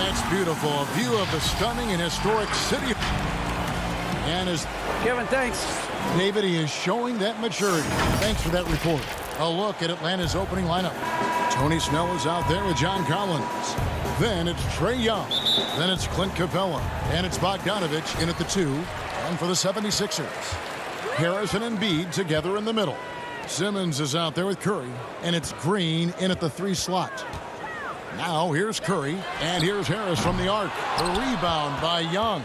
That's beautiful. A view of the stunning and historic city. And as Kevin, thanks. David, he is showing that maturity. Thanks for that report. A look at Atlanta's opening lineup. Tony Snell is out there with John Collins. Then it's Trae Young. Then it's Clint Capella. And it's Bogdanovich in at the 2. And for the 76ers, Harris and Embiid together in the middle. Simmons is out there with Curry. And it's Green in at the 3 slot. Now here's Curry. And here's Harris from the arc. A rebound by Young.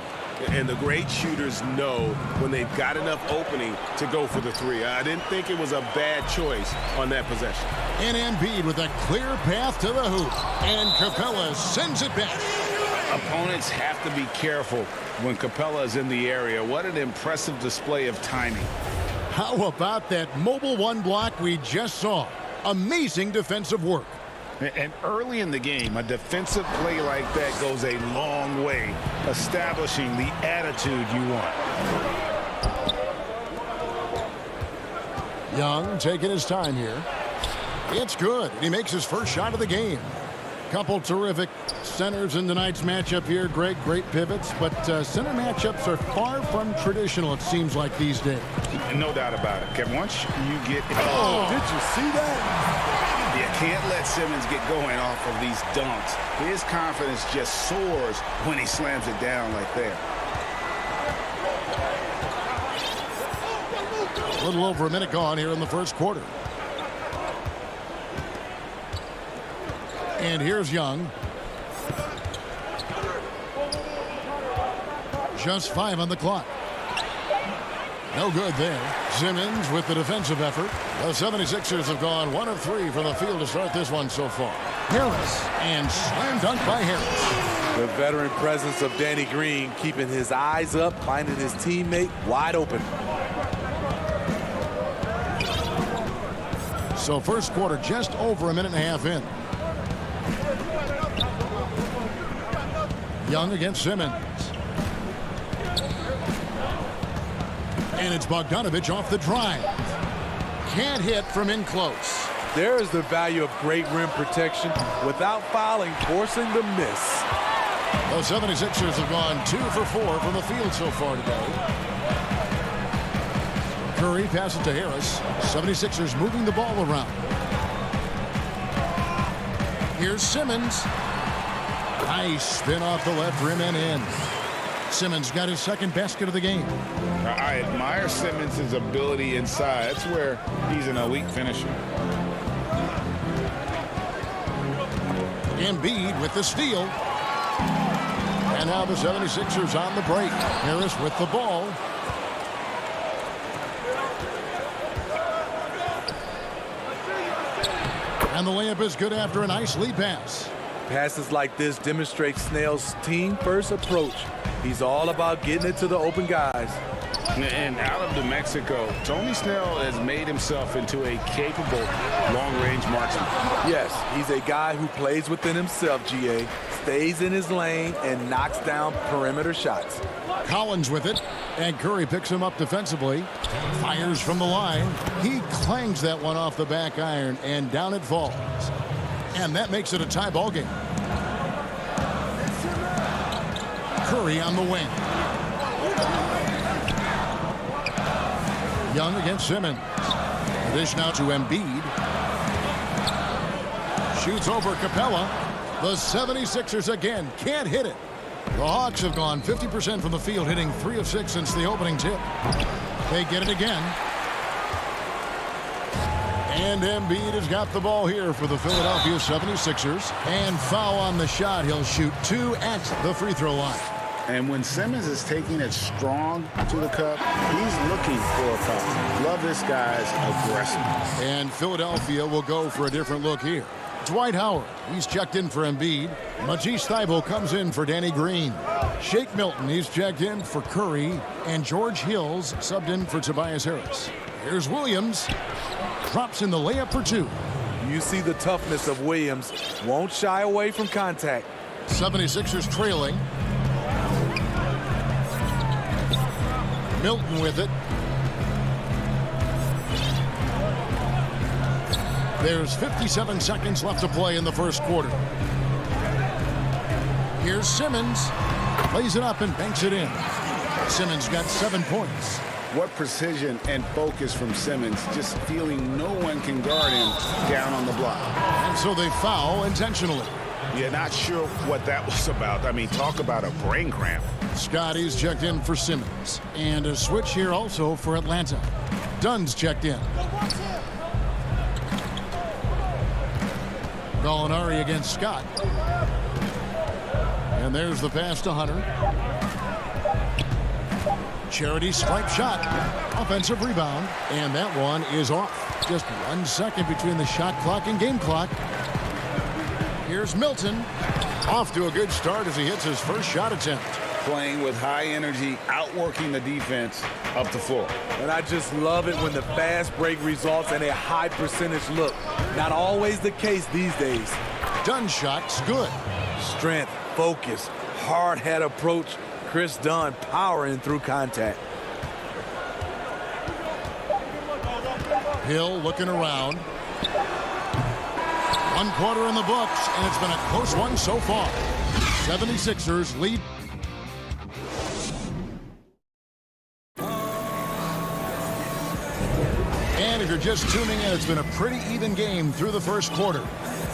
And the great shooters know when they've got enough opening to go for the 3. I didn't think it was a bad choice on that possession. And Embiid with a clear path to the hoop. And Capella sends it back. Opponents have to be careful when Capella is in the area. What an impressive display of timing. How about that mobile 1 block we just saw? Amazing defensive work. And early in the game, a defensive play like that goes a long way, establishing the attitude you want. Young taking his time here. It's good. He makes his first shot of the game. Couple terrific centers in tonight's matchup here. Great pivots, but center matchups are far from traditional, it seems like, these days. No doubt about it, Kevin. Once you get... Oh, did you see that? You can't let Simmons get going off of these dunks. His confidence just soars when he slams it down like that. A little over a minute gone here in the first quarter. And here's Young. Just 5 on the clock. No good there. Simmons with the defensive effort. The 76ers have gone 1 of 3 from the field to start this one so far. Harris, and slam dunk by Harris. The veteran presence of Danny Green keeping his eyes up, finding his teammate wide open. So first quarter just over a minute and a half in. Young against Simmons. And it's Bogdanovich off the drive. Can't hit from in close. There is the value of great rim protection without fouling, forcing the miss. The 76ers have gone 2 for 4 from the field so far today. Curry passes to Harris. 76ers moving the ball around. Here's Simmons. Nice spin off the left rim and in. Simmons got his second basket of the game. I admire Simmons' ability inside. That's where he's an elite finisher. Embiid with the steal. And now the 76ers on the break. Harris with the ball. And the layup is good after a nice lead pass. Passes like this demonstrate Snell's team-first approach. He's all about getting it to the open guys. And out of New Mexico, Tony Snell has made himself into a capable long-range marksman. Yes, he's a guy who plays within himself, GA, stays in his lane, and knocks down perimeter shots. Collins with it, and Curry picks him up defensively. Fires from the line. He clangs that one off the back iron, and down it falls. And that makes it a tie ball game. Curry on the wing. Young against Simmons. Dish now to Embiid. Shoots over Capella. The 76ers again can't hit it. The Hawks have gone 50% from the field, hitting 3 of 6 since the opening tip. They get it again. And Embiid has got the ball here for the Philadelphia 76ers. And foul on the shot. He'll shoot 2 at the free throw line. And when Simmons is taking it strong to the cup, he's looking for a foul. Love this guy's aggressiveness. And Philadelphia will go for a different look here. Dwight Howard, he's checked in for Embiid. Matisse Thybulle comes in for Danny Green. Shake Milton, he's checked in for Curry. And George Hills subbed in for Tobias Harris. Here's Williams. Drops in the layup for 2. You see the toughness of Williams. Won't shy away from contact. 76ers trailing. Milton with it. There's 57 seconds left to play in the first quarter. Here's Simmons. Plays it up and banks it in. Simmons got 7 points. What precision and focus from Simmons, just feeling no one can guard him down on the block. And so they foul intentionally. Yeah, not sure what that was about. I mean, talk about a brain cramp. Scotty's checked in for Simmons. And a switch here also for Atlanta. Dunn's checked in. Gallinari against Scott. And there's the pass to Hunter. Charity stripe shot. Offensive rebound. And that one is off. Just 1 second between the shot clock and game clock. Here's Milton. Off to a good start as he hits his first shot attempt. Playing with high energy, outworking the defense up the floor. And I just love it when the fast break results in a high percentage look. Not always the case these days. Dunn shot's good. Strength, focus, hard head approach. Chris Dunn powering through contact. Hill looking around. 1 quarter in the books, and it's been a close one so far. 76ers lead. And if you're just tuning in, it's been a pretty even game through the first quarter.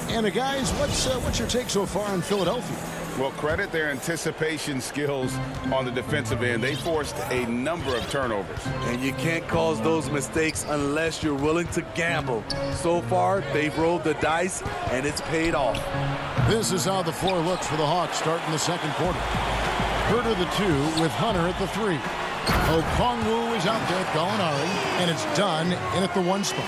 And guys, what's your take so far in Philadelphia? Well, credit their anticipation skills on the defensive end. They forced a number of turnovers. And you can't cause those mistakes unless you're willing to gamble. So far, they've rolled the dice, and it's paid off. This is how the floor looks for the Hawks starting the second quarter. Herter the 2 with Hunter at the 3. Okongwu is out there at Gallinari, and it's Dunn in at the 1 spot.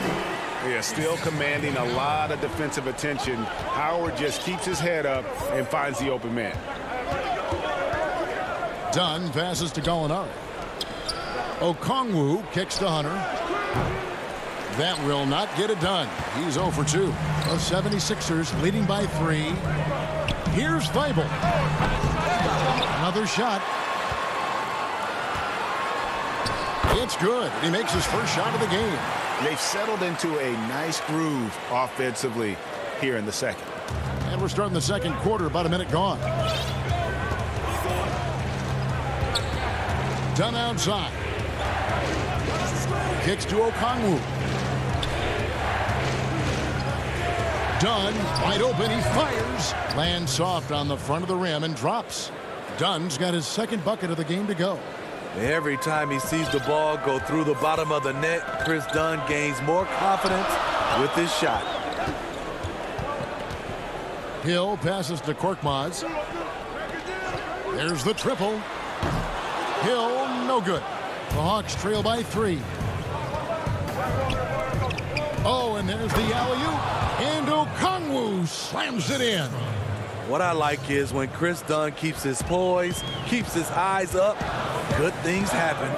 Yeah, still commanding a lot of defensive attention. Howard just keeps his head up and finds the open man. Dunn passes to Gallinari. Okongwu kicks to Hunter. That will not get it done. He's 0 for 2. The 76ers leading by 3. Here's Thibault. Another shot. It's good. He makes his first shot of the game. They've settled into a nice groove offensively here in the second. And we're starting the second quarter, about a minute gone. Dunn outside. Kicks to Okongwu. Dunn wide open. He fires. Lands soft on the front of the rim and drops. Dunn's got his second bucket of the game to go. Every time he sees the ball go through the bottom of the net, Chris Dunn gains more confidence with his shot. Hill passes to Korkmaz. There's the triple. Hill, no good. The Hawks trail by 3. Oh, and there's the alley-oop. And Okongwu slams it in. What I like is when Chris Dunn keeps his poise, keeps his eyes up, good things happen.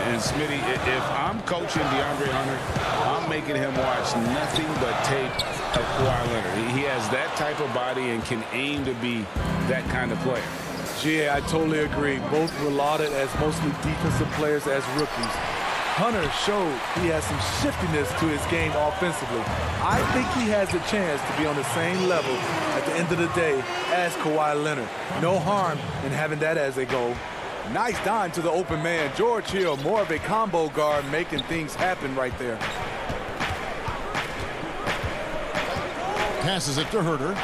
And Smitty, if I'm coaching DeAndre Hunter, I'm making him watch nothing but tape of Kawhi Leonard. He has that type of body and can aim to be that kind of player. Yeah, I totally agree. Both were lauded as mostly defensive players as rookies. Hunter showed he has some shiftiness to his game offensively. I think he has a chance to be on the same level at the end of the day as Kawhi Leonard. No harm in having that as a goal. Nice dime to the open man. George Hill, more of a combo guard, making things happen right there. Passes it to Herter.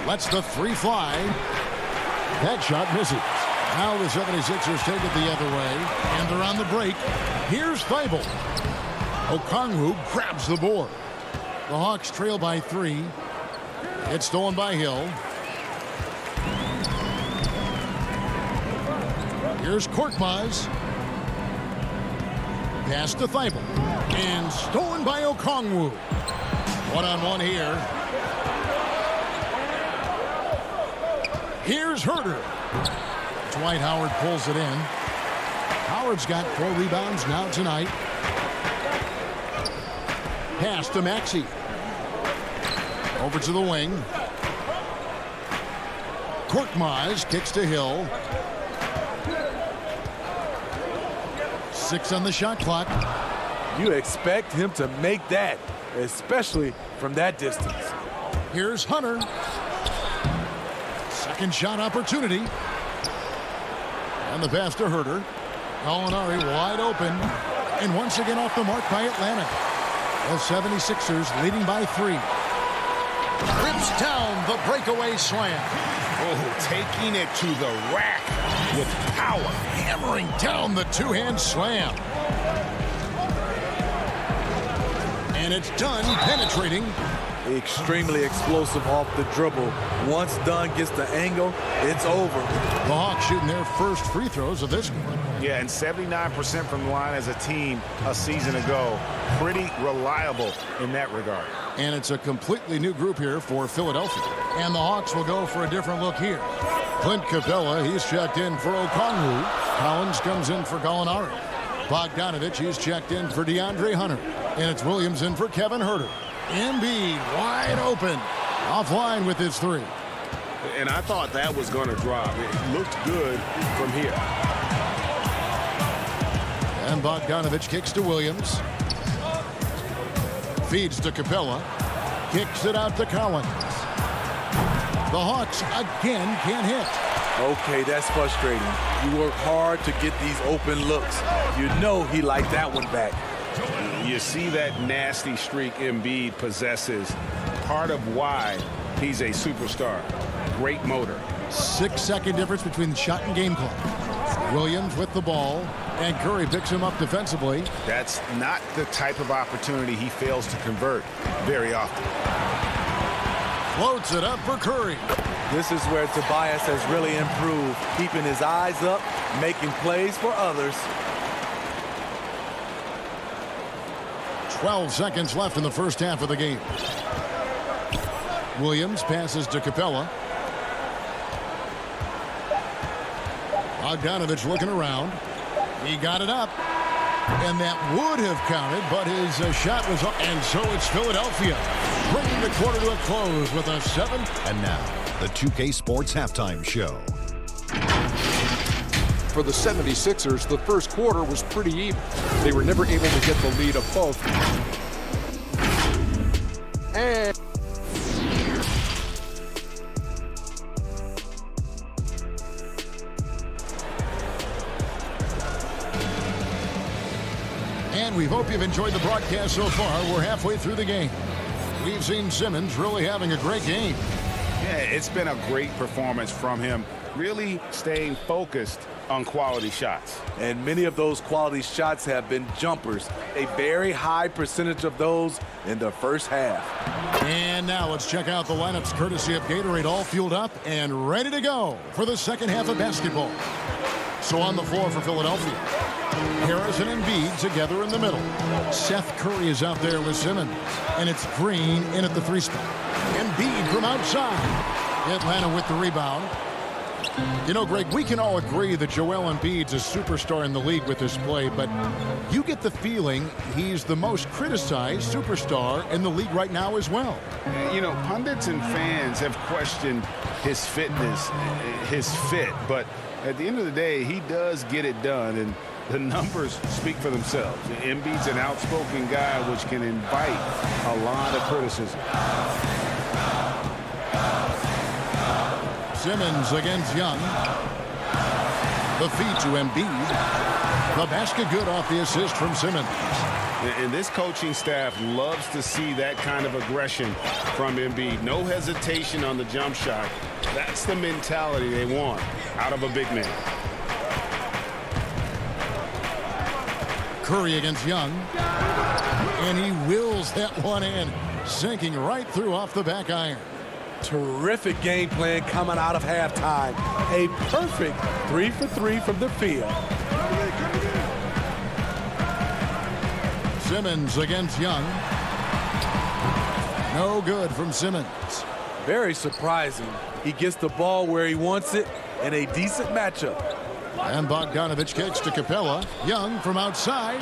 Lets the 3 fly. That shot misses. Now the 76ers take it the other way, and they're on the break. Here's Thibault. Okongwu grabs the board. The Hawks trail by 3. It's stolen by Hill. Here's Korkmaz. Pass to Thibault. And stolen by Okongwu. One-on-one here. Here's Herter. Dwight Howard pulls it in. Howard's got 4 rebounds now tonight. Pass to Maxey. Over to the wing. Korkmaz kicks to Hill. 6 on the shot clock. You expect him to make that, especially from that distance. Here's Hunter. Second shot opportunity. And the pass to Herter. Gallinari wide open. And once again off the mark by Atlanta. The 76ers leading by 3. Rips down the breakaway slam. Oh, taking it to the rack with power. Hammering down the two-hand slam. And it's done, penetrating. Extremely explosive off the dribble. Once Dunn gets the angle, it's over. The Hawks shooting their first free throws of this one. Yeah, and 79% from the line as a team a season ago. Pretty reliable in that regard. And it's a completely new group here for Philadelphia. And the Hawks will go for a different look here. Clint Capella, he's checked in for Okongwu. Collins comes in for Gallinari. Bogdanovich, he's checked in for DeAndre Hunter. And it's Williams in for Kevin Herter. Embiid wide open. Offline with his 3. And I thought that was going to drop. It looked good from here. And Bogdanovich kicks to Williams. Feeds to Capella. Kicks it out to Collins. The Hawks again can't hit. Okay, that's frustrating. You work hard to get these open looks. You know he liked that one back. You see that nasty streak Embiid possesses. Part of why he's a superstar. Great motor. 6-second difference between the shot and game clock. Williams with the ball, and Curry picks him up defensively. That's not the type of opportunity he fails to convert very often. Floats it up for Curry. This is where Tobias has really improved, keeping his eyes up, making plays for others. 12 seconds left in the first half of the game. Williams passes to Capella. Bogdanovich looking around. He got it up. And that would have counted, but his shot was up. And so it's Philadelphia bringing the quarter to a close with a 7. And now, the 2K Sports Halftime Show. For the 76ers, the first quarter was pretty even. They were never able to get the lead above. And we hope you've enjoyed the broadcast so far. We're halfway through the game. We've seen Simmons really having a great game. Yeah, it's been a great performance from him. Really staying focused on quality shots. And many of those quality shots have been jumpers. A very high percentage of those in the first half. And now let's check out the lineups courtesy of Gatorade, all fueled up and ready to go for the second half of basketball. So on the floor for Philadelphia, Harris and Embiid together in the middle. Seth Curry is out there with Simmons. And it's Green in at the 3 spot. Embiid from outside. Atlanta with the rebound. You know, Greg, we can all agree that Joel Embiid's a superstar in the league with this play, but you get the feeling he's the most criticized superstar in the league right now as well. You know, pundits and fans have questioned his fitness, his fit, but at the end of the day, he does get it done, and the numbers speak for themselves. Embiid's an outspoken guy, which can invite a lot of criticism. Simmons against Young. The feed to Embiid. The basket good off the assist from Simmons. And this coaching staff loves to see that kind of aggression from Embiid. No hesitation on the jump shot. That's the mentality they want out of a big man. Curry against Young. And he wills that one in, sinking right through off the back iron. Terrific game plan coming out of halftime. A perfect 3 for 3 from the field. Simmons against Young. No good from Simmons. Very surprising. He gets the ball where he wants it in a decent matchup. And Bogdanovich kicks to Capella. Young from outside.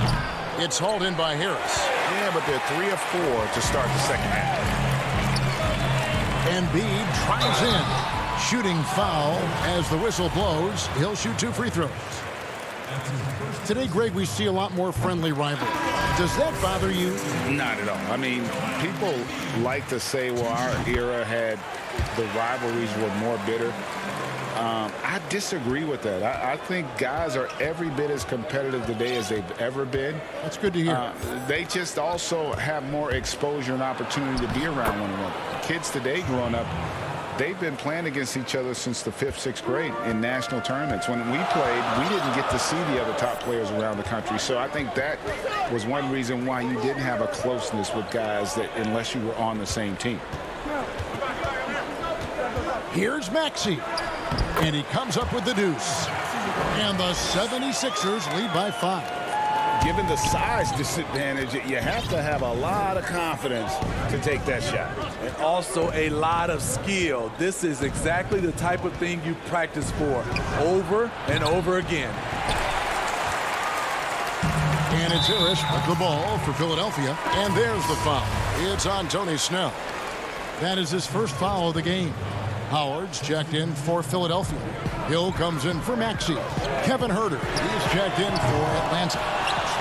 It's hauled in by Harris. Yeah, but they're 3 of 4 to start the second half. Embiid drives in. Shooting foul as the whistle blows. He'll shoot 2 free throws. Today, Greg, we see a lot more friendly rivalry. Does that bother you? Not at all. I mean, people like to say, well, our era had the rivalries were more bitter. I disagree with that. I think guys are every bit as competitive today as they've ever been. That's good to hear. They just also have more exposure and opportunity to be around one another. Kids today growing up, they've been playing against each other since the 5th, 6th grade in national tournaments. When we played, we didn't get to see the other top players around the country. So I think that was one reason why you didn't have a closeness with guys that unless you were on the same team. Here's Maxey, and he comes up with the deuce. And the 76ers lead by 5. Given the size disadvantage, you have to have a lot of confidence to take that shot. And also a lot of skill. This is exactly the type of thing you practice for over and over again. And it's Harris with the ball for Philadelphia. And there's the foul. It's on Tony Snell. That is his first foul of the game. Howard's checked in for Philadelphia. Hill comes in for Maxey. Kevin Huerter is checked in for Atlanta.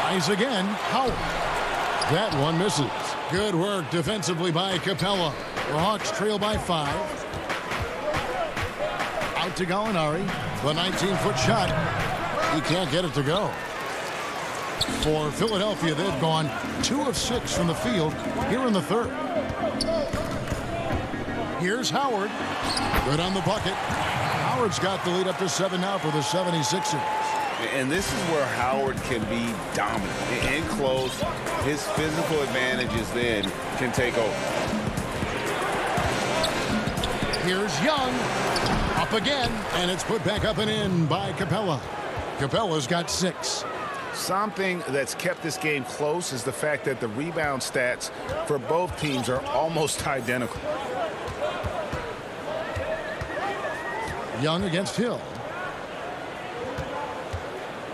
Tries again. Howard. That one misses. Good work defensively by Capella. The Hawks trail by 5. Out to Gallinari. The 19-foot shot. He can't get it to go. For Philadelphia, they've gone 2 of 6 from the field here in the third. Here's Howard. Good on the bucket. Howard's got the lead up to 7 now for the 76ers. And this is where Howard can be dominant. In close, his physical advantages then can take over. Here's Young. Up again, and it's put back up and in by Capella. Capella's got 6. Something that's kept this game close is the fact that the rebound stats for both teams are almost identical. Young against Hill.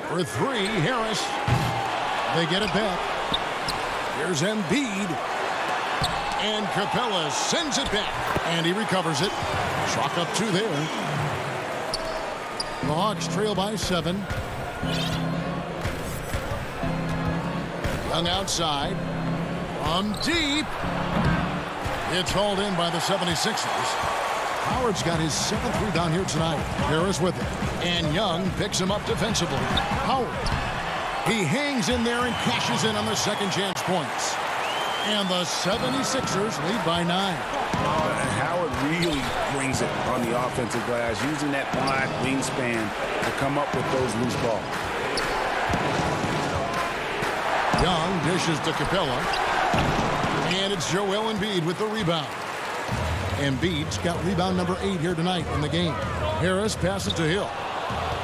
For 3, Harris. They get it back. Here's Embiid. And Capella sends it back. And he recovers it. Chalk up 2 there. The Hawks trail by 7. Young outside. From deep. It's hauled in by the 76ers. Howard's got his 7th rebound here tonight. Harris with it. And Young picks him up defensively. Howard. He hangs in there and cashes in on the second chance points. And the 76ers lead by 9. Howard really brings it on the offensive glass, using that wide wingspan to come up with those loose balls. Young dishes to Capella. And it's Joel Embiid with the rebound. Embiid's got rebound number 8 here tonight in the game. Harris passes to Hill.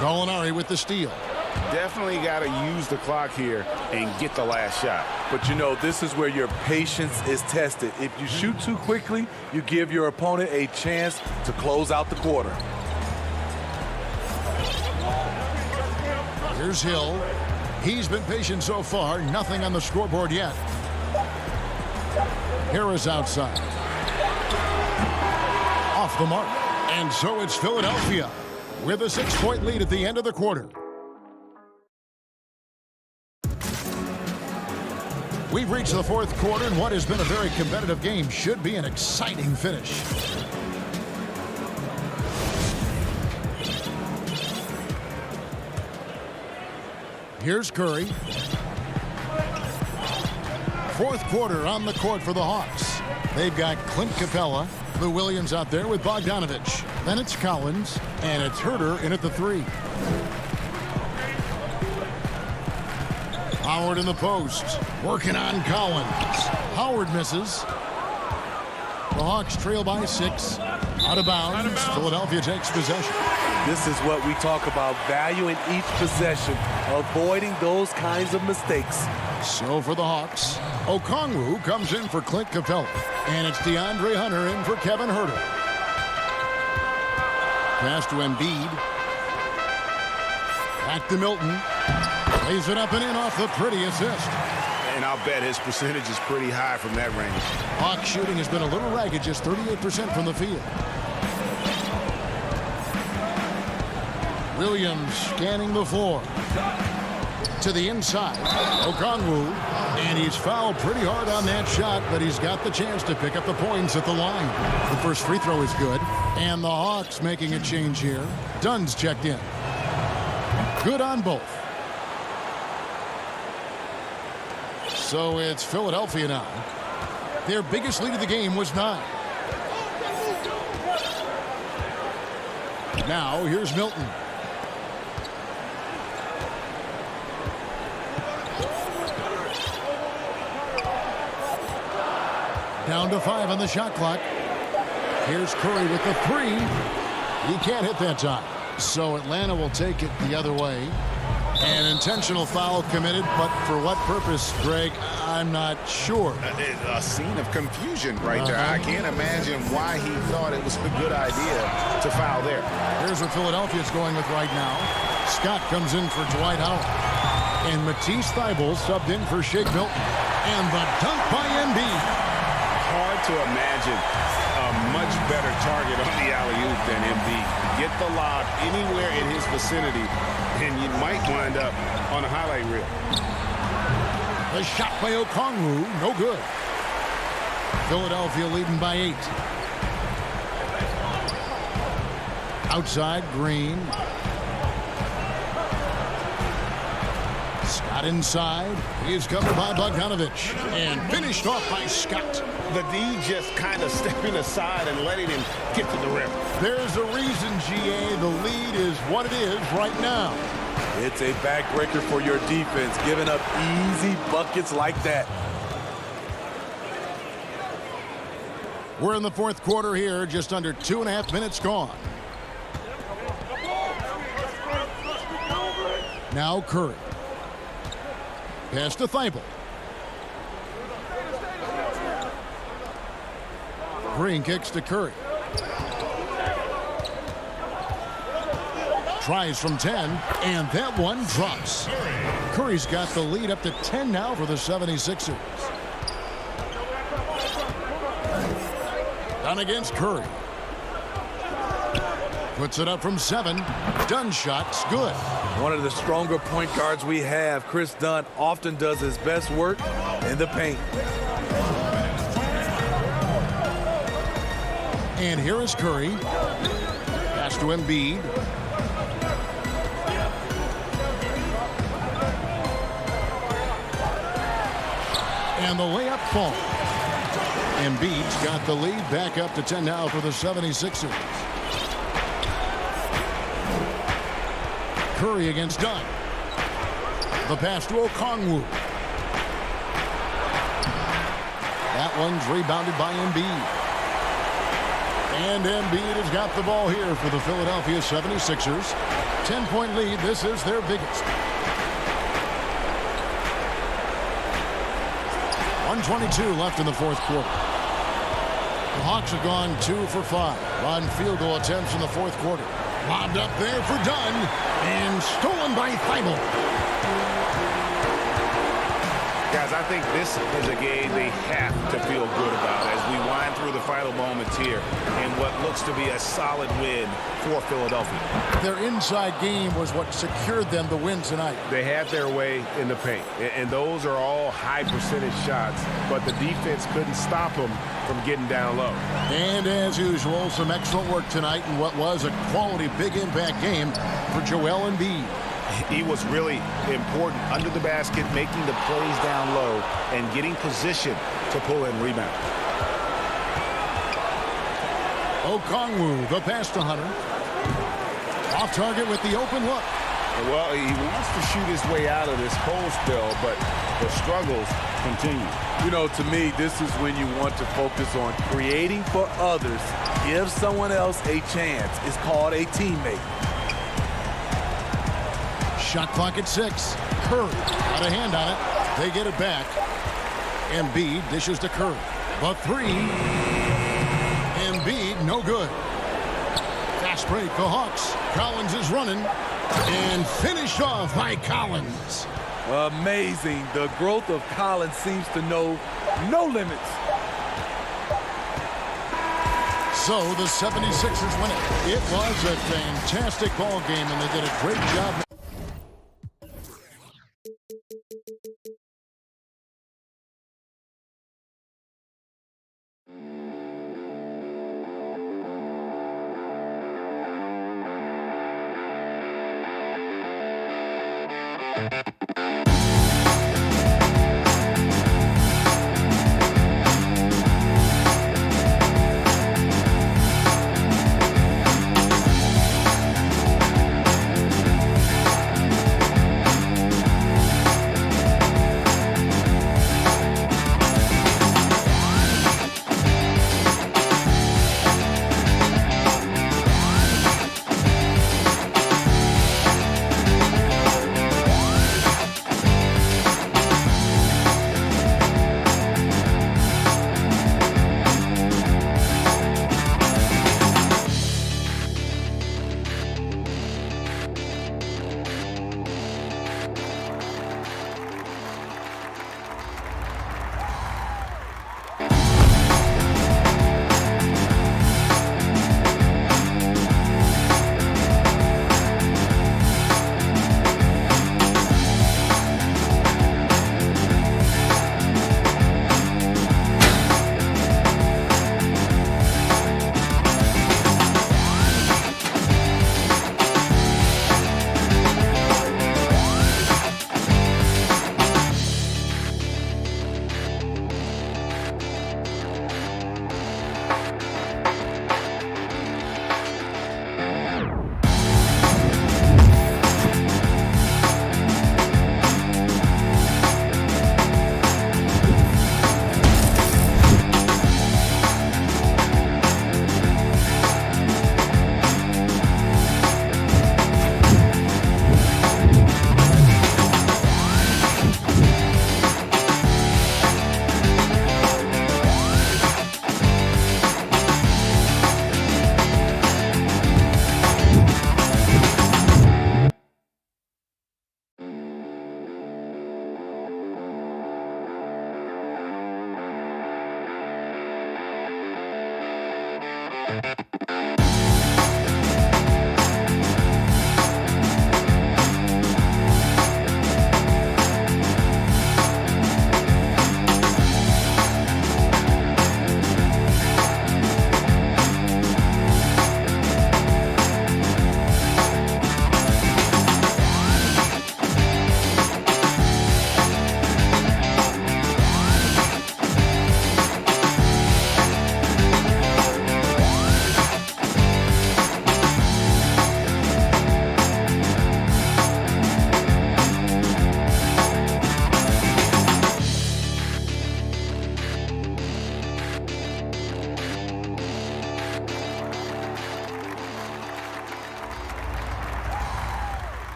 Gallinari with the steal. Definitely got to use the clock here and get the last shot. But you know, this is where your patience is tested. If you shoot too quickly, you give your opponent a chance to close out the quarter. Here's Hill. He's been patient so far. Nothing on the scoreboard yet. Harris outside. Off the mark. And so it's Philadelphia with a 6-point lead at the end of the quarter. We've reached the 4th quarter, and what has been a very competitive game should be an exciting finish. Here's Curry. 4th quarter on the court for the Hawks. They've got Clint Capella, Lou Williams out there with Bogdanovich. Then it's Collins, and it's Huerter in at the 3. Howard in the post, working on Collins. Howard misses. The Hawks trail by 6. Out of bounds. Philadelphia takes possession. This is what we talk about, valuing each possession, avoiding those kinds of mistakes. So for the Hawks, Okongwu comes in for Clint Capella. And it's DeAndre Hunter in for Kevin Huerter. Pass to Embiid. Back to Milton. Lays it up and in off the pretty assist. And I'll bet his percentage is pretty high from that range. Hawks shooting has been a little ragged, just 38% from the field. Williams scanning the floor. To the inside. Okongwu. And he's fouled pretty hard on that shot, but he's got the chance to pick up the points at the line. The first free throw is good. And the Hawks making a change here. Dunn's checked in. Good on both. So it's Philadelphia now. Their biggest lead of the game was 9. Now here's Milton. Down to 5 on the shot clock. Here's Curry with the 3. He can't hit that time. So Atlanta will take it the other way. An intentional foul committed, but for what purpose, Greg, I'm not sure. A scene of confusion right there. I can't imagine why he thought it was a good idea to foul there. Here's what Philadelphia's going with right now. Scott comes in for Dwight Howard. And Matisse Thybulle subbed in for Shake Milton. And the dunk by Embiid. Hard to imagine a much better target on the alley-oop than Embiid. Get the lob anywhere in his vicinity, and you might wind up on a highlight reel. The shot by Okongwu, no good. Philadelphia leading by 8. Outside, Green. Scott inside. He is covered by Bogdanovich. And finished off by Scott. The D just kind of stepping aside and letting him get to the rim. There's a reason, GA. The lead is what it is right now. It's a backbreaker for your defense, giving up easy buckets like that. We're in the fourth quarter here, just under 2.5 minutes gone. Now Curry. Pass to Thybulle. Green kicks to Curry. Tries from 10, and that one drops. Curry's got the lead up to 10 now for the 76ers. Dunn against Curry. Puts it up from 7. Dunn shot's good. One of the stronger point guards we have, Chris Dunn, often does his best work in the paint. And here is Curry. Pass to Embiid. And the layup falls. Embiid's got the lead back up to 10 now for the 76ers. Curry against Dunn. The pass to Okongwu. That one's rebounded by Embiid. And Embiid has got the ball here for the Philadelphia 76ers. 10-point lead. This is their biggest. 1:22 left in the fourth quarter. The Hawks have gone 2 for 5 on field goal attempts in the fourth quarter. Lobbed up there for Dunn and stolen by Thybulle. Guys, I think this is a game they have to feel good about as we wind through the final moments here in what looks to be a solid win for Philadelphia. Their inside game was what secured them the win tonight. They had their way in the paint, and those are all high percentage shots, but the defense couldn't stop them from getting down low. And as usual, some excellent work tonight in what was a quality big impact game for Joel Embiid. He was really important under the basket, making the plays down low and getting position to pull in rebound. Okongwu, the pass to Hunter. Off target with the open look. Well, he wants to shoot his way out of this cold spell, but the struggles continue. You know, to me, this is when you want to focus on creating for others. Give someone else a chance. It's called a teammate. Shot clock at 6. Curry got a hand on it. They get it back. Embiid dishes to Curry. The 3. Embiid, no good. Fast break, the Hawks. Collins is running. And finished off by Collins. Amazing. The growth of Collins seems to know no limits. So the 76ers win it. It was a fantastic ball game, and they did a great job.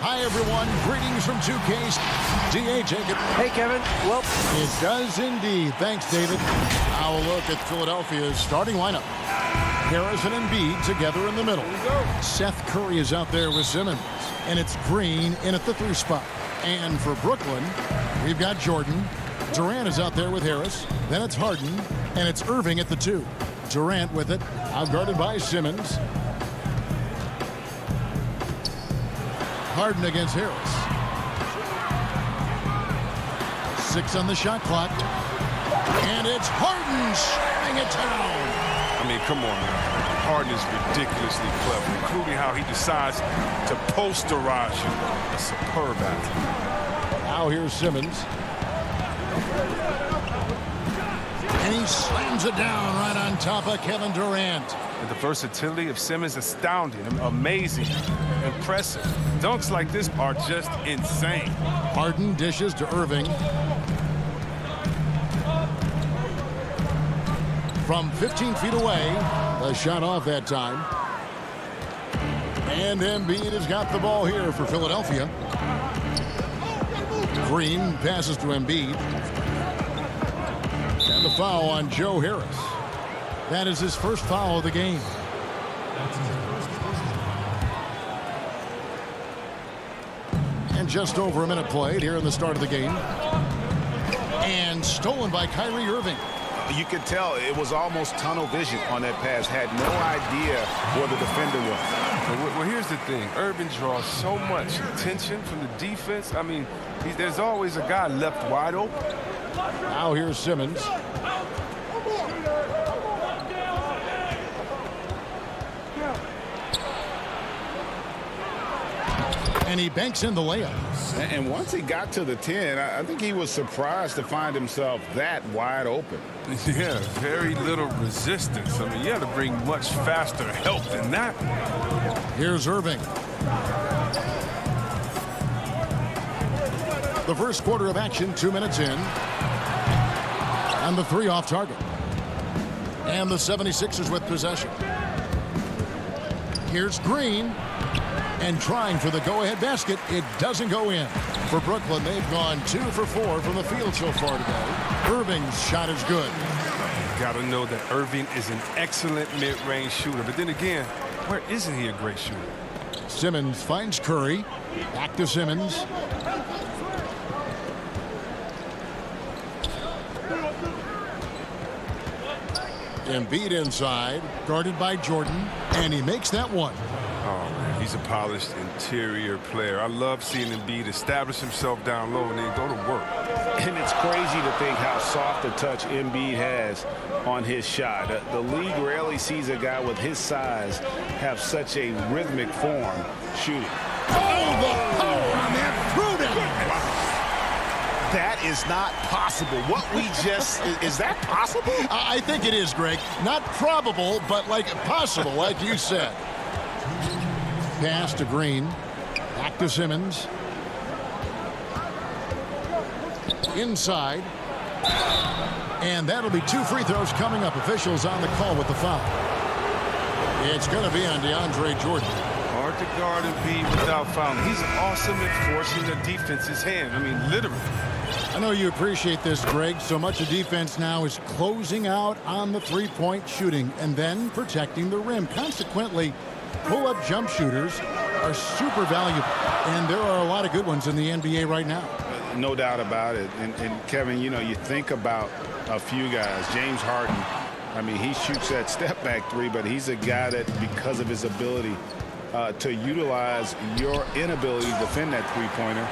Hi, everyone. Greetings from 2K's. DA Jacob. Hey, Kevin. Well, it does indeed. Thanks, David. Now a look at Philadelphia's starting lineup. Harris and Embiid together in the middle. Seth Curry is out there with Simmons. And it's Green in at the 3 spot. And for Brooklyn, we've got Jordan. Durant is out there with Harris. Then it's Harden. And it's Irving at the 2. Durant with it. Outguarded by Simmons. Harden against Harris. 6 on the shot clock. And it's Harden shutting it down. I mean, come on. Harden is ridiculously clever, including how he decides to posterize you. A superb athlete. Now here's Simmons. And he slams it down right on top of Kevin Durant. And the versatility of Simmons is astounding, amazing, impressive. Dunks like this are just insane. Harden dishes to Irving. from 15 feet away. The shot off that time. And Embiid has got the ball here for Philadelphia. Green passes to Embiid. And the foul on Joe Harris. That is his first foul of the game. And just over a minute played here in the start of the game. And stolen by Kyrie Irving. You could tell it was almost tunnel vision on that pass. Had no idea where the defender was. Well, here's the thing. Irving draws so much attention from the defense. I mean, there's always a guy left wide open. Now here's Simmons. And he banks in the layup. And once he got to the 10, I think he was surprised to find himself that wide open. Yeah, very little resistance. I mean, you have to bring much faster help than that. Here's Irving. The first quarter of action, 2 minutes in. And the three off target. And the 76ers with possession. Here's Green. And trying for the go-ahead basket. It doesn't go in. For Brooklyn, they've gone 2 for 4 from the field so far today. Irving's shot is good. You got to know that Irving is an excellent mid-range shooter. But then again, where isn't he a great shooter? Simmons finds Curry. Back to Simmons. Embiid inside, guarded by Jordan, and he makes that one. Oh, man, he's a polished interior player. I love seeing Embiid establish himself down low and then go to work. And it's crazy to think how soft a touch Embiid has on his shot. The league rarely sees a guy with his size have such a rhythmic form shooting. Oh, the power on that threw him. That is not possible. What we just, is that possible? I think it is, Greg. Not probable, but like possible, like you said. Pass to Green. Back to Simmons. Inside. And that'll be 2 free throws coming up. Officials on the call with the foul. It's going to be on DeAndre Jordan. Hard to guard Embiid without fouling. He's awesome at forcing the defense's hand. I mean, literally. I know you appreciate this, Greg. So much of defense now is closing out on the three-point shooting and then protecting the rim. Consequently, pull-up jump shooters are super valuable, and there are a lot of good ones in the NBA right now. No doubt about it. And Kevin, you know, you think about a few guys. James Harden, I mean, he shoots that step-back three, but he's a guy that, because of his ability to utilize your inability to defend that three-pointer,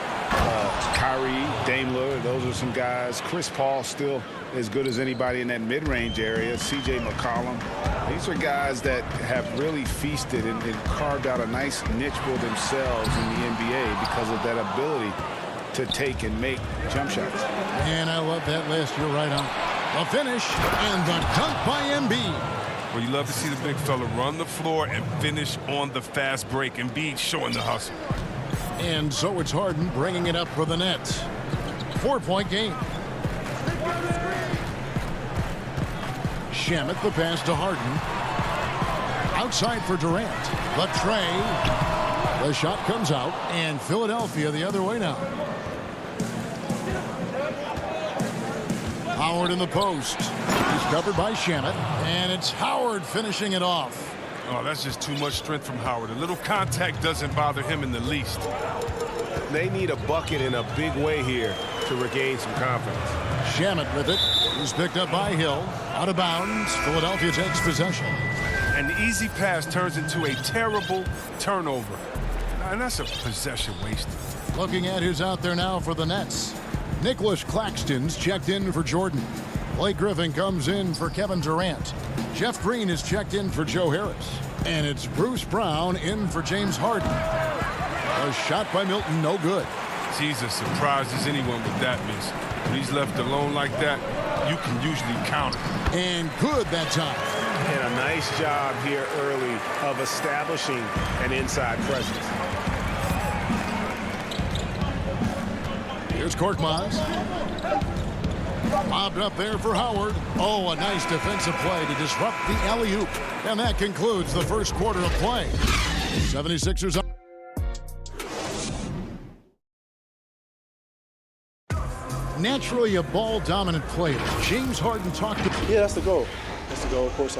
Kyrie, Dame Lillard, those are some guys. Chris Paul still as good as anybody in that mid-range area. C.J. McCollum. These are guys that have really feasted and carved out a nice niche for themselves in the NBA because of that ability to take and make jump shots. And I love that list. You're right on. The finish and the dunk by Embiid. Well, you love to see the big fella run the floor and finish on the fast break. Embiid showing the hustle. And so it's Harden bringing it up for the Nets. 4-point game. Shamet the pass to Harden. Outside for Durant. The tray. The shot comes out. And Philadelphia the other way now. Howard in the post. He's covered by Shamet. And it's Howard finishing it off. Oh, that's just too much strength from Howard. A little contact doesn't bother him in the least. They need a bucket in a big way here to regain some confidence. Shamet with it. He's picked up by Hill. Out of bounds. Philadelphia takes possession. An easy pass turns into a terrible turnover. And that's a possession wasted. Looking at who's out there now for the Nets. Nicholas Claxton's checked in for Jordan. Blake Griffin comes in for Kevin Durant. Jeff Green is checked in for Joe Harris. And it's Bruce Brown in for James Harden. A shot by Milton, no good. He's as surprised as anyone with that miss. When he's left alone like that, you can usually counter. And good that time. And a nice job here early of establishing an inside presence. Here's Korkmaz. Lobbed up there for Howard. Oh, a nice defensive play to disrupt the alley-oop. And that concludes the first quarter of play. 76ers up. Naturally a ball-dominant player, James Harden talked to... Yeah, that's the goal. That's the goal, of course.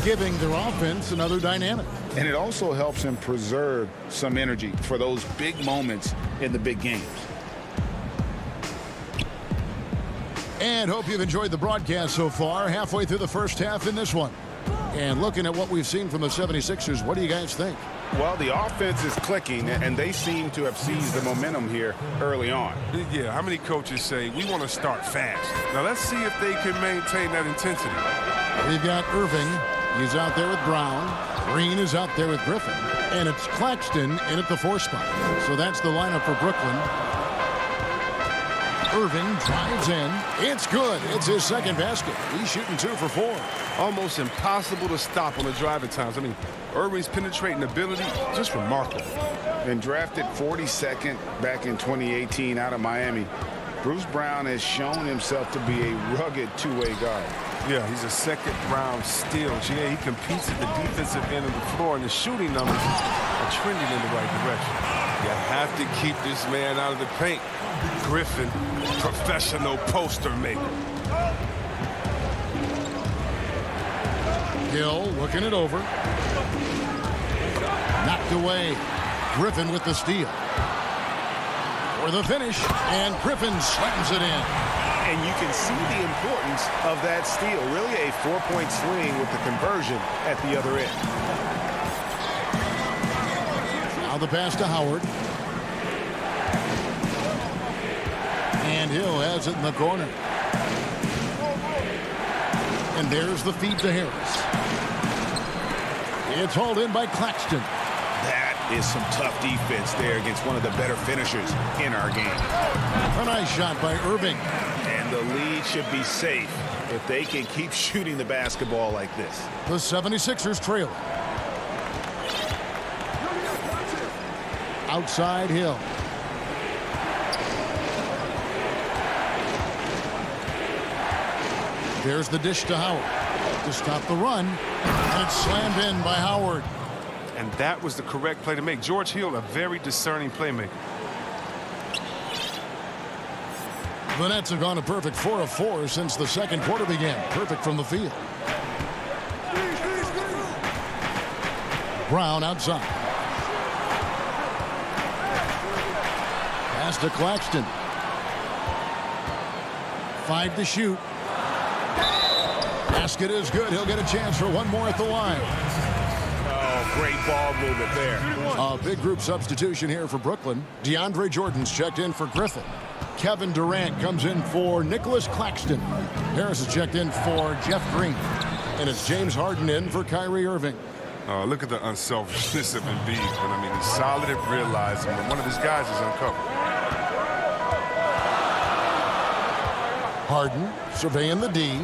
Giving their offense another dynamic. And it also helps him preserve some energy for those big moments in the big games. And hope you've enjoyed the broadcast so far. Halfway through the first half in this one. And looking at what we've seen from the 76ers, what do you guys think? Well, the offense is clicking, and they seem to have seized the momentum here early on. Yeah, how many coaches say, we want to start fast? Now, let's see if they can maintain that intensity. We've got Irving. He's out there with Brown. Green is out there with Griffin. And it's Claxton in at the 4 spot. So that's the lineup for Brooklyn. Irving drives in. It's good. It's his second basket. He's shooting 2 for 4. Almost impossible to stop on the drive at times. I mean, Irving's penetrating ability, just remarkable. And drafted 42nd back in 2018 out of Miami, Bruce Brown has shown himself to be a rugged two-way guard. Yeah, he's a second-round steal. Yeah, he competes at the defensive end of the floor, and the shooting numbers are trending in the right direction. You have to keep this man out of the paint. Griffin, professional poster maker. Hill looking it over. Knocked away. Griffin with the steal. For the finish, and Griffin slams it in. And you can see the importance of that steal. Really a 4-point swing with the conversion at the other end. Now the pass to Howard. And Hill has it in the corner. And there's the feed to Harris. It's hauled in by Claxton. That is some tough defense there against one of the better finishers in our game. A nice shot by Irving. And the lead should be safe if they can keep shooting the basketball like this. The 76ers trail. Outside Hill. There's the dish to Howard to stop the run, and it's slammed in by Howard. And that was the correct play to make. George Hill, a very discerning playmaker. The Nets have gone a perfect 4 of 4 since the second quarter began. Perfect from the field. Brown outside. Pass to Claxton. 5 to shoot. Basket is good. He'll get a chance for one more at the line. Oh, great ball movement there. A big group substitution here for Brooklyn. DeAndre Jordan's checked in for Griffin. Kevin Durant comes in for Nicholas Claxton. Harris is checked in for Jeff Green. And it's James Harden in for Kyrie Irving. Look at the unselfishness of Embiid. But I mean, he's solid at realizing when one of his guys is uncovered. Harden surveying the D.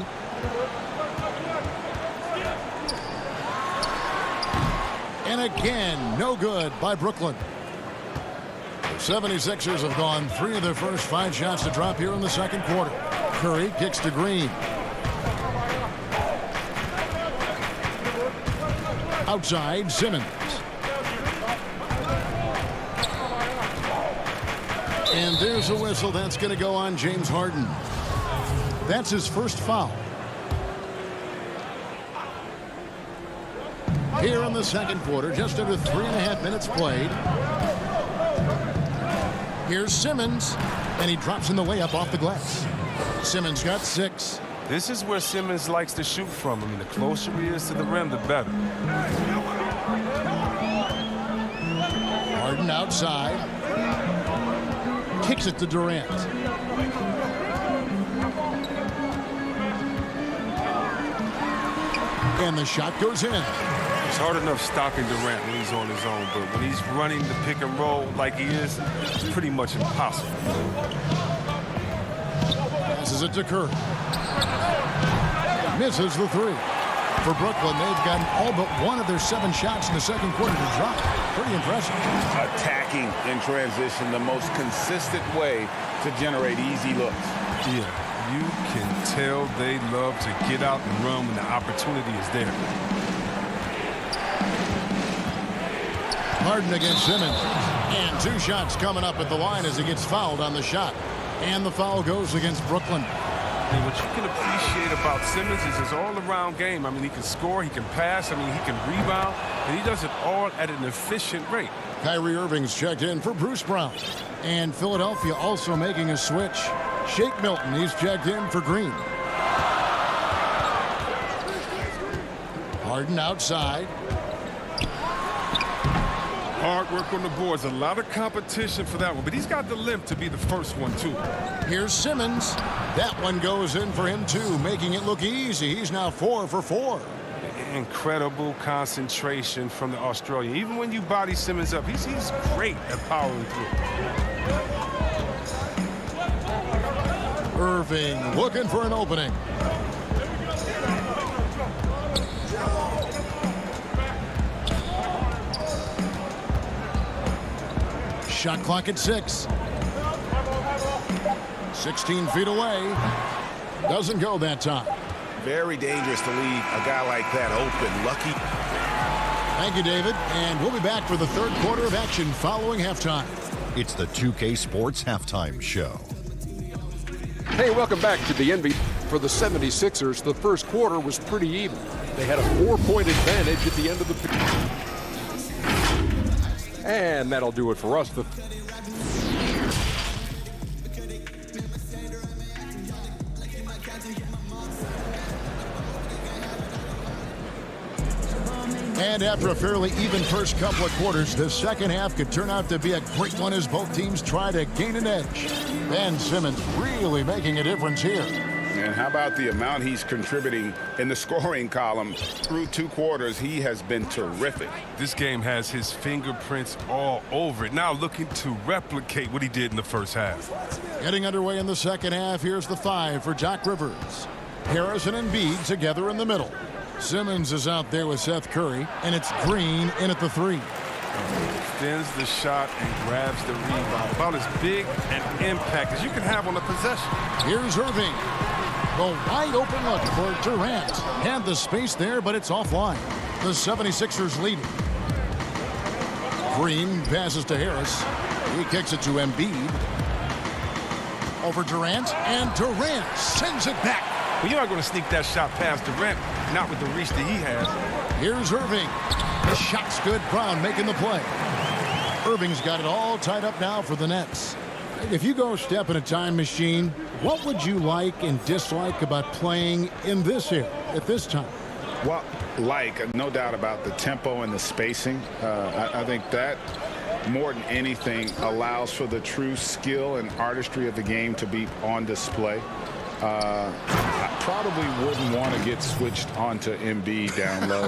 And again, no good by Brooklyn. The 76ers have gone 3 of their first 5 shots to drop here in the second quarter. Curry kicks to Green. Outside, Simmons. And there's a whistle. That's going to go on James Harden. That's his first foul. Here in the second quarter, just under 3.5 minutes played. Here's Simmons, and he drops in the layup off the glass. Simmons got 6. This is where Simmons likes to shoot from. I mean, the closer he is to the rim, the better. Harden outside. Kicks it to Durant. And the shot goes in. It's hard enough stopping Durant when he's on his own, but when he's running the pick and roll like he is, it's pretty much impossible. Passes it to Curry. Misses the 3. For Brooklyn, they've gotten all but 1 of their 7 shots in the second quarter to drop. Pretty impressive. Attacking in transition, the most consistent way to generate easy looks. Yeah, You can tell they love to get out and run when the opportunity is there. Harden against Simmons. And 2 shots coming up at the line as he gets fouled on the shot. And the foul goes against Brooklyn. And what you can appreciate about Simmons is his all-around game. I mean, he can score, he can pass, I mean, he can rebound, and he does it all at an efficient rate. Kyrie Irving's checked in for Bruce Brown. And Philadelphia also making a switch. Shake Milton, he's checked in for Green. Harden outside. Hard work on the boards. A lot of competition for that one, but he's got the limp to be the first one, too. Here's Simmons. That one goes in for him, too, making it look easy. He's now 4 for 4. Incredible concentration from the Australian. Even when you body Simmons up, he's great at powering through. Irving looking for an opening. Shot clock at 6. 16 feet away. Doesn't go that time. Very dangerous to leave a guy like that open. Lucky. Thank you, David. And we'll be back for the third quarter of action following halftime. It's the 2K Sports Halftime Show. Hey, welcome back to the NBA. For the 76ers, the first quarter was pretty even. They had a 4-point advantage at the end of the period. And that'll do it for us. And after a fairly even first couple of quarters, the second half could turn out to be a great one as both teams try to gain an edge. Ben Simmons really making a difference here. And how about the amount he's contributing in the scoring column through 2 quarters? He has been terrific. This game has his fingerprints all over it. Now looking to replicate what he did in the first half. Getting underway in the second half, here's the 5 for Doc Rivers. Harris and Embiid together in the middle. Simmons is out there with Seth Curry, and it's Green in at the 3. Extends the shot and grabs the rebound. About as big an impact as you can have on a possession. Here's Irving. The wide open look for Durant. Had the space there, but it's offline. The 76ers leading. Green passes to Harris. He kicks it to Embiid. Over Durant, and Durant sends it back. Well, you're not going to sneak that shot past Durant, not with the reach that he has. Here's Irving. The shot's good. Brown making the play. Irving's got it all tied up now for the Nets. If you go step in a time machine, what would you like and dislike about playing in this era at this time? Well, no doubt about the tempo and the spacing. I think that more than anything allows for the true skill and artistry of the game to be on display. I probably wouldn't want to get switched onto Embiid down low.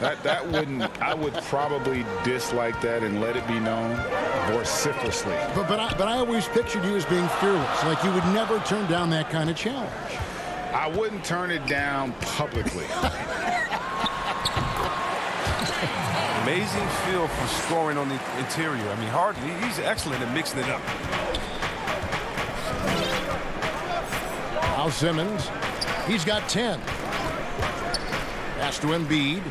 That wouldn't. I would probably dislike that and let it be known vociferously. But I always pictured you as being fearless, like you would never turn down that kind of challenge. I wouldn't turn it down publicly. Amazing feel for scoring on the interior. I mean, Harden, he's excellent at mixing it up. Now Simmons, he's got 10. Pass to Embiid.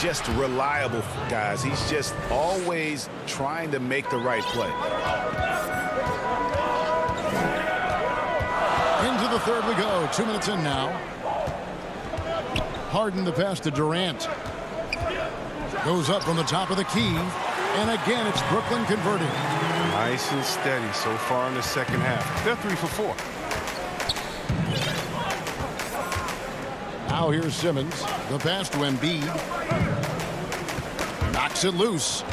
Just reliable, guys. He's just always trying to make the right play. Into the third we go. 2 minutes in now. Harden the pass to Durant. Goes up from the top of the key. And again, it's Brooklyn converting. Nice and steady so far in the second half. They're 3 for 4. Now here's Simmons. The pass to Embiid. Knocks it loose.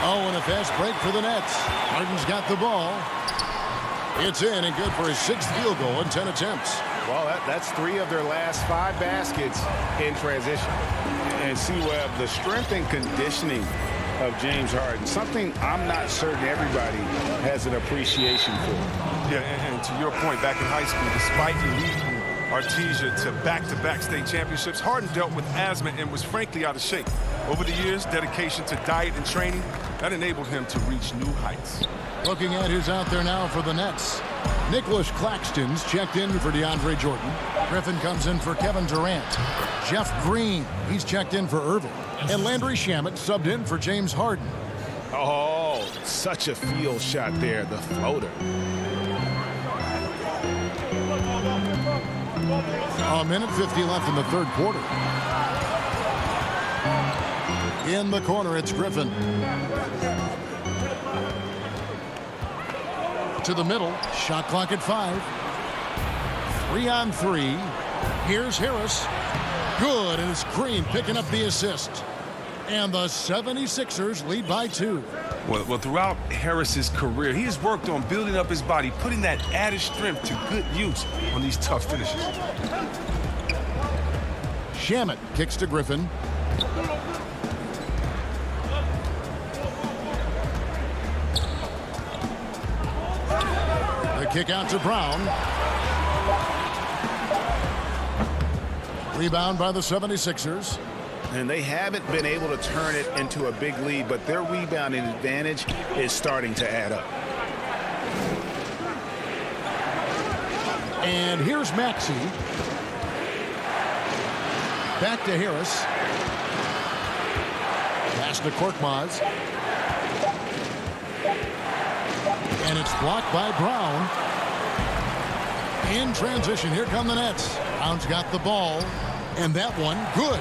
Oh, and a fast break for the Nets. Harden's got the ball. It's in and good for his 6th field goal in 10 attempts. Well, that's 3 of their last 5 baskets in transition. And see, Webb, the strength and conditioning of James Harden, something I'm not certain everybody has an appreciation for. Yeah, and to your point, back in high school, despite leading Artesia to back-to-back state championships, Harden dealt with asthma and was frankly out of shape. Over the years, dedication to diet and training, that enabled him to reach new heights. Looking at who's out there now for the Nets. Nicholas Claxton's checked in for DeAndre Jordan. Griffin comes in for Kevin Durant. Jeff Green, he's checked in for Irving. And Landry Shamet subbed in for James Harden. Oh, such a field shot there, the floater. A minute 50 left in the third quarter. In the corner, it's Griffin. To the middle, shot clock at 5. 3 on 3. Here's Harris. Good, and it's Green picking up the assist. And the 76ers lead by 2. Well, throughout Harris's career, he has worked on building up his body, putting that added strength to good use on these tough finishes. Shamet kicks to Griffin. The kick out to Brown. Rebound by the 76ers. And they haven't been able to turn it into a big lead, but their rebounding advantage is starting to add up. And here's Maxey. Back to Harris. Pass to Korkmaz. And it's blocked by Brown. In transition, here come the Nets. Brown's got the ball. And that one, good.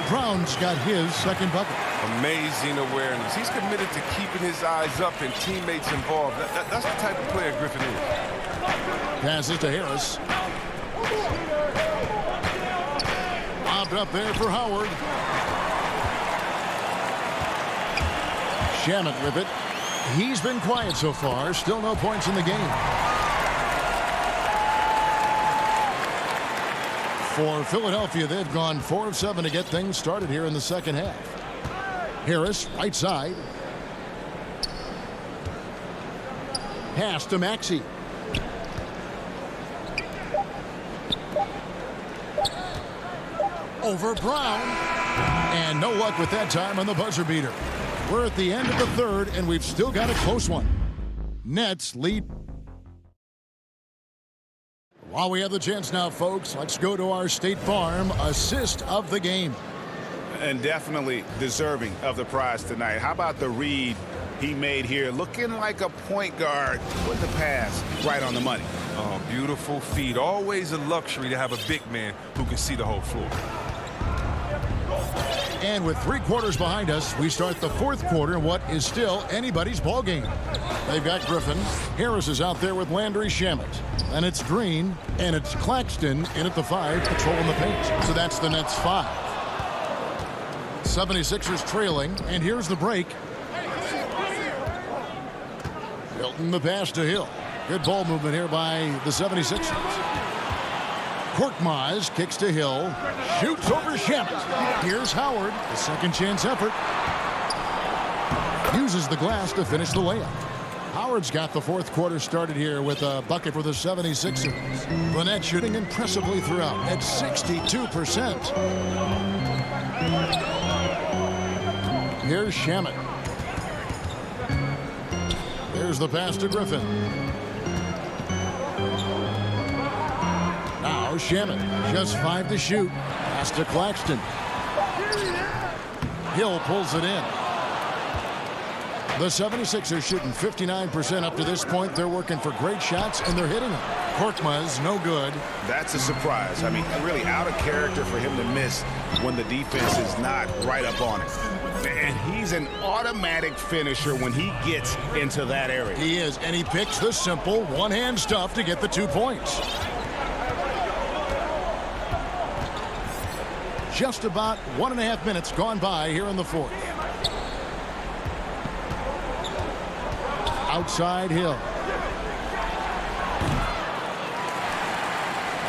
Brown's got his second bucket. Amazing awareness. He's committed to keeping his eyes up and teammates involved. That's the type of player Griffin is. Passes to Harris. Lobbed up there for Howard. Shamet with it. He's been quiet so far. Still no points in the game. For Philadelphia, they've gone 4 of 7 to get things started here in the second half. Harris, right side. Pass to Maxey. Over Brown. And no luck with that time on the buzzer beater. We're at the end of the third, and we've still got a close one. Nets lead. While we have the chance now, folks, let's go to our State Farm assist of the game. And definitely deserving of the prize tonight. How about the read he made here? Looking like a point guard with the pass right on the money. Oh, beautiful feed. Always a luxury to have a big man who can see the whole floor. And with 3 quarters behind us, we start the fourth quarter in what is still anybody's ball game. They've got Griffin. Harris is out there with Landry Shamet. And it's Green, and it's Claxton in at the 5, patrolling the paint. So that's the Nets 5. 76ers trailing, and here's the break. Hilton the pass to Hill. Good ball movement here by the 76ers. Korkmaz kicks to Hill. Shoots over Shamet. Here's Howard. A second chance effort. Uses the glass to finish the layup. Howard's got the fourth quarter started here with a bucket for the 76ers. The Nets shooting impressively throughout at 62%. Here's Shamet. There's the pass to Griffin. Now Shamet, just 5 to shoot. Pass to Claxton. Hill pulls it in. The 76ers shooting 59% up to this point. They're working for great shots, and they're hitting them. Korkmaz, no good. That's a surprise. I mean, really out of character for him to miss when the defense is not right up on it. And he's an automatic finisher when he gets into that area. He is, and he picks the simple one-hand stuff to get the 2 points. Just about 1.5 minutes gone by here in the fourth. Outside Hill.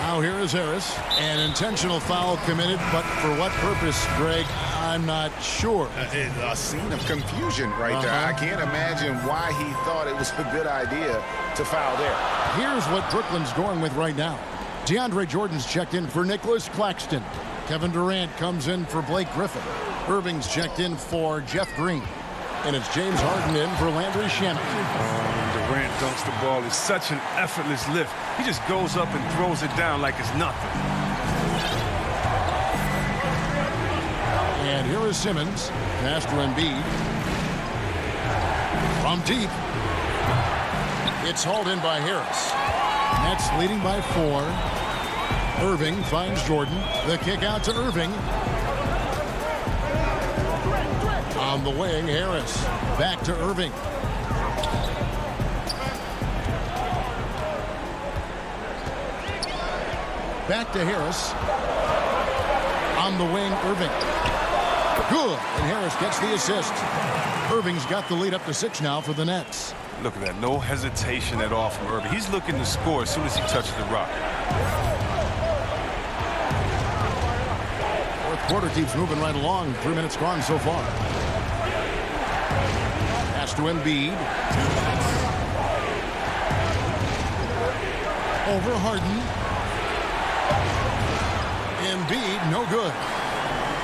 Now here is Harris. An intentional foul committed, but for what purpose, Greg, I'm not sure. A scene of confusion right there. I can't imagine why he thought it was a good idea to foul there. Here's what Brooklyn's going with right now. DeAndre Jordan's checked in for Nicholas Claxton. Kevin Durant comes in for Blake Griffin. Irving's checked in for Jeff Green. And it's James Harden in for Landry Shamet. Durant dunks the ball. It's such an effortless lift. He just goes up and throws it down like it's nothing. And here is Simmons. Pass to Embiid. From deep. It's hauled in by Harris. Nets leading by 4. Irving finds Jordan. The kick out to Irving. On the wing, Harris. Back to Irving. Back to Harris. On the wing, Irving. Good. And Harris gets the assist. Irving's got the lead up to 6 now for the Nets. Look at that. No hesitation at all from Irving. He's looking to score as soon as he touches the rock. Fourth quarter keeps moving right along. 3 minutes gone so far. Pass to Embiid. Over Harden. Embiid, no good.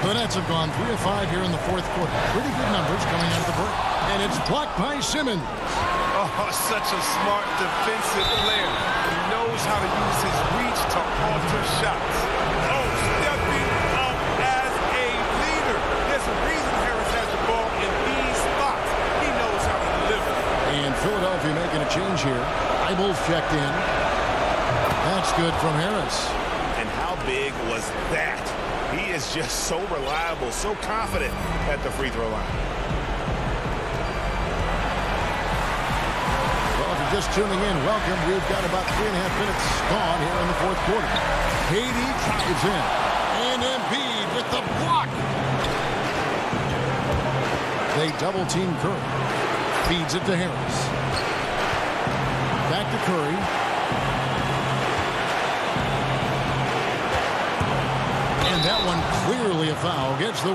The Nets have gone 3 of 5 here in the fourth quarter. Pretty good numbers coming out of the break. And it's blocked by Simmons. Oh, such a smart defensive player. He knows how to use his reach to alter shots. Oh, stepping up as a leader. There's a reason Harris has the ball in these spots. He knows how to deliver. And Philadelphia making a change here. Eibel's checked in. That's good from Harris. And how big was that? He is just so reliable, so confident at the free throw line. Well, if you're just tuning in, welcome. We've got about 3.5 minutes gone here in the fourth quarter. KD drives in. And Embiid with the block. They double team Curry. Feeds it to Harris. Back to Curry. And that one clearly a foul. Gets the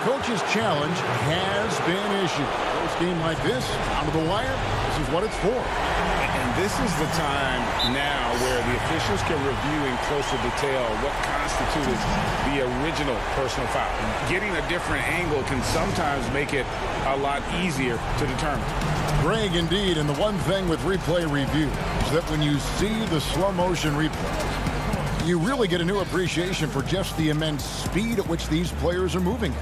coach's challenge has been issued. Close game like this, down to the wire, this is what it's for. And this is the time now where the officials can review in closer detail what constituted the original personal foul. Getting a different angle can sometimes make it a lot easier to determine. Greg, indeed, and the one thing with replay review is that when you see the slow motion replay, you really get a new appreciation for just the immense speed at which these players are moving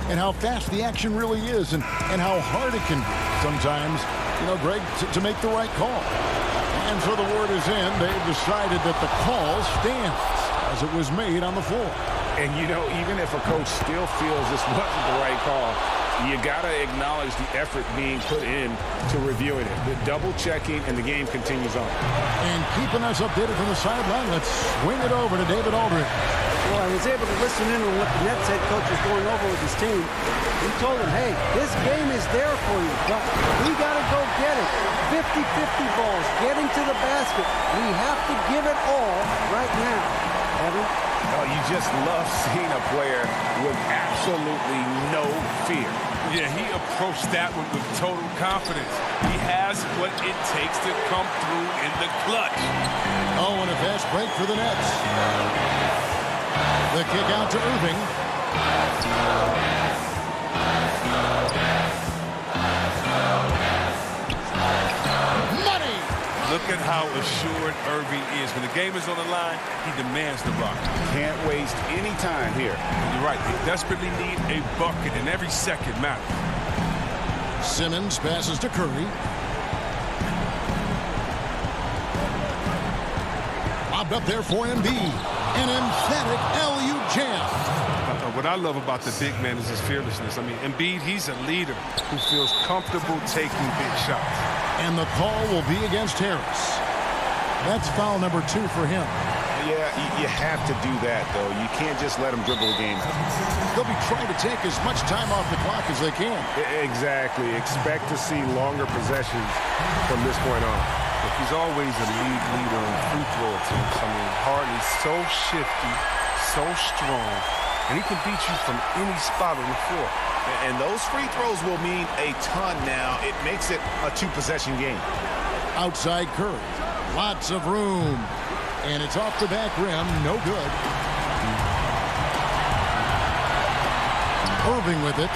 and how fast the action really is and how hard it can be sometimes, you know, Greg, to make the right call. And so the word is in. They've decided that the call stands as it was made on the floor. And, you know, even if a coach still feels this wasn't the right call, you got to acknowledge the effort being put in to reviewing it. The double checking, and the game continues on. And keeping us updated from the sideline, let's swing it over to David Aldridge. Well, I was able to listen in on what the Nets head coach was going over with his team. He told them, hey, this game is there for you, but we got to go get it. 50-50 balls, getting to the basket. We have to give it all right now. Evan? Oh, you just love seeing a player with absolutely no fear. Yeah, he approached that one with total confidence. He has what it takes to come through in the clutch. Oh, and a fast break for the Nets. The kick out to Irving. Money! Look at how assured Irving is. When the game is on the line, he demands the rock. Can't waste any time here. You're right. They desperately need a bucket, and every second matters. Simmons passes to Curry. Lobbed up there for Embiid. An emphatic LU jam. What I love about the big man is his fearlessness. I mean, Embiid, he's a leader who feels comfortable taking big shots. And the call will be against Harris. That's foul number 2 for him. Yeah, you have to do that, though. You can't just let him dribble the game out. They'll be trying to take as much time off the clock as they can. Exactly. Expect to see longer possessions from this point on. Look, he's always a leader on free throw attempts. I mean, Harden's so shifty, so strong, and he can beat you from any spot on the floor. And those free throws will mean a ton now. It makes it a 2-possession game. Outside Curry. Lots of room. And it's off the back rim. No good. Irving with it.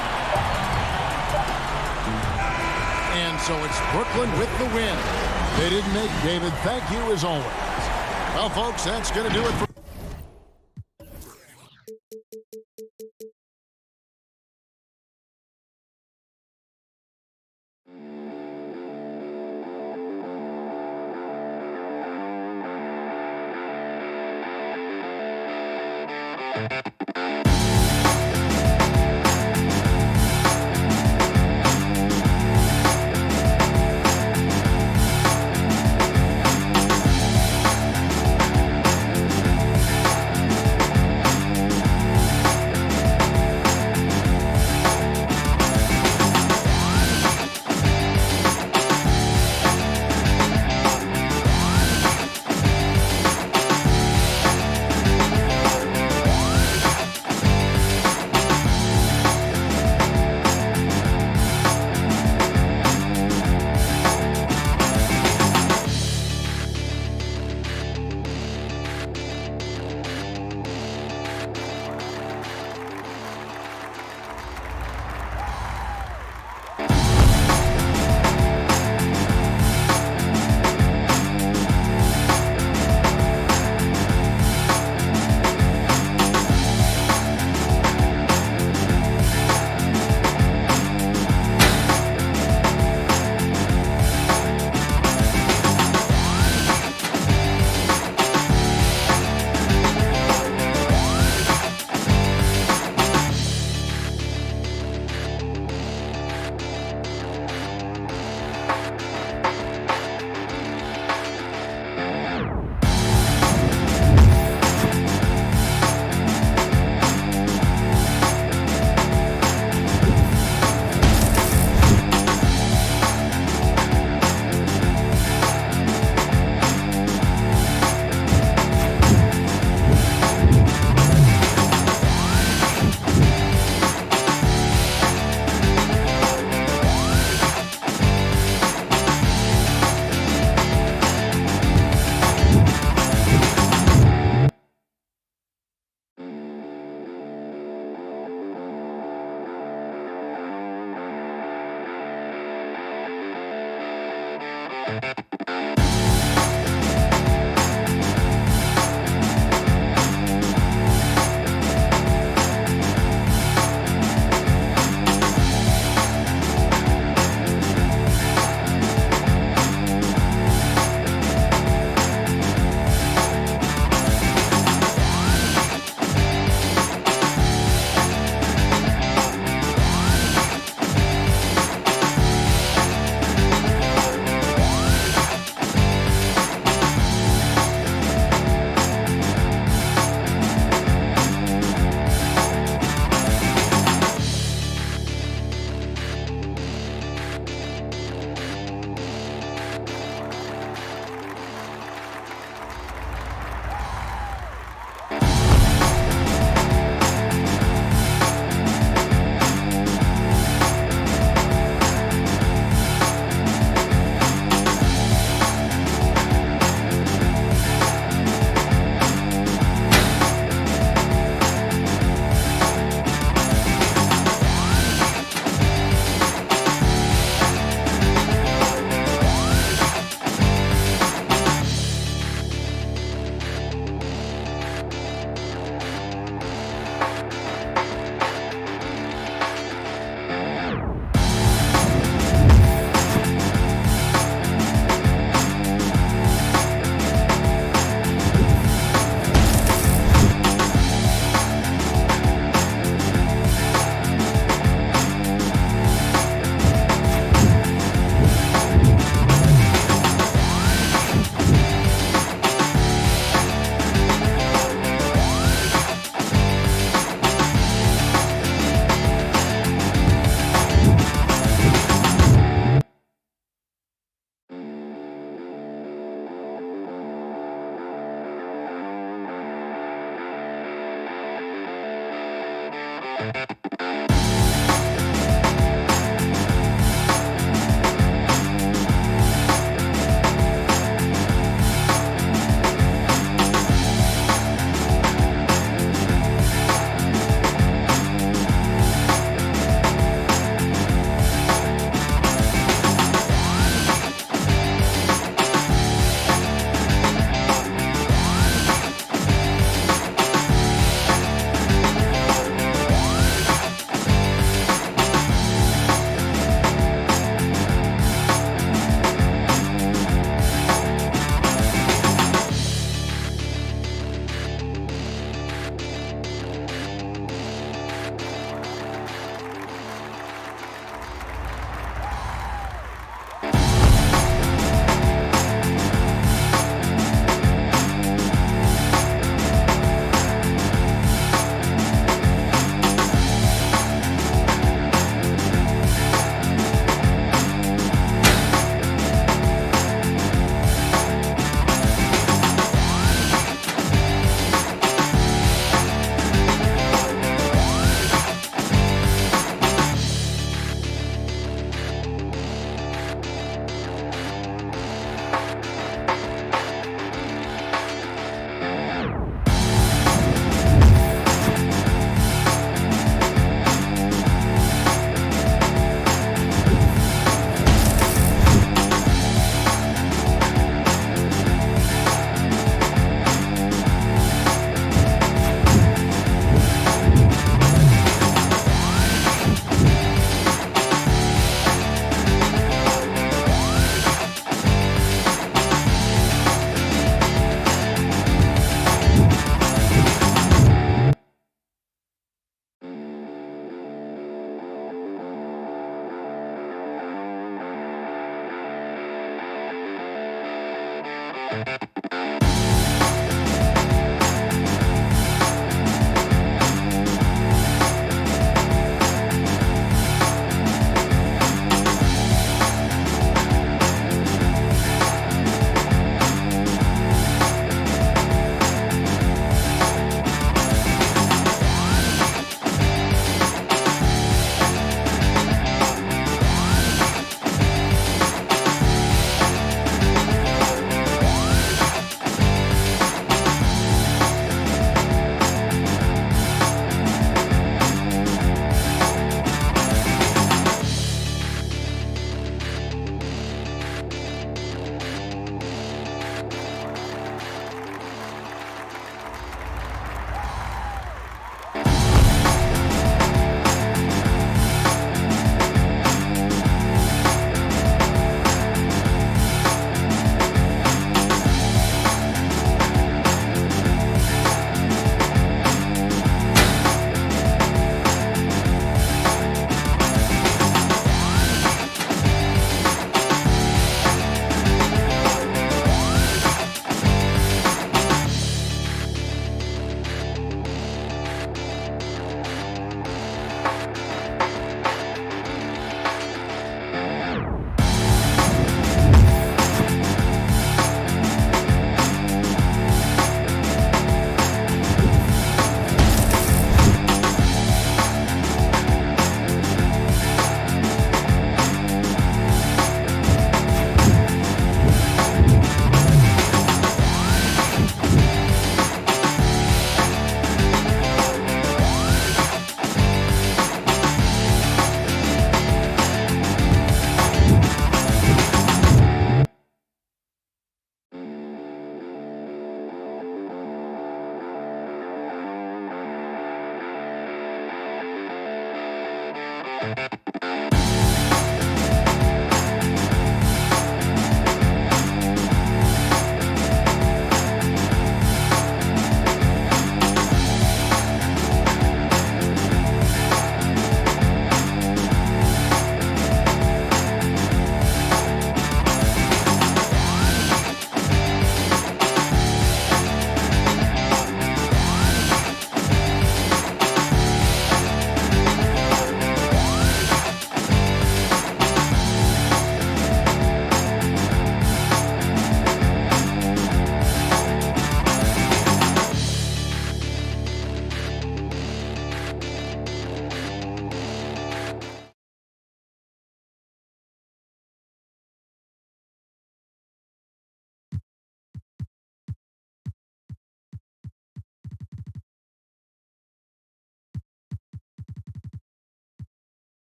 And so it's Brooklyn with the win. They didn't make David. Thank you as always. Well, folks, that's going to do it for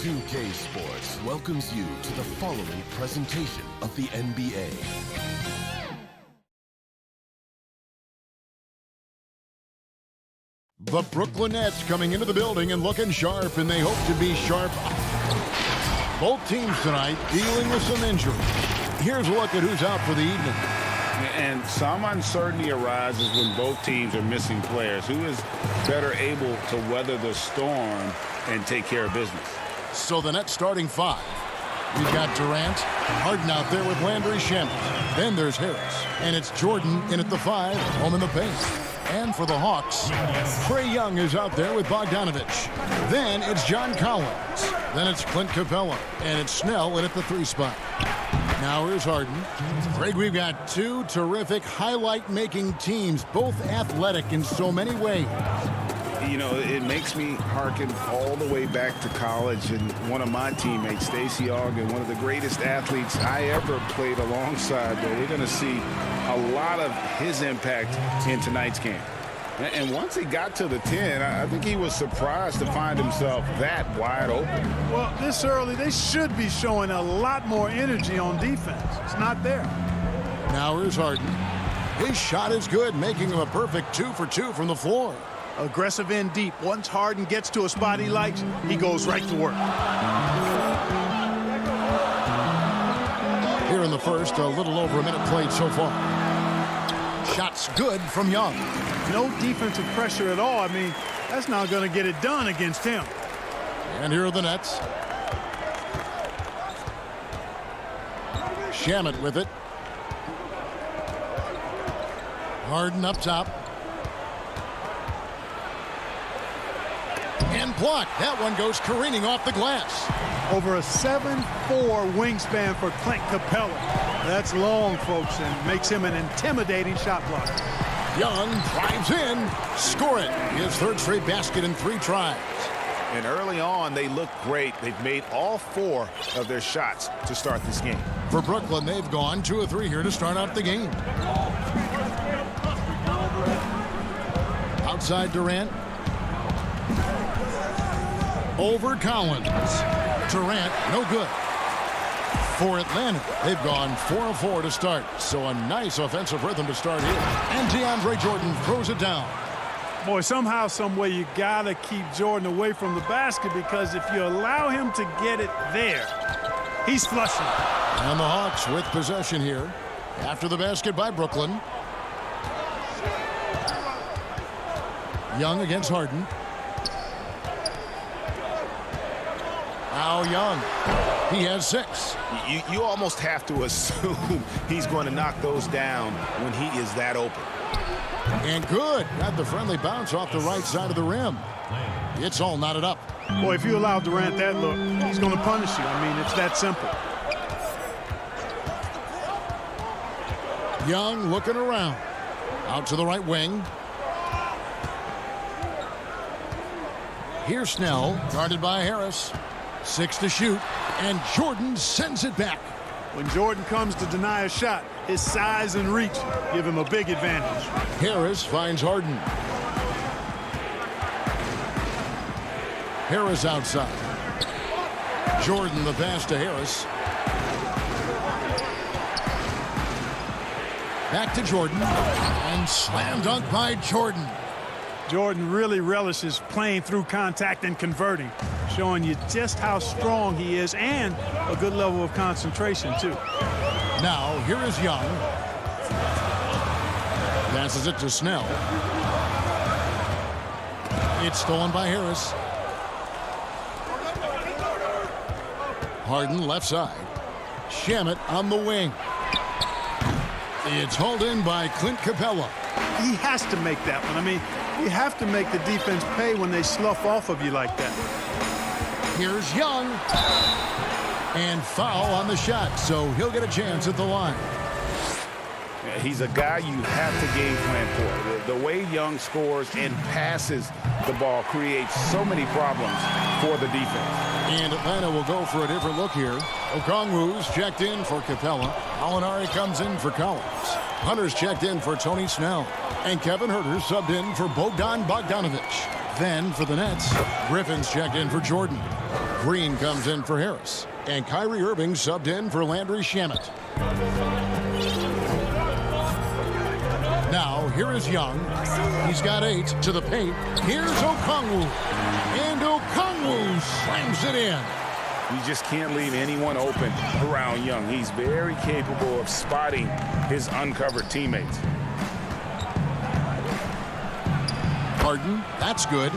2K Sports welcomes you to the following presentation of the NBA. The Brooklyn Nets coming into the building and looking sharp, and they hope to be sharp. Both teams tonight dealing with some injuries. Here's a look at who's out for the evening. And some uncertainty arises when both teams are missing players. Who is better able to weather the storm and take care of business? So the Nets starting five. We've got Durant, Harden out there with Landry Shamet. Then there's Harris, and it's Jordan in at the five, home in the paint. And for the Hawks, Trae Young is out there with Bogdanovich. Then it's John Collins. Then it's Clint Capella, and it's Snell in at the three spot. Now here's Harden. Greg, we've got two terrific highlight-making teams, both athletic in so many ways. You know, it makes me hearken all the way back to college, and one of my teammates, Stacey Ogden, one of the greatest athletes I ever played alongside. But we're going to see a lot of his impact in tonight's game. And once he got to the 10, I think he was surprised to find himself that wide open. Well, this early, they should be showing a lot more energy on defense. It's not there. Now here's Harden. His shot is good, making him a perfect 2 for 2 from the floor. Aggressive in deep. Once Harden gets to a spot he likes, he goes right to work. Here in the first, a little over a minute played so far. Shots good from Young. No defensive pressure at all. I mean, that's not going to get it done against him. And here are the Nets. Shamet with it. Harden up top. And blocked. That one goes careening off the glass. Over a 7'4" wingspan for Clint Capella. That's long, folks, and makes him an intimidating shot blocker. Young drives in. Score it. His third straight basket in 3 tries. And early on, they look great. They've made all 4 of their shots to start this game. For Brooklyn, they've gone 2 of 3 here to start out the game. Outside Durant. Over Collins. Durant, no good. For Atlanta, they've gone 4 of 4 to start. So a nice offensive rhythm to start here. And DeAndre Jordan throws it down. Boy, somehow, some way, you got to keep Jordan away from the basket, because if you allow him to get it there, he's flushing. And the Hawks with possession here after the basket by Brooklyn. Young against Harden. Now Young. He has 6. You almost have to assume he's going to knock those down when he is that open. And good. Got the friendly bounce off the right side of the rim. It's all knotted up. Boy, if you allow Durant that look, he's going to punish you. I mean, it's that simple. Young looking around. Out to the right wing. Here's Snell, guarded by Harris. 6 to shoot, and Jordan sends it back. When Jordan comes to deny a shot, his size and reach give him a big advantage. Harris finds Harden. Harris outside. Jordan the pass to Harris. Back to Jordan. And slam dunk by Jordan. Jordan really relishes playing through contact and converting, showing you just how strong he is and a good level of concentration, too. Now, here is Young. Passes it to Snell. It's stolen by Harris. Harden left side. Shamet on the wing. It's hauled in by Clint Capella. He has to make that one. I mean, you have to make the defense pay when they slough off of you like that. Here's Young. And foul on the shot, so he'll get a chance at the line. Yeah, he's a guy you have to game plan for. The way Young scores and passes the ball creates so many problems for the defense. And Atlanta will go for a different look here. Okongwu's checked in for Capella. Alinari comes in for Collins. Hunter's checked in for Tony Snell. And Kevin Huerter subbed in for Bogdan Bogdanovic. Then for the Nets, Griffin's checked in for Jordan. Green comes in for Harris. And Kyrie Irving subbed in for Landry Shamet. Now, here is Young. He's got 8 to the paint. Here's Okongwu. And Okongwu slams it in. You just can't leave anyone open around Young. He's very capable of spotting his uncovered teammates. Harden, that's good.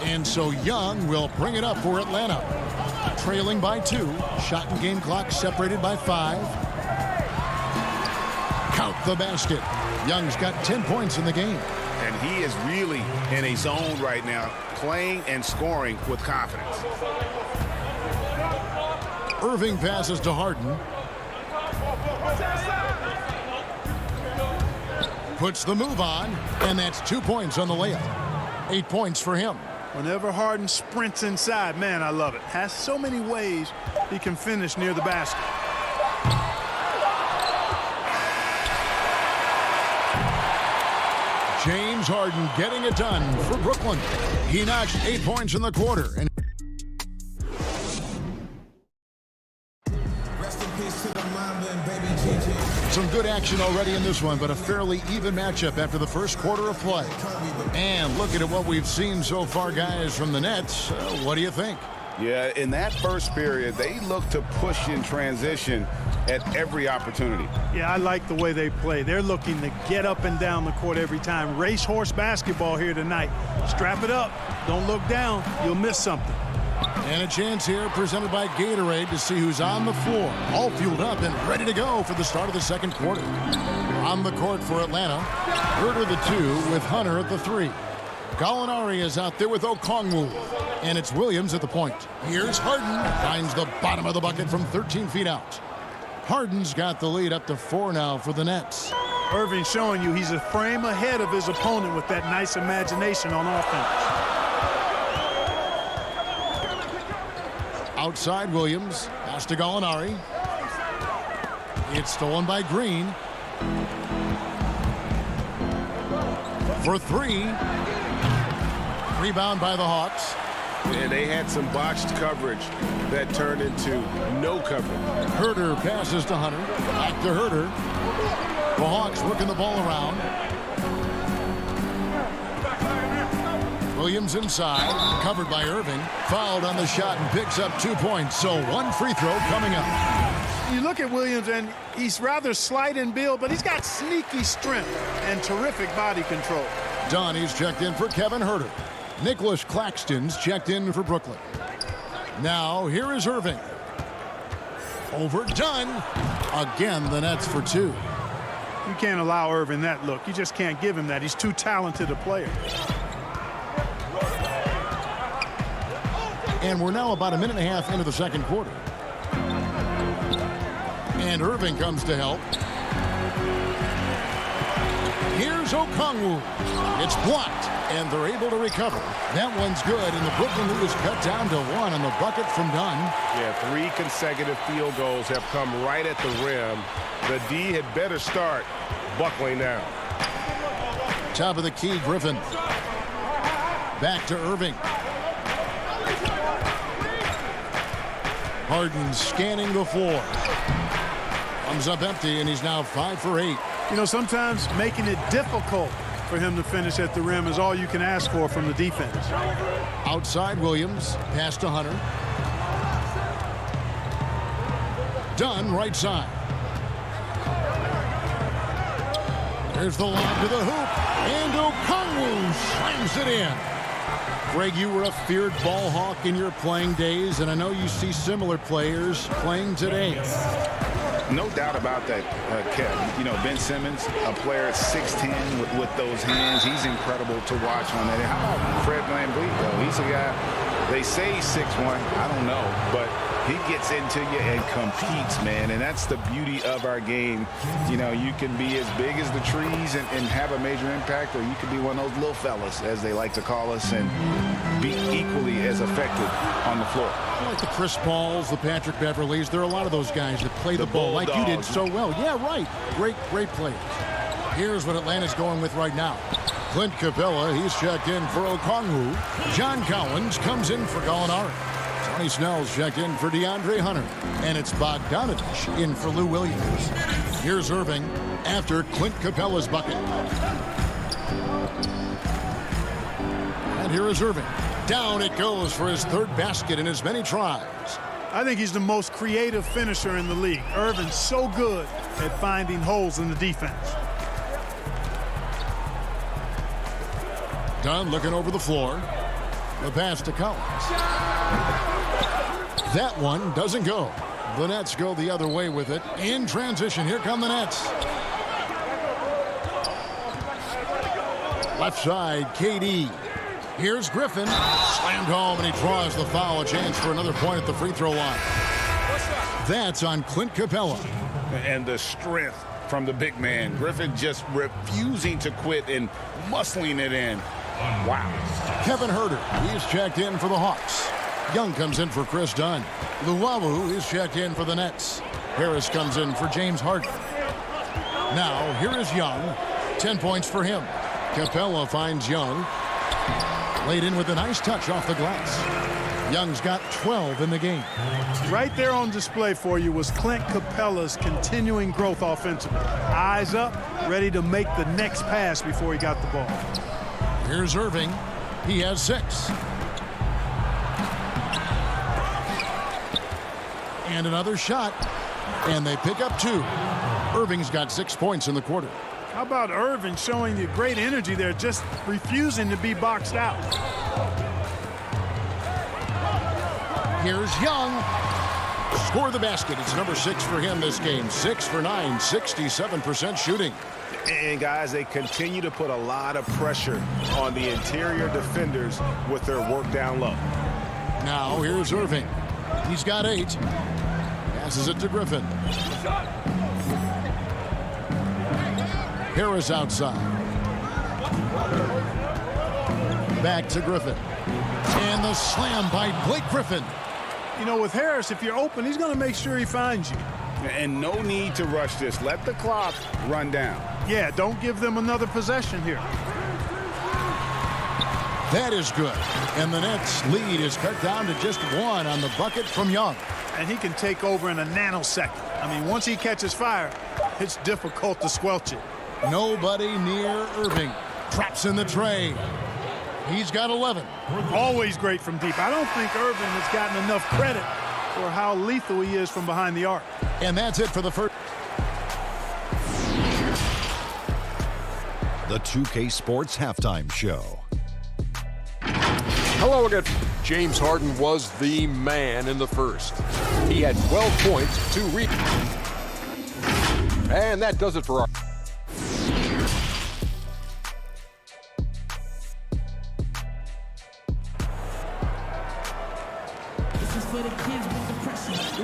And so Young will bring it up for Atlanta. Trailing by 2. Shot and game clock separated by 5. Count the basket. Young's got 10 points in the game. And he is really in a zone right now, playing and scoring with confidence. Irving passes to Harden. Puts the move on, and that's 2 points on the layup. 8 points for him. Whenever Harden sprints inside, man, I love it. Has so many ways he can finish near the basket. James Harden getting it done for Brooklyn. He notched 8 points in the quarter. And Rest in peace Some good action already in this one, but a fairly even matchup after the first quarter of play. And looking at what we've seen so far, guys, from the Nets, what do you think? Yeah, in that first period, they look to push in transition at every opportunity. Yeah, I like the way they play. They're looking to get up and down the court every time. Racehorse basketball here tonight. Strap it up. Don't look down. You'll miss something. And a chance here presented by Gatorade to see who's on the floor. All fueled up and ready to go for the start of the second quarter. On the court for Atlanta, Herder the 2 with Hunter at the 3. Gallinari is out there with Okongwu. And it's Williams at the point. Here's Harden. Finds the bottom of the bucket from 13 feet out. Harden's got the lead up to 4 now for the Nets. Irving showing you he's a frame ahead of his opponent with that nice imagination on offense. Outside Williams. Pass to Gallinari. It's stolen by Green. For 3. Rebound by the Hawks. And they had some botched coverage that turned into no coverage. Herder passes to Hunter. Back to Herder. The Hawks working the ball around. Williams inside. Covered by Irving. Fouled on the shot and picks up 2 points. So 1 free throw coming up. You look at Williams, and he's rather slight in build, but he's got sneaky strength and terrific body control. Donnie's checked in for Kevin Herder. Nicholas Claxton's checked in for Brooklyn. Now, here is Irving. Overdone. Again, the Nets for 2. You can't allow Irving that look. You just can't give him that. He's too talented a player. And we're now about a minute and a half into the second quarter. And Irving comes to help. Here's Okongwu. It's blocked, and they're able to recover. That one's good, and the Brooklyn lead is cut down to 1 on the bucket from Dunn. Yeah, 3 consecutive field goals have come right at the rim. The D had better start buckling down. Top of the key, Griffin. Back to Irving. Harden scanning the floor. Comes up empty, and he's now 5 for 8. You know, sometimes making it difficult for him to finish at the rim is all you can ask for from the defense. Outside Williams. Pass to Hunter. Dunn right side. There's the lob to the hoop. And Okongwu slams it in. Greg, you were a feared ball hawk in your playing days, and I know you see similar players playing today. No doubt about that, Kev. You know, Ben Simmons, a player at 6'10" with those hands. He's incredible to watch on that. How about Fred VanVleet, though? He's a guy, they say he's 6'1". I don't know, but he gets into you and competes, man. And that's the beauty of our game. You know, you can be as big as the trees and have a major impact, or you can be one of those little fellas, as they like to call us, and be equally as effective on the floor. Like the Chris Pauls, the Patrick Beverleys, there are a lot of those guys that play the ball like you did so well. Yeah, right. Great players. Here's what Atlanta's going with right now. Clint Capella, he's checked in for Okongwu. John Collins comes in for Gallinari. Tony Snell's checked in for DeAndre Hunter. And it's Bogdanovich in for Lou Williams. Here's Irving after Clint Capella's bucket. And here is Irving. Down it goes for his 3rd basket in as many tries. I think he's the most creative finisher in the league. Irving's so good at finding holes in the defense. Dunn looking over the floor. The pass to Collins. That one doesn't go. The Nets go the other way with it. In transition, here come the Nets. Left side, KD. Here's Griffin. Slammed home, and he draws the foul. A chance for another point at the free throw line. That's on Clint Capella. And the strength from the big man. Griffin just refusing to quit and muscling it in. Wow. Kevin Herder, he's checked in for the Hawks. Young comes in for Chris Dunn. Luwawu is checked in for the Nets. Harris comes in for James Harden. Now, here is Young. 10 points for him. Capella finds Young. Laid in with a nice touch off the glass. Young's got 12 in the game. Right there on display for you was Clint Capella's continuing growth offensively. Eyes up, ready to make the next pass before he got the ball. Here's Irving. He has 6. And another shot. And they pick up 2. Irving's got 6 points in the quarter. How about Irving showing you great energy there, just refusing to be boxed out. Here's Young. Score the basket. It's number 6 for him this game. 6 for 9, 67% shooting. And guys, they continue to put a lot of pressure on the interior defenders with their work down low. Now here's Irving. He's got 8. Passes it to Griffin. Harris outside. Back to Griffin. And the slam by Blake Griffin. You know, with Harris, if you're open, he's going to make sure he finds you. And no need to rush this. Let the clock run down. Yeah, don't give them another possession here. That is good. And the Nets' lead is cut down to just 1 on the bucket from Young. And he can take over in a nanosecond. I mean, once he catches fire, it's difficult to squelch it. Nobody near Irving. Traps in the tray. He's got 11. Always great from deep. I don't think Irving has gotten enough credit for how lethal he is from behind the arc. And that's it for the first. The 2K Sports Halftime Show. Hello again. James Harden was the man in the first. He had 12 points, 2 rebounds. And that does it for our...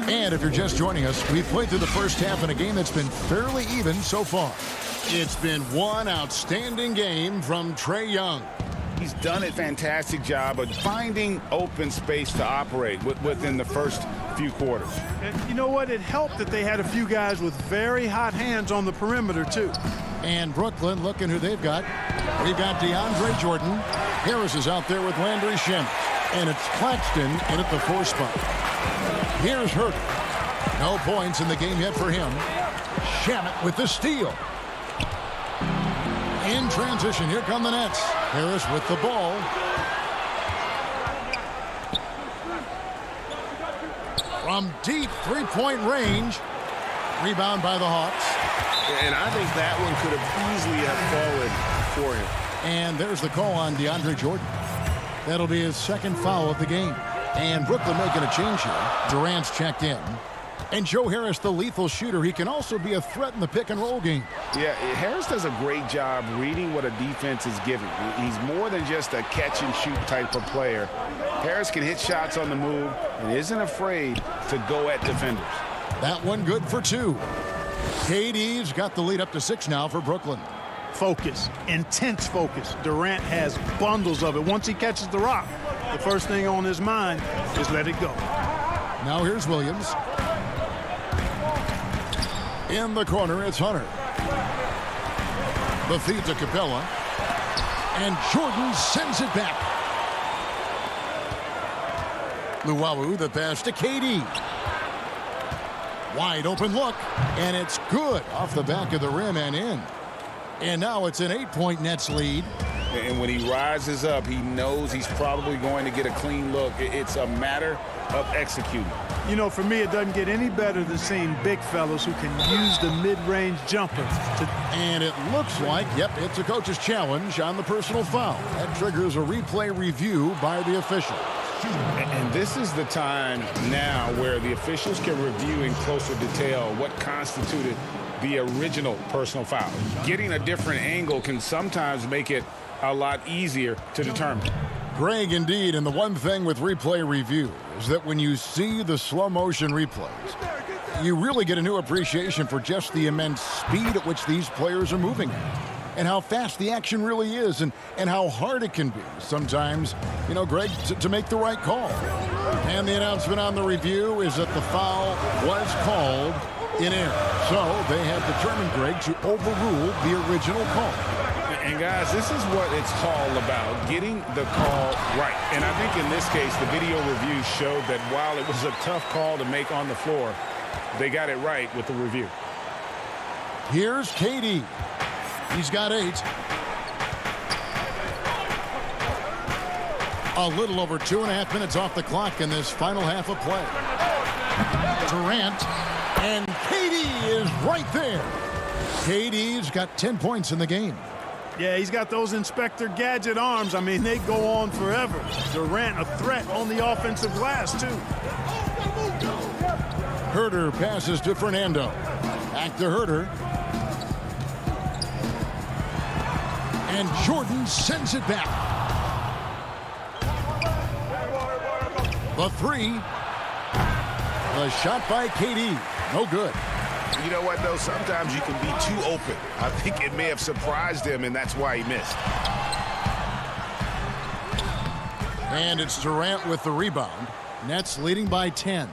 And if you're just joining us, we've played through the first half in a game that's been fairly even so far. It's been one outstanding game from Trae Young. He's done a fantastic job of finding open space to operate within the first few quarters. And you know what? It helped that they had a few guys with very hot hands on the perimeter, too. And Brooklyn, looking who they've got. We've got DeAndre Jordan. Harris is out there with Landry Shamet. And it's Claxton in at the 4 spot. Here's Hurt. No points in the game yet for him. Shamet with the steal. In transition, here come the Nets. Harris with the ball. From deep three-point range. Rebound by the Hawks. And I think that one could have easily have fallen for him. And there's the call on DeAndre Jordan. That'll be his 2nd foul of the game. And Brooklyn making a change here. Durant's checked in. And Joe Harris, the lethal shooter, he can also be a threat in the pick-and-roll game. Yeah, Harris does a great job reading what a defense is giving. He's more than just a catch-and-shoot type of player. Harris can hit shots on the move and isn't afraid to go at defenders. That one good for 2. KD's got the lead up to 6 now for Brooklyn. Focus, intense focus. Durant has bundles of it. Once he catches the rock, the first thing on his mind is let it go. Now here's Williams. In the corner, it's Hunter. The feed to Capella. And Jordan sends it back. Luwawu, the pass to KD. Wide open look. And it's good off the back of the rim and in. And now it's an 8-point Nets lead. And when he rises up, he knows he's probably going to get a clean look. It's a matter of executing. You know, for me, it doesn't get any better than seeing big fellas who can use the mid-range jumper. And it looks like, yep, it's a coach's challenge on the personal foul. That triggers a replay review by the official. And this is the time now where the officials can review in closer detail what constituted the original personal foul. Getting a different angle can sometimes make it a lot easier to determine. Greg, indeed, and the one thing with replay review is that when you see the slow motion replays, you really get a new appreciation for just the immense speed at which these players are moving and how fast the action really is and how hard it can be sometimes, you know, Greg, to make the right call. And the announcement on the review is that the foul was called in error. So they have determined, Greg, to overrule the original call. And guys, this is what it's all about, getting the call right. And I think in this case, the video review showed that while it was a tough call to make on the floor, they got it right with the review. Here's KD. He's got 8. A little over 2.5 minutes off the clock in this final half of play. Durant, and KD is right there. KD's got 10 points in the game. Yeah, he's got those Inspector Gadget arms. I mean, they go on forever. Durant, a threat on the offensive glass, too. Herter passes to Fernando. Back to Herter. And Jordan sends it back. The 3. The shot by KD. No good. You know what, though? Sometimes you can be too open. I think it may have surprised him, and that's why he missed. And it's Durant with the rebound. Nets leading by 10.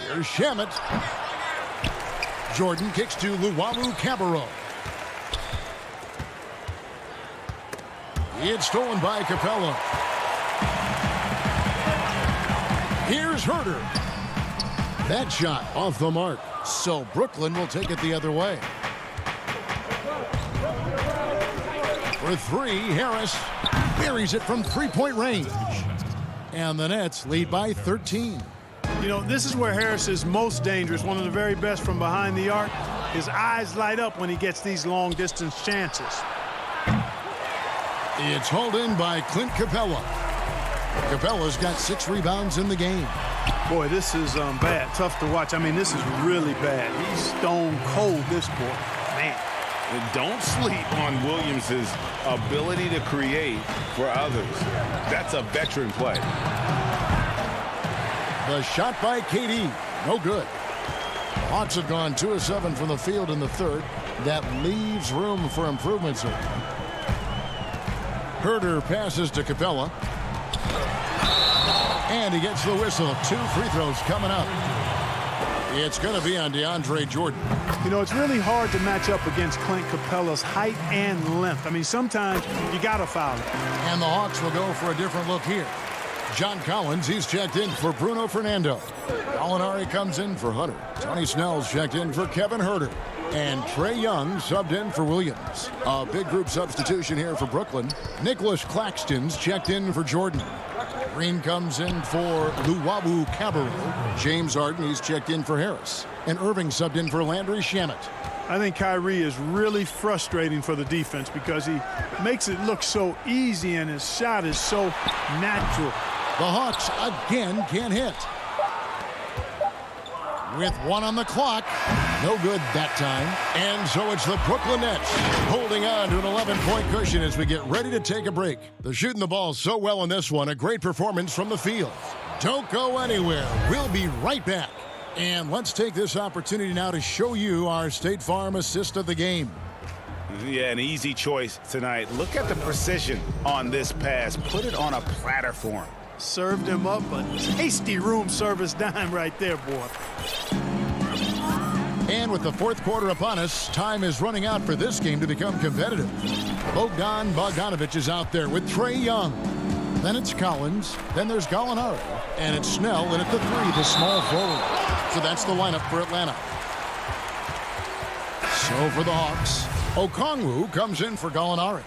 Here's Shamet. Jordan kicks to Luwawu-Cabarrot. It's stolen by Capella. Here's Herter. That shot off the mark. So Brooklyn will take it the other way. For 3, Harris buries it from three-point range. And the Nets lead by 13. You know, this is where Harris is most dangerous, one of the very best from behind the arc. His eyes light up when he gets these long-distance chances. It's hauled in by Clint Capella. Capella's got 6 rebounds in the game. Boy, this is bad. Tough to watch. I mean, this is really bad. He's stone cold, this boy. Man. And don't sleep on Williams' ability to create for others. That's a veteran play. The shot by KD. No good. The Hawks have gone 2 of 7 from the field in the third. That leaves room for improvement, sir. Herter passes to Capella. And he gets the whistle. 2 free throws coming up. It's going to be on DeAndre Jordan. You know, it's really hard to match up against Clint Capella's height and length. I mean, sometimes you got to foul it. And the Hawks will go for a different look here. John Collins, he's checked in for Bruno Fernando. Gallinari comes in for Hunter. Tony Snell's checked in for Kevin Herter. And Trae Young subbed in for Williams. A big group substitution here for Brooklyn. Nicholas Claxton's checked in for Jordan. Green comes in for Luwawu-Cabarrot. James Harden, he's checked in for Harris. And Irving subbed in for Landry Shamet. I think Kyrie is really frustrating for the defense because he makes it look so easy and his shot is so natural. The Hawks again can't hit. With 1 on the clock. No good that time. And so it's the Brooklyn Nets holding on to an 11-point cushion as we get ready to take a break. They're shooting the ball so well in this one. A great performance from the field. Don't go anywhere. We'll be right back. And let's take this opportunity now to show you our State Farm assist of the game. Yeah, an easy choice tonight. Look at the precision on this pass. Put it on a platter for him. Served him up a tasty room service dime right there, boy. And with the fourth quarter upon us, time is running out for this game to become competitive. Bogdan Bogdanovic is out there with Trae Young. Then it's Collins. Then there's Gallinari. And it's Snell in at the 3, the small forward. So that's the lineup for Atlanta. So for the Hawks, Okongwu comes in for Gallinari.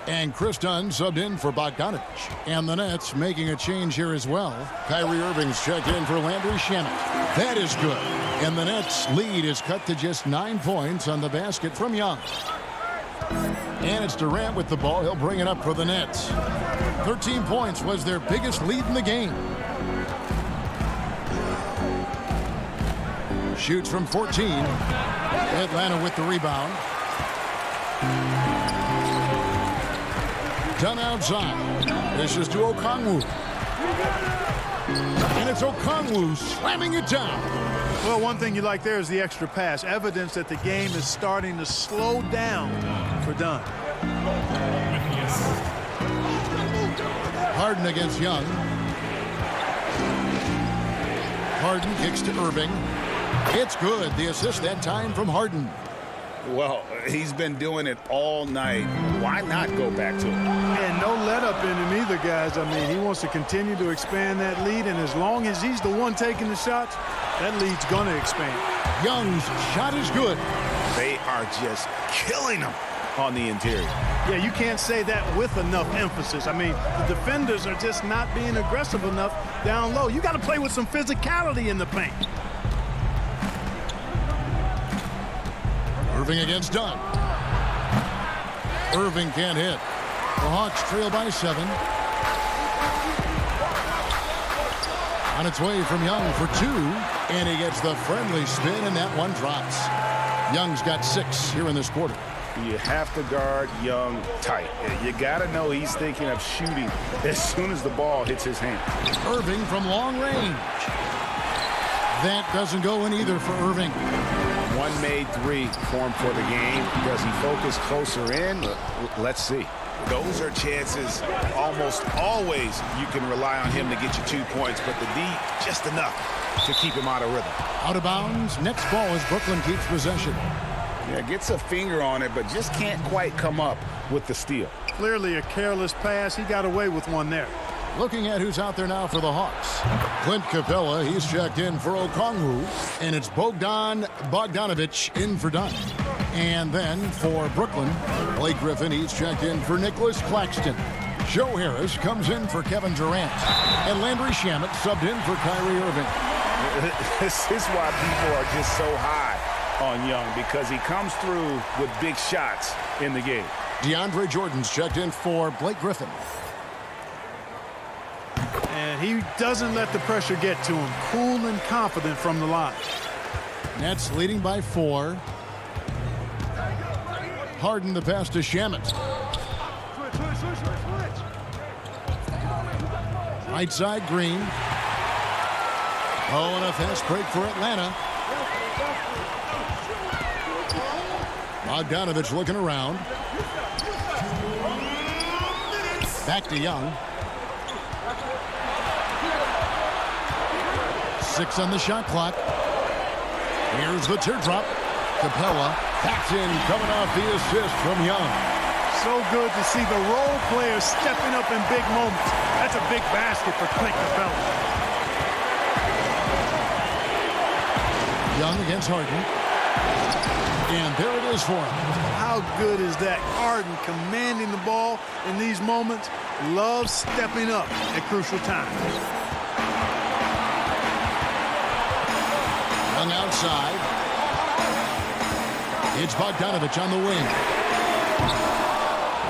And Chris Dunn subbed in for Bogdanovic. And the Nets making a change here as well. Kyrie Irving's checked in for Landry Shamet. That is good. And the Nets' lead is cut to just 9 points on the basket from Young. And it's Durant with the ball. He'll bring it up for the Nets. 13 points was their biggest lead in the game. Shoots from 14. Atlanta with the rebound. Done outside. This is to Okongwu. And it's Okongwu slamming it down. Well, one thing you like there is the extra pass. Evidence that the game is starting to slow down for Dunn. Harden against Young. Harden kicks to Irving. It's good. The assist that time from Harden. Well, he's been doing it all night. Why not go back to it? And no let up in him either, guys. I mean, he wants to continue to expand that lead, and as long as he's the one taking the shots, that lead's going to expand. Young's shot is good. They are just killing him on the interior. Yeah, you can't say that with enough emphasis. I mean, the defenders are just not being aggressive enough down low. You got to play with some physicality in the paint. Irving against Dunn. Irving can't hit. The Hawks trail by 7. On its way from Young for 2, and he gets the friendly spin, and that one drops. Young's got 6 here in this quarter. You have to guard Young tight. You got to know he's thinking of shooting as soon as the ball hits his hand. Irving from long range. That doesn't go in either for Irving. One made 3 for him for the game. Does he focus closer in? Let's see. Those are chances almost always you can rely on him to get you 2 points, but the D just enough to keep him out of rhythm. Out of bounds. Next ball as Brooklyn keeps possession. Yeah, gets a finger on it, but just can't quite come up with the steal. Clearly a careless pass. He got away with one there. Looking at who's out there now for the Hawks. Clint Capella, he's checked in for Okongwu. And it's Bogdanovic in for Dunn. And then for Brooklyn, Blake Griffin, he's checked in for Nicholas Claxton. Joe Harris comes in for Kevin Durant. And Landry Shamet subbed in for Kyrie Irving. This is why people are just so high on Young, because he comes through with big shots in the game. DeAndre Jordan's checked in for Blake Griffin. And he doesn't let the pressure get to him. Cool and confident from the line. Nets leading by 4. Harden the pass to Shamet. Right side Green. Oh, and a fast break for Atlanta. Bogdanovic looking around. Back to Young. 6 on the shot clock. Here's the teardrop. Capella backs in, coming off the assist from Young. So good to see the role players stepping up in big moments. That's a big basket for Clint Capella. Young against Harden. And there it is for him. How good is that? Harden commanding the ball in these moments. Loves stepping up at crucial times. Young outside. It's Bogdanovic on the wing.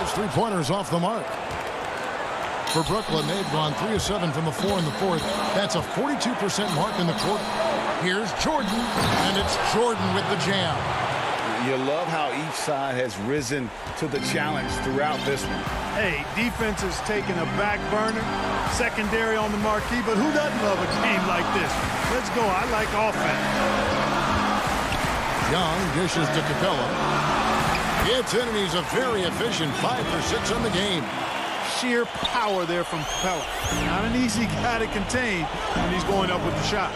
His 3-pointers off the mark. For Brooklyn, they've gone 3 of 7 from the floor in the 4th. That's a 42% mark in the quarter. Here's Jordan, and it's Jordan with the jam. You love how each side has risen to the challenge throughout this one. Hey, defense is taking a back burner, secondary on the marquee, but who doesn't love a game like this? Let's go. I like offense. Young dishes to Capella. Gets in, and he's a very efficient 5 for 6 on the game. Sheer power there from Capella. Not an easy guy to contain when he's going up with the shot.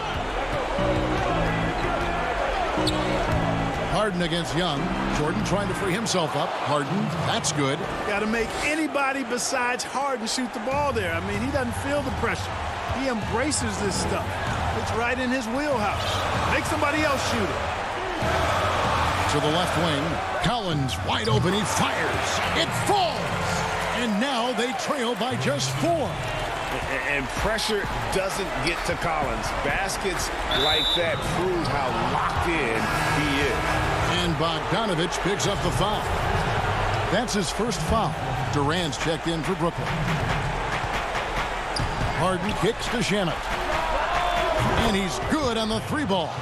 Harden against Young. Jordan trying to free himself up. Harden, that's good. Got to make anybody besides Harden shoot the ball there. I mean, he doesn't feel the pressure. He embraces this stuff. It's right in his wheelhouse. Make somebody else shoot it. To the left wing. Collins wide open. He fires. It falls. And now they trail by just 4. And pressure doesn't get to Collins. Baskets like that prove how locked in he is. And Bogdanovic picks up the foul. That's his first foul. Durant's checked in for Brooklyn. Harden kicks to Shamet. And he's good on the 3-ball.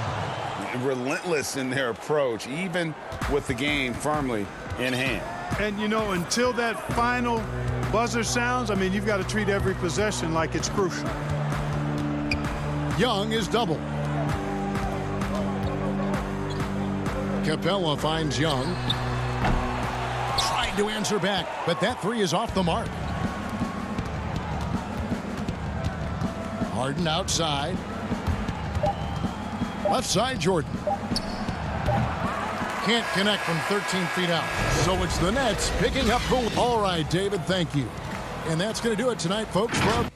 Relentless in their approach, even with the game firmly in hand. And, you know, until that final buzzer sounds, I mean, you've got to treat every possession like it's crucial. Young is double. Capella finds Young. Tried to answer back, but that 3 is off the mark. Harden outside. Left side, Jordan. Can't connect from 13 feet out. So it's the Nets picking up the... All right, David, thank you. And that's going to do it tonight, folks. From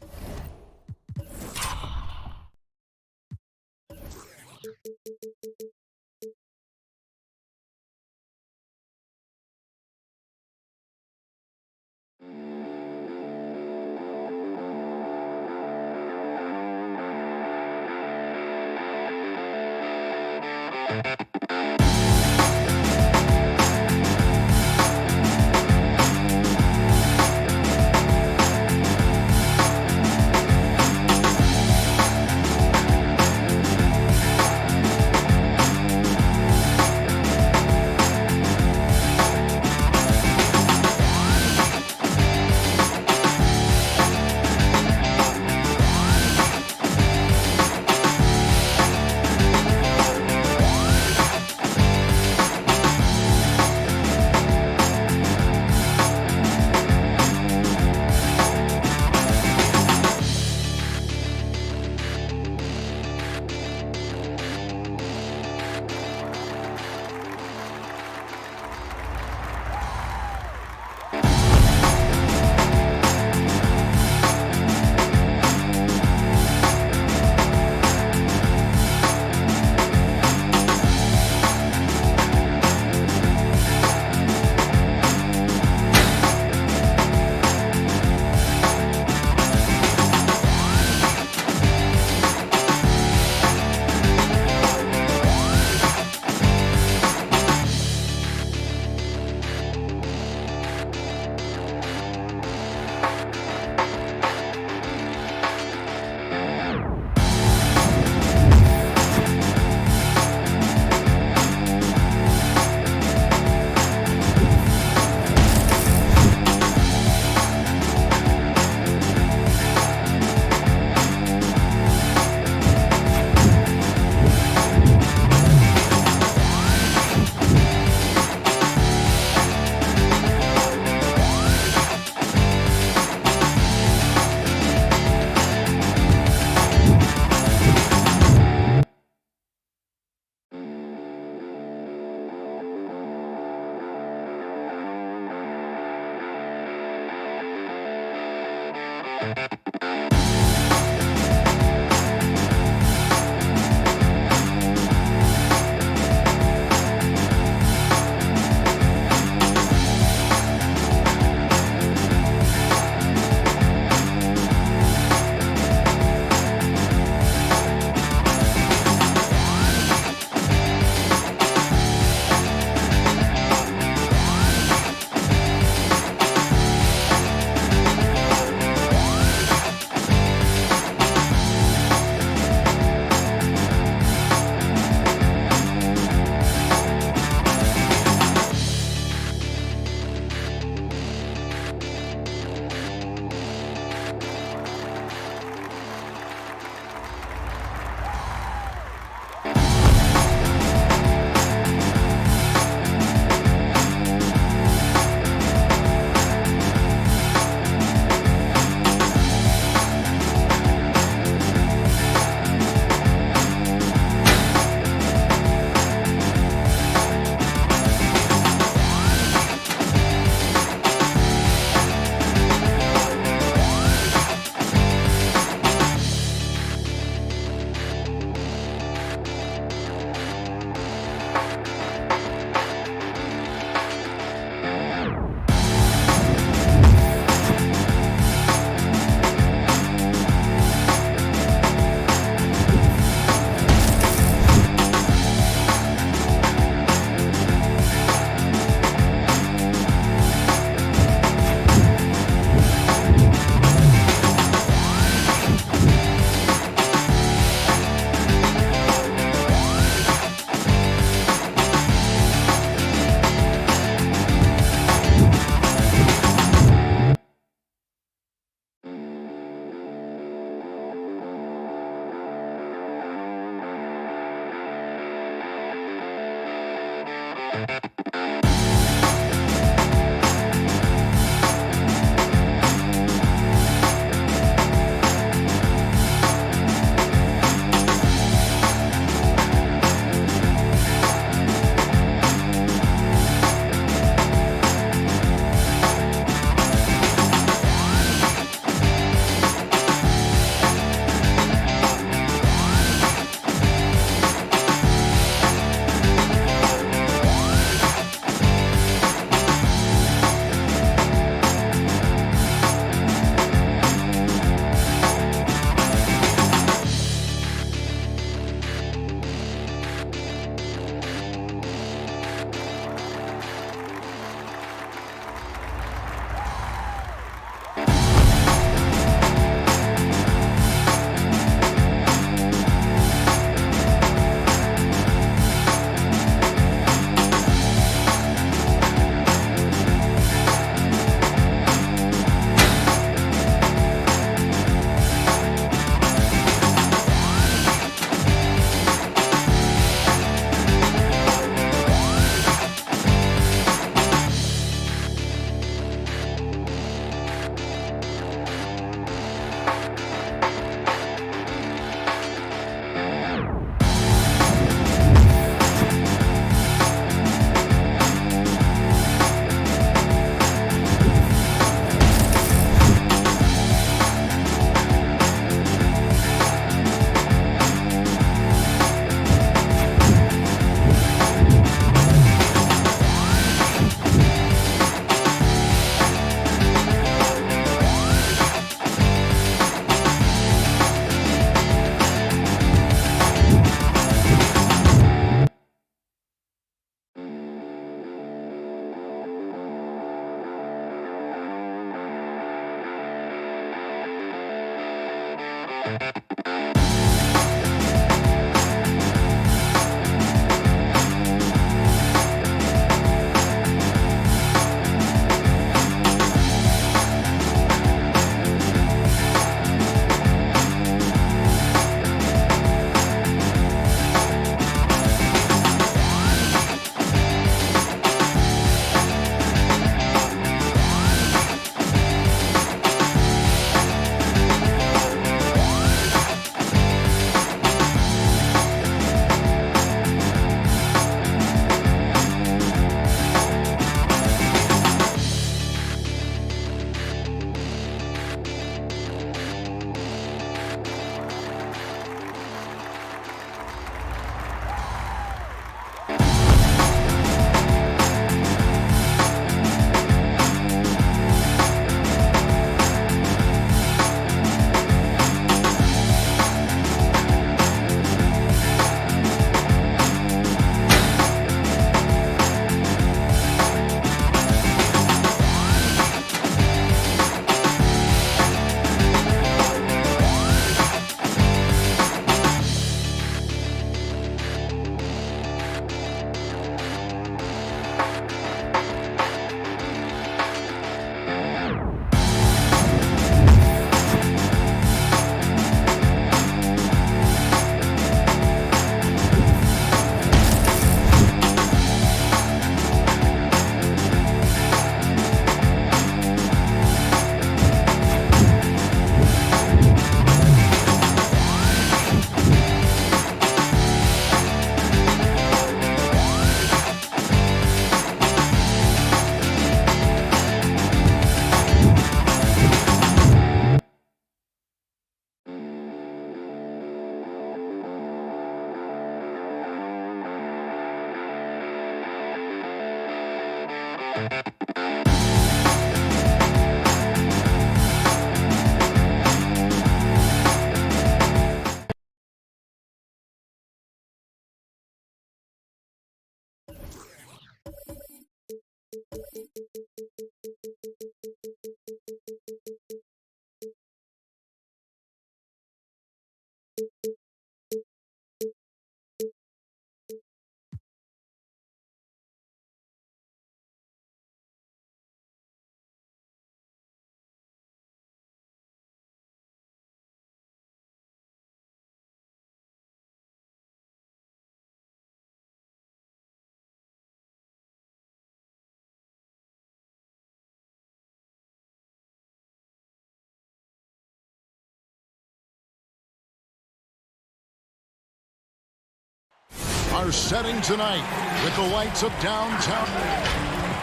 Are setting tonight with the lights of downtown.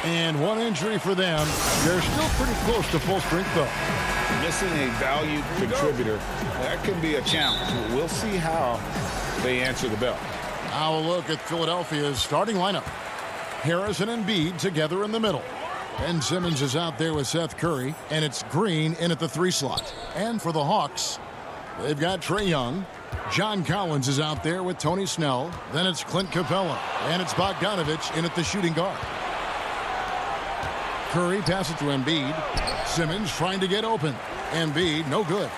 And one injury for them. They're still pretty close to full strength, though. Missing a valued contributor, that could be a challenge. We'll see how they answer the bell. Now a look at Philadelphia's starting lineup. Harris and Embiid together in the middle. Ben Simmons is out there with Seth Curry, and it's Green in at the 3 slot. And for the Hawks, they've got Trae Young. John Collins is out there with Tony Snell. Then it's Clint Capella. And it's Bogdanovich in at the shooting guard. Curry passes to Embiid. Simmons trying to get open. Embiid, no good.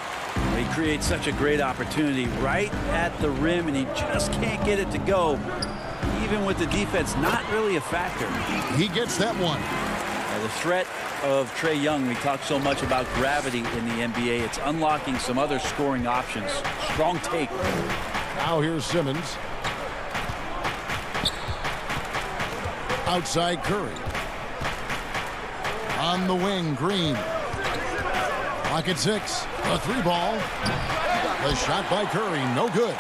He creates such a great opportunity right at the rim, and he just can't get it to go. Even with the defense not really a factor. He gets that one. The threat of Trae Young, we talk so much about gravity in the NBA. It's unlocking some other scoring options. Strong take. Now here's Simmons. Outside Curry. On the wing, Green. Clock at 6. A 3-ball. The shot by Curry, no good.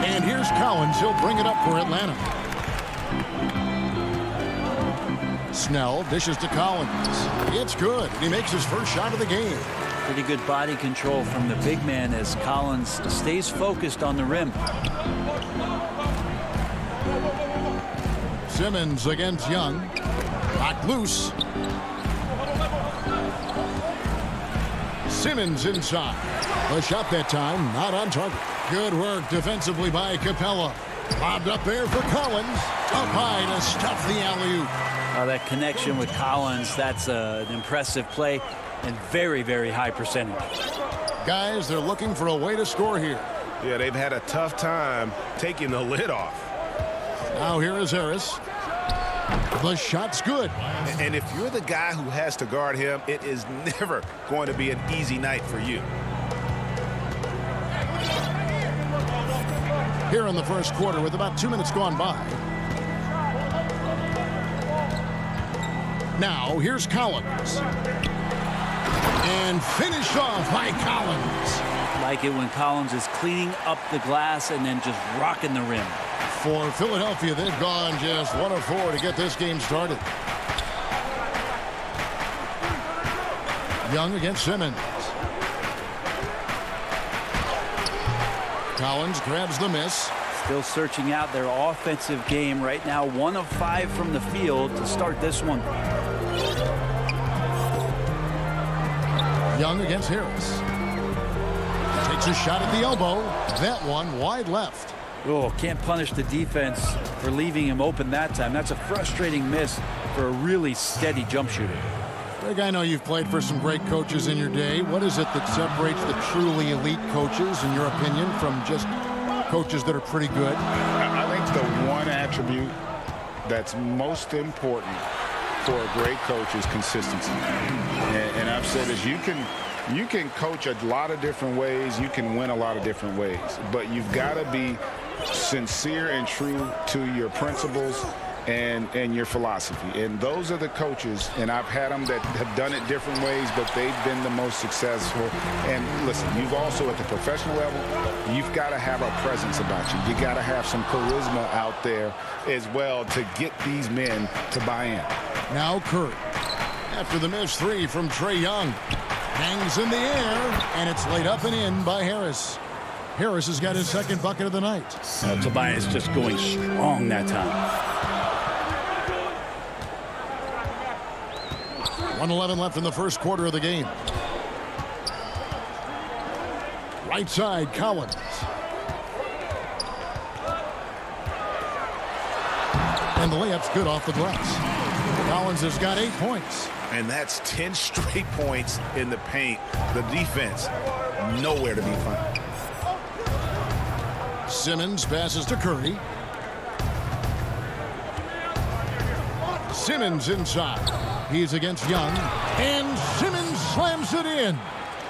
And here's Collins. He'll bring it up for Atlanta. Snell dishes to Collins. It's good. He makes his first shot of the game. Pretty good body control from the big man as Collins stays focused on the rim. Simmons against Young. Knocked loose. Simmons inside. The shot that time, not on target. Good work defensively by Capella. Lobbed up there for Collins. Up high to stuff the alley-oop. That connection with Collins, that's an impressive play and very, very high percentage. Guys, they're looking for a way to score here. Yeah, they've had a tough time taking the lid off. Now here is Harris. The shot's good. And if you're the guy who has to guard him, it is never going to be an easy night for you. Here in the first quarter with about 2 minutes gone by. Now here's Collins. And finished off by Collins. Like it when Collins is cleaning up the glass and then just rocking the rim. For Philadelphia, they've gone just 1 of 4 to get this game started. Young against Simmons. Collins grabs the miss. Still searching out their offensive game right now. 1 of 5 from the field to start this one. Young against Harris. Takes a shot at the elbow. That one wide left. Oh, can't punish the defense for leaving him open that time. That's a frustrating miss for a really steady jump shooter. Greg, I know you've played for some great coaches in your day. What is it that separates the truly elite coaches, in your opinion, from just coaches that are pretty good? I think the one attribute that's most important for a great coach is consistency. And I've said this, you can coach a lot of different ways, you can win a lot of different ways, but you've got to be sincere and true to your principles and your philosophy. And those are the coaches, and I've had them that have done it different ways, but they've been the most successful. And listen, you've also at the professional level, you've got to have a presence about you. You got to have some charisma out there as well to get these men to buy in. Now Curry. After the missed 3 from Trae Young. Hangs in the air, and it's laid up and in by Harris. Harris has got his second bucket of the night. Tobias just going strong that time. 1:11 left in the first quarter of the game. Right side, Collins. And the layup's good off the glass. Collins has got 8 points. And that's 10 straight points in the paint. The defense, nowhere to be found. Simmons passes to Curry. Simmons inside. He's against Young. And Simmons slams it in.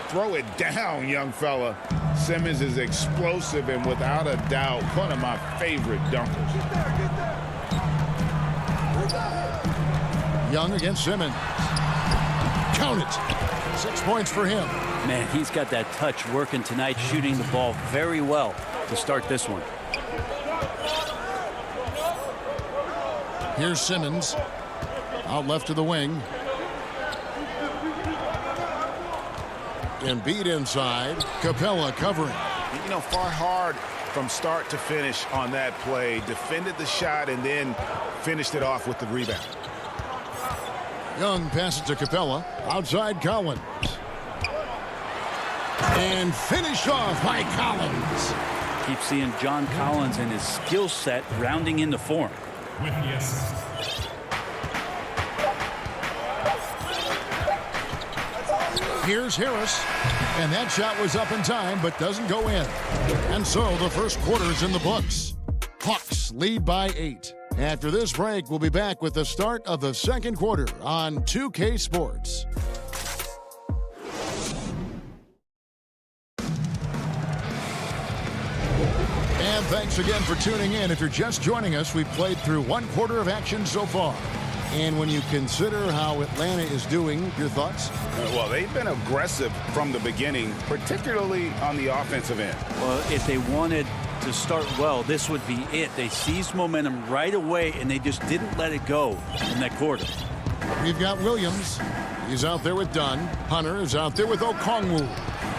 Throw it down, young fella. Simmons is explosive and without a doubt one of my favorite dunkers. Young against Simmons. Count it. 6 points for him. Man, he's got that touch working tonight, shooting the ball very well to start this one. Here's Simmons. Out left to the wing. Embiid inside. Capella covering. You know, fought hard from start to finish on that play. Defended the shot and then finished it off with the rebound. Young passes to Capella. Outside Collins. And finish off by Collins. Keep seeing John Collins and his skill set rounding into form. Here's Harris. And that shot was up in time, but doesn't go in. And so the first quarter is in the books. Hawks lead by 8. After this break, we'll be back with the start of the second quarter on 2K Sports. And thanks again for tuning in. If you're just joining us, we've played through 1 quarter of action so far. And when you consider how Atlanta is doing, your thoughts? Well, they've been aggressive from the beginning, particularly on the offensive end. Well, if they wanted to start well, this would be it. They seized momentum right away, and they just didn't let it go in that quarter. We've got Williams. He's out there with Dunn. Hunter is out there with Okongwu.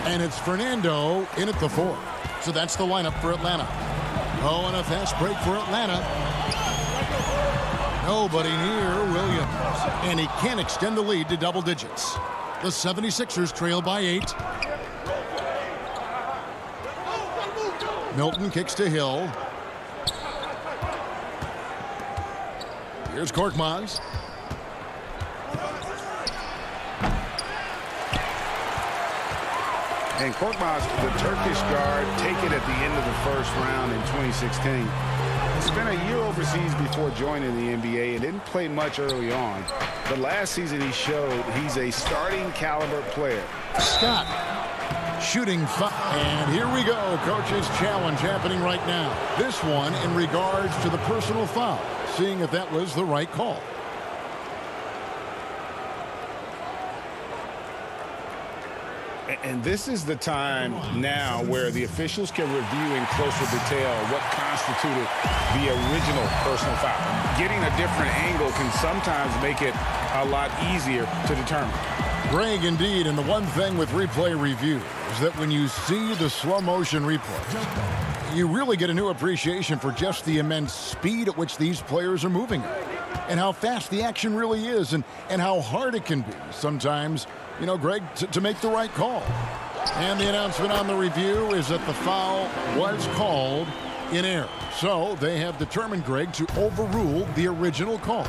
And it's Fernando in at the 4. So that's the lineup for Atlanta. Oh, and a fast break for Atlanta. Nobody near Williams. And he can't extend the lead to double digits. The 76ers trail by 8. Milton kicks to Hill. Here's Korkmaz. And Korkmaz, the Turkish guard, take it at the end of the first round in 2016. Spent a year overseas before joining the NBA and didn't play much early on. But last season he showed he's a starting caliber player. Scott shooting and here we go. Coach's challenge happening right now. This one in regards to the personal foul. Seeing if that was the right call. And this is the time now where the officials can review in closer detail what constituted the original personal foul. Getting a different angle can sometimes make it a lot easier to determine. Greg, indeed, and the one thing with replay review is that when you see the slow motion replays, you really get a new appreciation for just the immense speed at which these players are moving and how fast the action really is and how hard it can be sometimes, you know, Greg, to make the right call. And the announcement on the review is that the foul was called in error. So they have determined, Greg, to overrule the original call.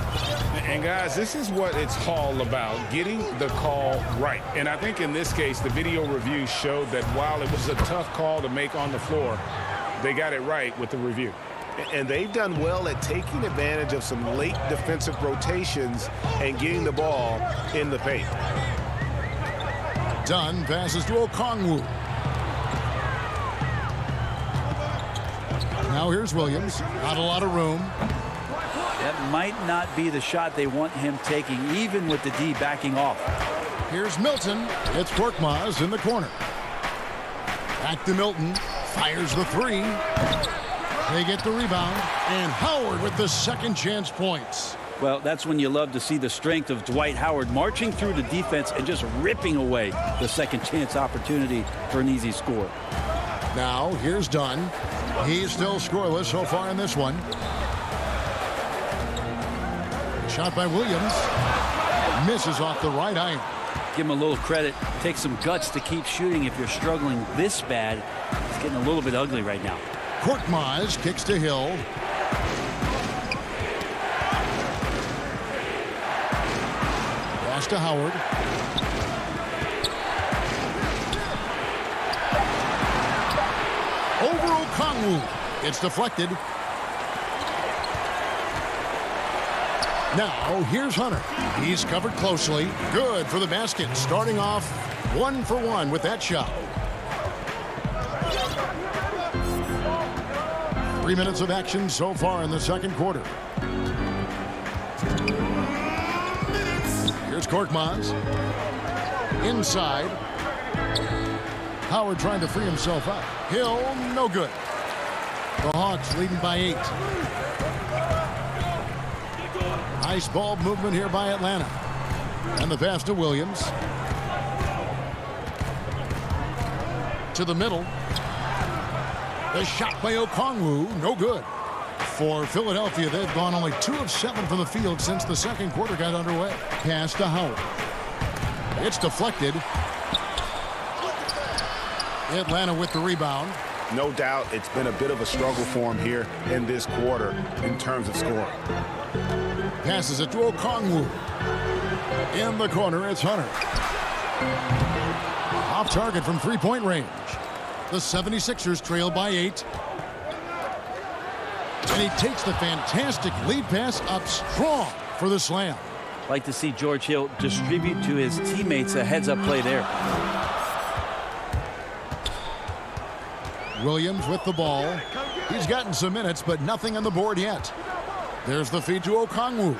And guys, this is what it's all about, getting the call right. And I think in this case, the video review showed that while it was a tough call to make on the floor, they got it right with the review. And they've done well at taking advantage of some late defensive rotations and getting the ball in the paint. Dunn passes to Okongwu. Now here's Williams. Not a lot of room. That might not be the shot they want him taking, even with the D backing off. Here's Milton. It's Korkmaz in the corner. Back to Milton. Fires the three. They get the rebound. And Howard with the second chance points. Well, that's when you love to see the strength of Dwight Howard marching through the defense and just ripping away the second chance opportunity for an easy score. Now, here's Dunn. He's still scoreless so far in this one. Shot by Williams. Misses off the right iron. Give him a little credit. Take some guts to keep shooting if you're struggling this bad. It's getting a little bit ugly right now. Korkmaz kicks to Hill. Pass to Howard. Over Okongwu. It's deflected. Now, here's Hunter. He's covered closely. Good for the basket. Starting off 1 for 1 with that shot. 3 minutes of action so far in the second quarter. Here's Korkmaz. Inside. Howard trying to free himself up. Hill, no good. The Hawks leading by 8. Nice ball movement here by Atlanta. And the pass to Williams. To the middle. The shot by Okongwu, no good. For Philadelphia, they've gone only 2 of 7 from the field since the second quarter got underway. Pass to Howard. It's deflected. Atlanta with the rebound. No doubt it's been a bit of a struggle for him here in this quarter in terms of scoring. Passes it to Okongwu. In the corner, it's Hunter. Off target from three-point range. The 76ers trail by 8. And he takes the fantastic lead pass up strong for the slam. Like to see George Hill distribute to his teammates a heads-up play there. Williams with the ball. He's gotten some minutes, but nothing on the board yet. There's the feed to Okongwu.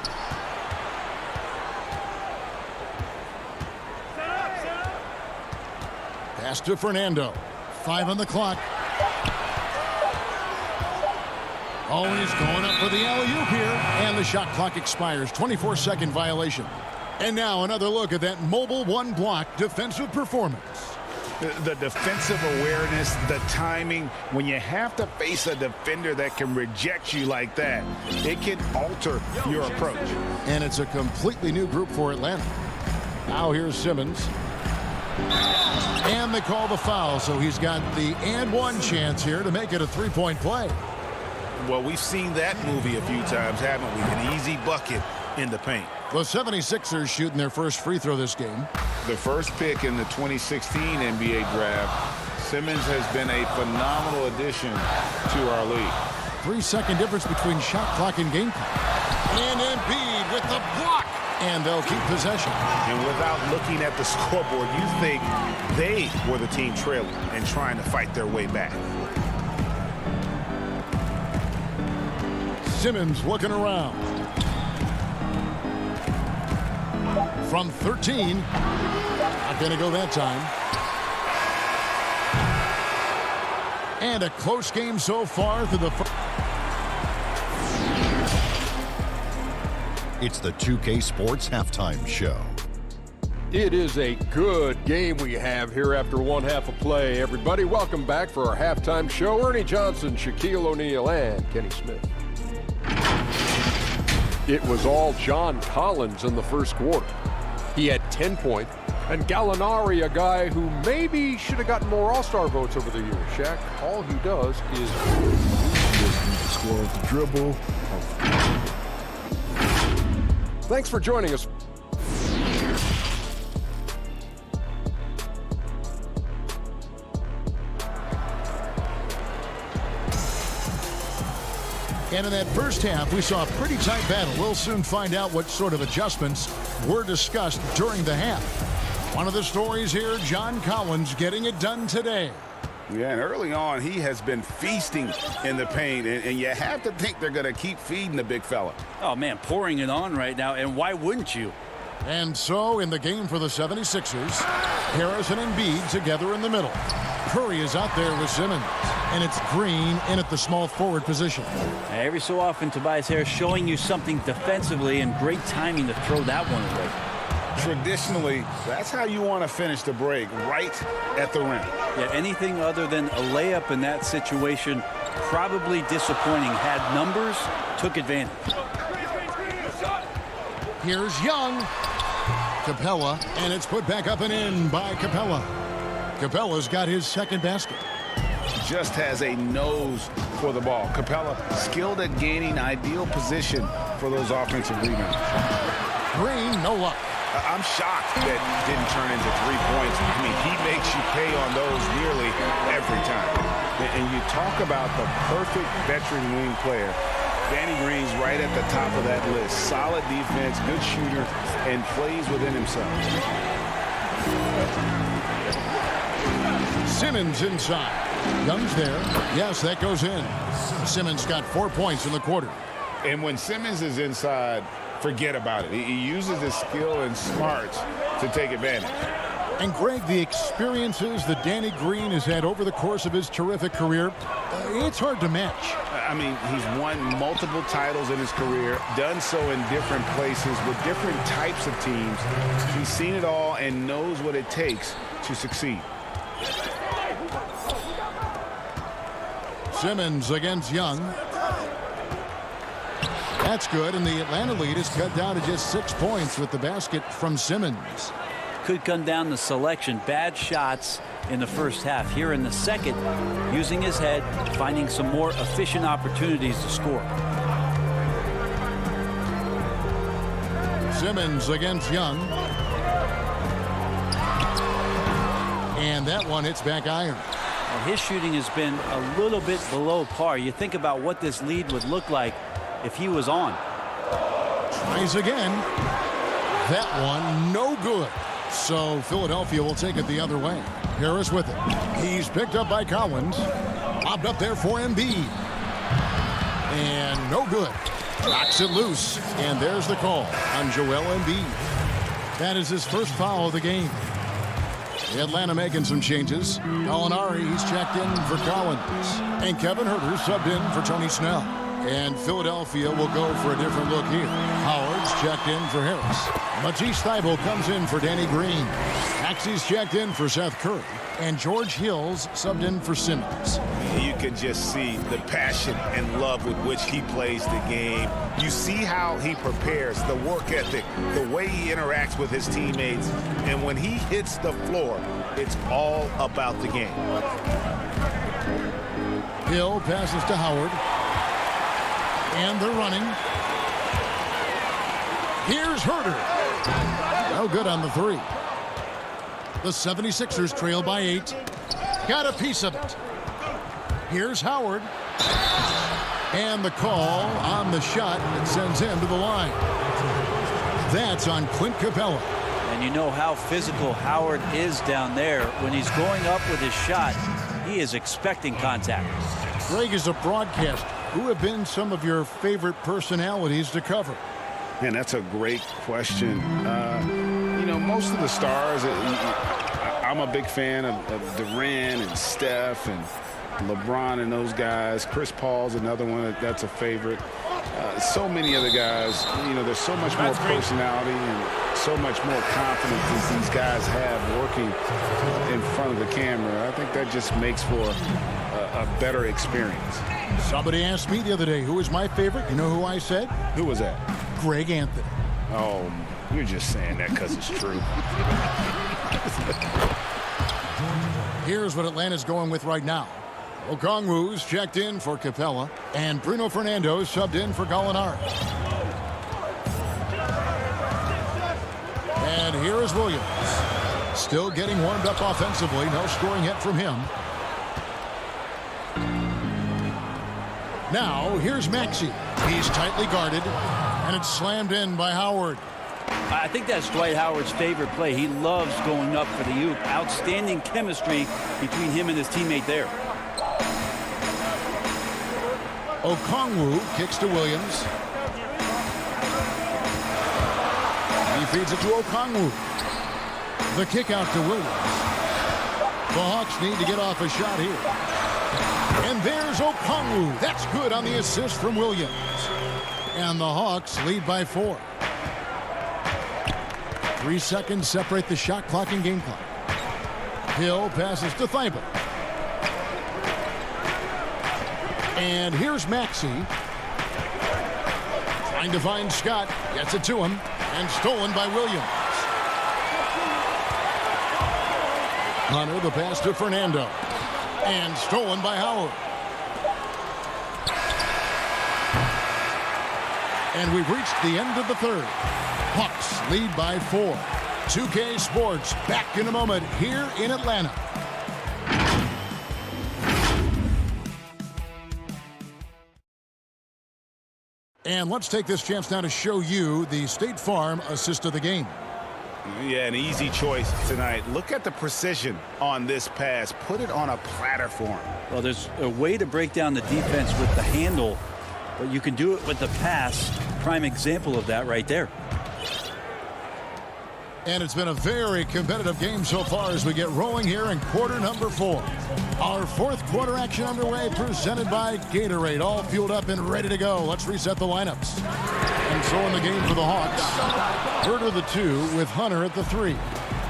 Pass to Fernando. 5 on the clock. Oh, and he's going up for the alley-oop here. And the shot clock expires. 24-second violation. And now another look at that mobile one-block defensive performance. The defensive awareness, the timing, when you have to face a defender that can reject you like that, it can alter your approach. And it's a completely new group for Atlanta. Now here's Simmons. And they call the foul, so he's got the and one chance here to make it a three-point play. Well, we've seen that movie a few times, haven't we? An easy bucket in the paint. The 76ers shooting their first free throw this game. the first pick in the 2016 NBA draft, Simmons has been a phenomenal addition to our league. 3-second difference between shot clock and game clock. And Embiid with the block. And they'll keep possession. And without looking at the scoreboard, you think they were the team trailing and trying to fight their way back. Simmons looking around. From 13. Not going to go that time. And a close game so far through the first. It's the 2K Sports Halftime Show. It is a good game we have here after one half of play. Everybody, welcome back for our halftime show. Ernie Johnson, Shaquille O'Neal, and Kenny Smith. It was all John Collins in the first quarter. He had 10 points. And Gallinari, a guy who maybe should have gotten more All-Star votes over the years. Shaq, all he does is score with the dribble. Thanks for joining us. And in that first half, we saw a pretty tight battle. We'll soon find out what sort of adjustments were discussed during the half. One of the stories here, John Collins getting it done today. Yeah, and early on, he has been feasting in the paint, and you have to think they're going to keep feeding the big fella. Oh, man, pouring it on right now, and why wouldn't you? And so, in the game for the 76ers, Harris and Embiid together in the middle. Curry is out there with Simmons, and it's Green in at the small forward position. Every so often, Tobias Harris showing you something defensively, and great timing to throw that one away. Traditionally, that's how you want to finish the break, right at the rim. Yeah, anything other than a layup in that situation, probably disappointing. Had numbers, took advantage. Here's Young. Capella, and it's put back up and in by Capella. Capella's got his second basket. Just has a nose for the ball. Capella skilled at gaining ideal position for those offensive rebounds. Green, no luck. I'm shocked that didn't turn into 3 points. I mean, he makes you pay on those nearly every time. And you talk about the perfect veteran wing player. Danny Green's right at the top of that list. Solid defense, good shooter, and plays within himself. Simmons inside. Young's there. Yes, that goes in. Simmons got 4 points in the quarter. And when Simmons is inside, forget about it. He uses his skill and smarts to take advantage. And Greg, the experiences that Danny Green has had over the course of his terrific career, it's hard to match. I mean, he's won multiple titles in his career, done so in different places with different types of teams. He's seen it all and knows what it takes to succeed. Simmons against Young. That's good, and the Atlanta lead is cut down to just 6 points with the basket from Simmons. Could come down to selection. Bad shots in the first half. Here in the second, using his head, finding some more efficient opportunities to score. Simmons against Young. And that one hits back iron. Well, his shooting has been a little bit below par. You think about what this lead would look like if he was on. Tries again. That one no good. So Philadelphia will take it the other way. Harris with it. He's picked up by Collins. Lobbed up there for Embiid. And no good. Knocks it loose. And there's the call on Joel Embiid. That is his first foul of the game. Atlanta making some changes. Gallinari, he's checked in for Collins. And Kevin Huerter subbed in for Tony Snell. And Philadelphia will go for a different look here. Howard's checked in for Harris. Matisse Thybulle comes in for Danny Green. Maxey's checked in for Seth Curry. And George Hill's subbed in for Simmons. You can just see the passion and love with which he plays the game. You see how he prepares, the work ethic, the way he interacts with his teammates. And when he hits the floor, it's all about the game. Hill passes to Howard. And they're running. Here's Huerter. No good on the three. The 76ers trail by 8. Got a piece of it. Here's Howard. And the call on the shot that sends him to the line. That's on Clint Capella. And you know how physical Howard is down there. When he's going up with his shot, he is expecting contact. Greg, is a broadcaster, who have been some of your favorite personalities to cover? Man, that's a great question. You know, most of the stars, I'm a big fan of Durant and Steph and LeBron and those guys. Chris Paul's another one that's a favorite. So many other guys, you know, there's so much more personality and so much more confidence as these guys have working in front of the camera. I think that just makes for a better experience. Somebody asked me the other day, who was my favorite? You know who I said? Who was that? Greg Anthony. Oh, you're just saying that because it's true. Here's what Atlanta's going with right now. Okongwu's checked in for Capella, and Bruno Fernando subbed in for Gallinari. And here is Williams. Still getting warmed up offensively. No scoring yet from him. Now, here's Maxey. He's tightly guarded, and it's slammed in by Howard. I think that's Dwight Howard's favorite play. He loves going up for the oop. Outstanding chemistry between him and his teammate there. Okongwu kicks to Williams. He feeds it to Okongwu. The kick out to Williams. The Hawks need to get off a shot here. And there's Okongwu. That's good on the assist from Williams. And the Hawks lead by 4. 3 seconds separate the shot clock and game clock. Hill passes to Thibault. And here's Maxey. Trying to find Scott. Gets it to him. And stolen by Williams. Hunter, the pass to Fernando. And stolen by Howard. And we've reached the end of the third. Hawks lead by 4. 2K Sports back in a moment here in Atlanta. And let's take this chance now to show you the State Farm assist of the game. Yeah, an easy choice tonight. Look at the precision on this pass. Put it on a platter for him. Well, there's a way to break down the defense with the handle, but you can do it with the pass. Prime example of that right there. And it's been a very competitive game so far as we get rolling here in quarter number 4. Our fourth quarter action underway, presented by Gatorade. All fueled up and ready to go. Let's reset the lineups. And so in the game for the Hawks, Herter the 2 with Hunter at the 3.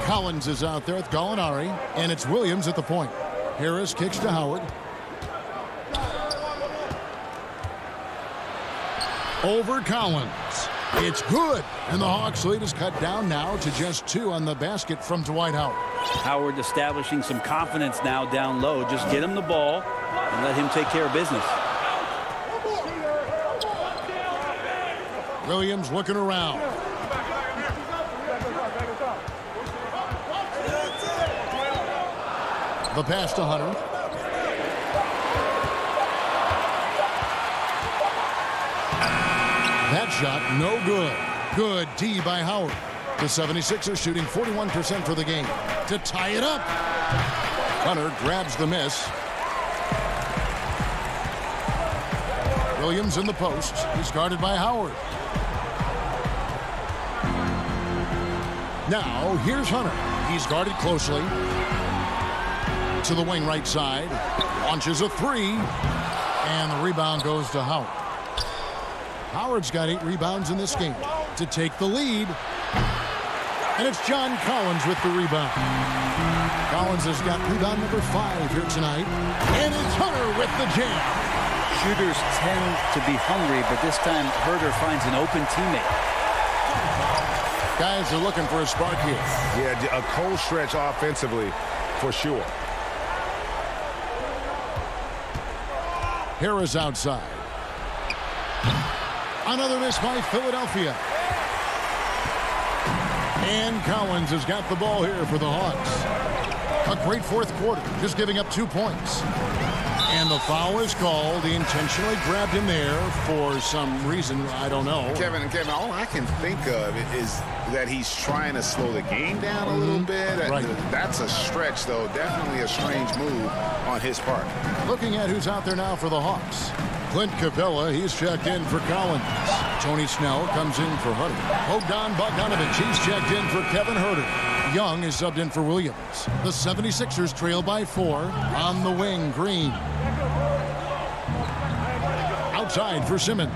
Collins is out there with Gallinari, and it's Williams at the point. Harris kicks to Howard. Over Collins. It's good, and the Hawks lead is cut down now to just 2 on the basket from Dwight Howard. Howard establishing some confidence now down low. Just get him the ball and let him take care of business. Williams looking around. The pass to Hunter. That shot, no good. Good D by Howard. The 76ers shooting 41% for the game. To tie it up. Hunter grabs the miss. Williams in the post. He's guarded by Howard. Now, here's Hunter. He's guarded closely. To the wing right side. Launches a 3. And the rebound goes to Howard. Howard's got 8 rebounds in this game to take the lead. And it's John Collins with the rebound. Collins has got rebound number 5 here tonight. And it's Hunter with the jam. Shooters tend to be hungry, but this time Herter finds an open teammate. Guys are looking for a spark here. Yeah, a cold stretch offensively for sure. Harris outside. Another miss by Philadelphia. And Collins has got the ball here for the Hawks. A great fourth quarter, just giving up 2 points. And the foul is called. He intentionally grabbed him there for some reason. I don't know. Kevin, all I can think of is that he's trying to slow the game down a little bit. Right. That's a stretch, though. Definitely a strange move on his part. Looking at who's out there now for the Hawks. Clint Capella, he's checked in for Collins. Tony Snell comes in for Hutter. Bogdanovich, he's checked in for Kevin Huerter. Young is subbed in for Williams. The 76ers trail by 4. On the wing, Green. Outside for Simmons.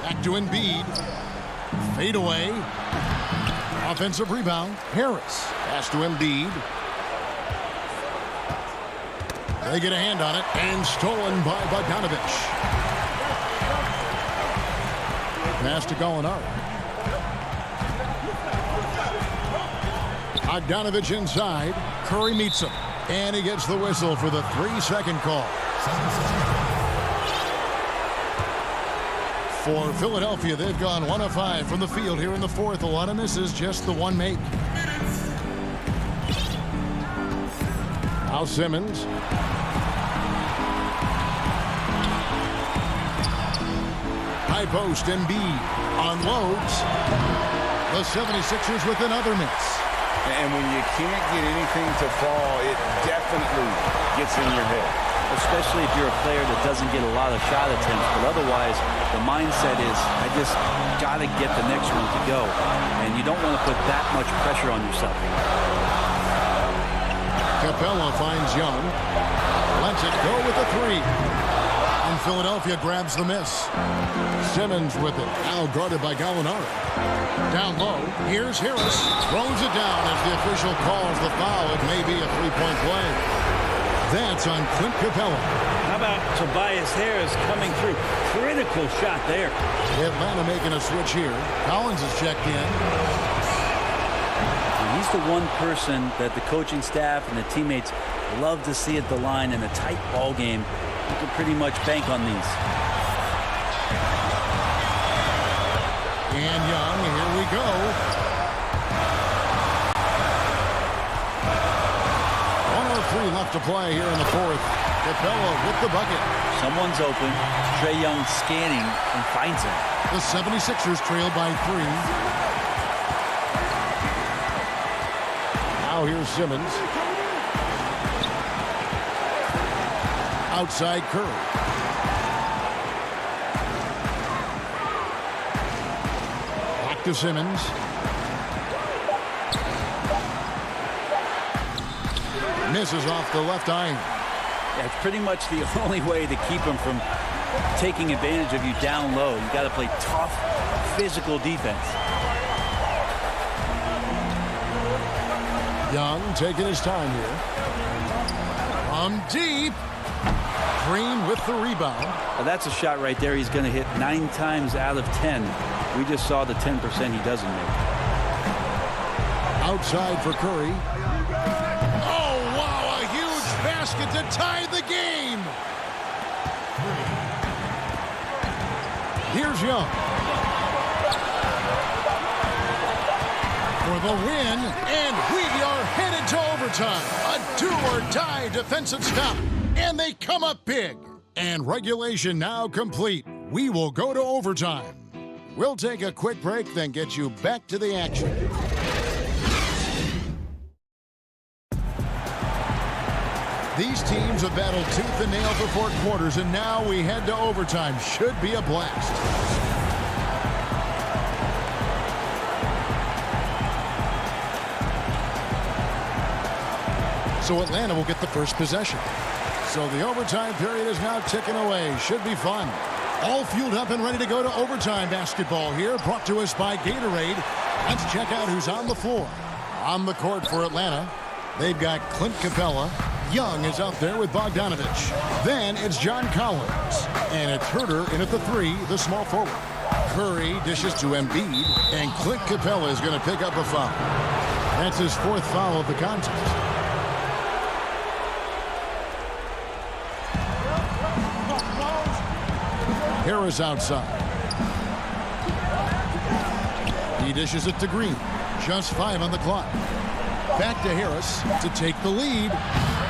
Back to Embiid. Fade away. Offensive rebound. Harris. Pass to Embiid. They get a hand on it, and stolen by Bogdanovich. Pass to Gallinari. Bogdanovich inside. Curry meets him, and he gets the whistle for the 3-second call. For Philadelphia, they've gone 1 of 5 from the field here in the fourth. A lot of misses, just the one make. Now Simmons. High post, Embiid unloads. The 76ers with another miss. And when you can't get anything to fall, it definitely gets in your head. Especially if you're a player that doesn't get a lot of shot attempts. But otherwise, the mindset is, I just got to get the next one to go. And you don't want to put that much pressure on yourself. Capella finds Young. Lets it go with a 3. And Philadelphia grabs the miss. Simmons with it. Now guarded by Gallinari. Down low. Here's Harris. Throws it down as the official calls the foul. It may be a 3-point play. That's on Clint Capella. How about Tobias Harris coming through? Critical shot there. Atlanta making a switch here. Collins is checked in. And he's the one person that the coaching staff and the teammates love to see at the line in a tight ball game. You can pretty much bank on these. And Young, here we go. 1:03 left to play here in the fourth. Capella with the bucket. Someone's open. Trae Young scanning and finds him. The 76ers trail by 3. Now here's Simmons. Outside Curry. Back to Simmons. Misses off the left iron. That's pretty much the only way to keep him from taking advantage of you down low. You got to play tough, physical defense. Young taking his time here. From deep. Green with the rebound. Well, that's a shot right there he's going to hit 9 times out of 10. We just saw the 10% he doesn't make. Outside for Curry. Oh, wow, a huge basket to tie the game. Here's Young. For the win, and we are headed to overtime. A do-or-die defensive stop. And they come up big. And regulation now complete. We will go to overtime. We'll take a quick break, then get you back to the action. These teams have battled tooth and nail for 4 quarters, and now we head to overtime. Should be a blast. So Atlanta will get the first possession. So the overtime period is now ticking away. Should be fun. All fueled up and ready to go to overtime basketball here. Brought to us by Gatorade. Let's check out who's on the floor. On the court for Atlanta, they've got Clint Capella. Young is out there with Bogdanovich. Then it's John Collins. And it's Huerter in at the 3, the small forward. Curry dishes to Embiid. And Clint Capella is going to pick up a foul. That's his 4th foul of the contest. Harris outside. He dishes it to Green. Just 5 on the clock. Back to Harris to take the lead.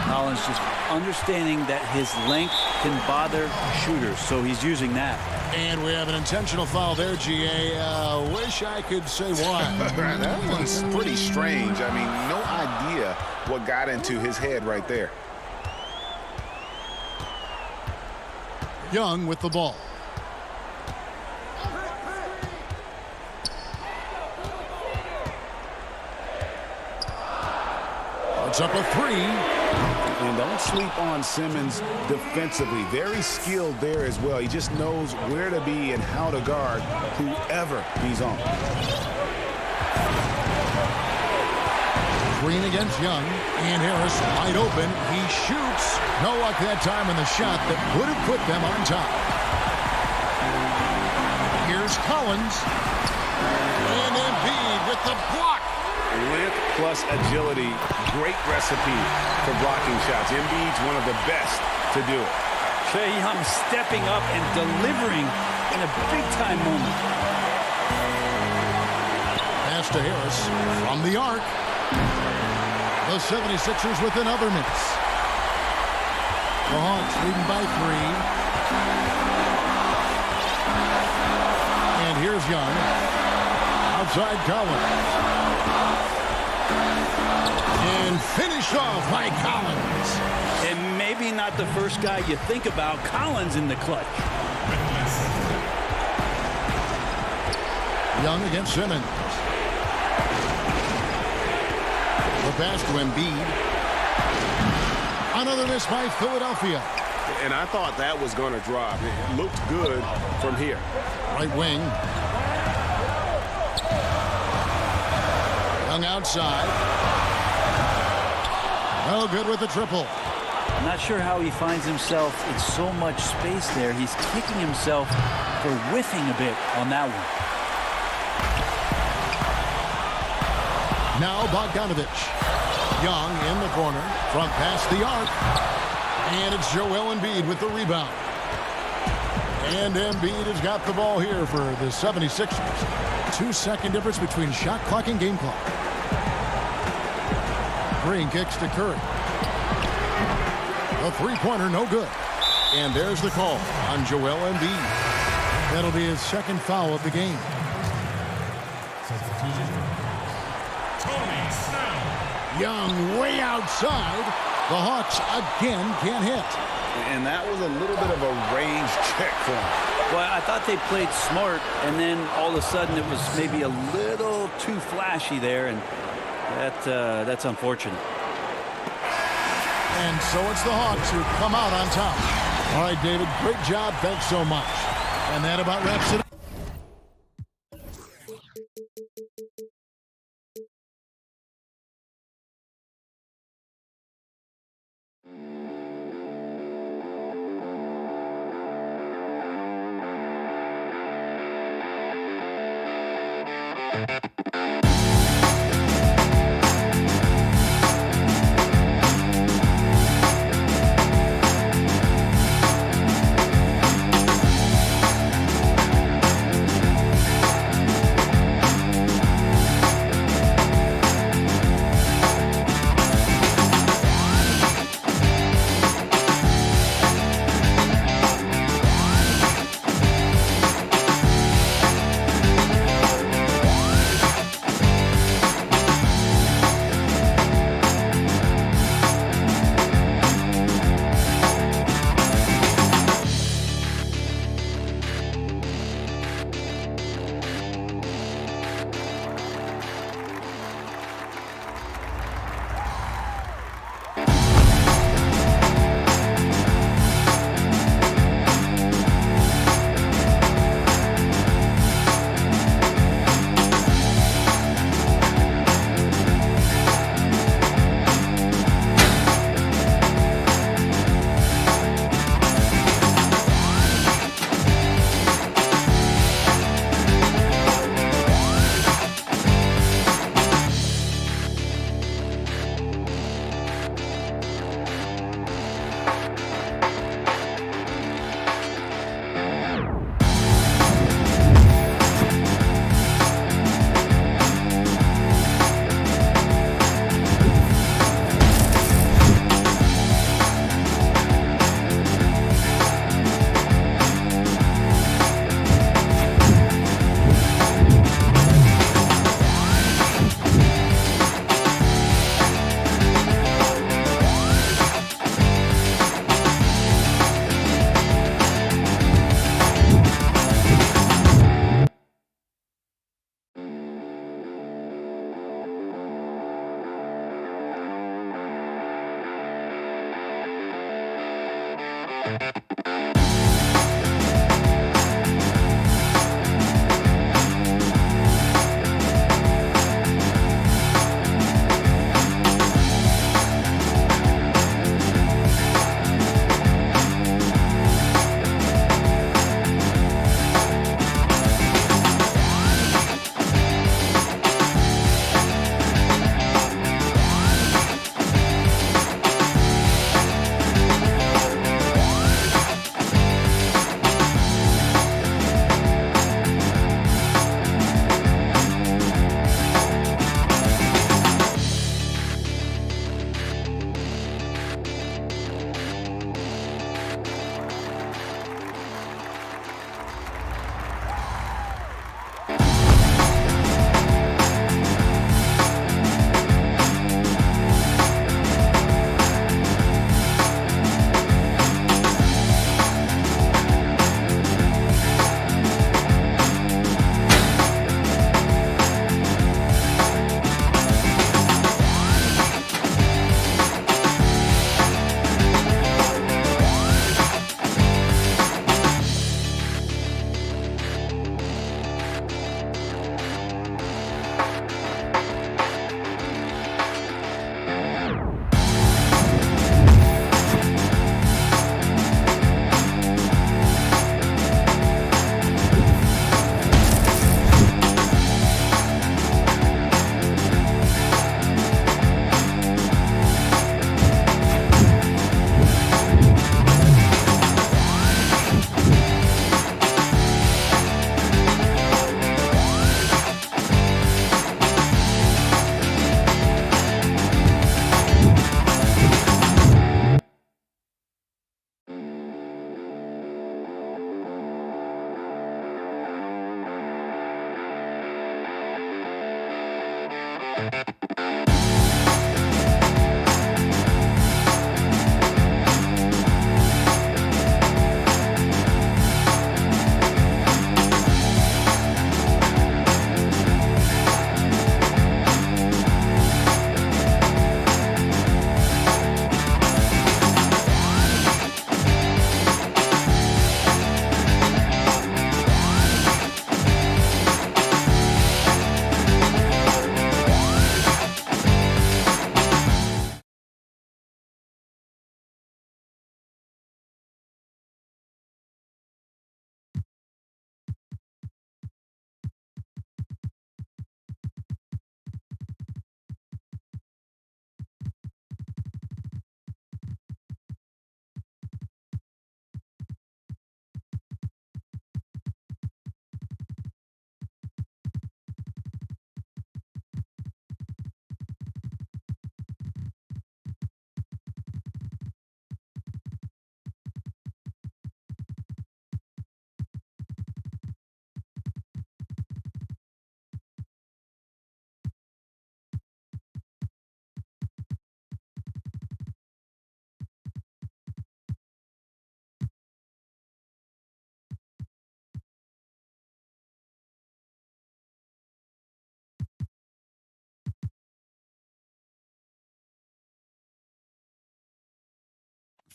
Collins just understanding that his length can bother shooters, so he's using that. And we have an intentional foul there, GA. Wish I could say why. That was pretty strange. I mean, no idea what got into his head right there. Young with the ball. It's up a 3. And don't sleep on Simmons defensively. Very skilled there as well. He just knows where to be and how to guard whoever he's on. Green against Young. And Harris wide open. He shoots. No luck that time on the shot that would have put them on top. Here's Collins. And Embiid with the block. Length plus agility, great recipe for blocking shots. Embiid's one of the best to do it. Trae Young stepping up and delivering in a big-time moment. Pass to Harris from the arc. The 76ers with another miss. The Hawks leading by 3. And here's Young. Outside Collins. And finished off by Collins. And maybe not the first guy you think about. Collins in the clutch. Young against Simmons. The pass to Embiid. Another miss by Philadelphia. And I thought that was going to drop. It looked good from here. Right wing. Young outside. No good with the triple. I'm not sure how he finds himself in so much space there. He's kicking himself for whiffing a bit on that one. Now Bogdanovich. Young in the corner. Front past the arc. And it's Joel Embiid with the rebound. And Embiid has got the ball here for the 76ers. 2-second difference between shot clock and game clock. Green kicks to Curry. A three-pointer, no good. And there's the call on Joel Embiid. That'll be his second foul of the game. Young way outside. The Hawks again can't hit. And that was a little bit of a range check for him. Well, I thought they played smart, and then all of a sudden it was maybe a little too flashy there, and that's unfortunate. And so it's the Hawks who come out on top. All right, David, great job. Thanks so much. And that about wraps it up.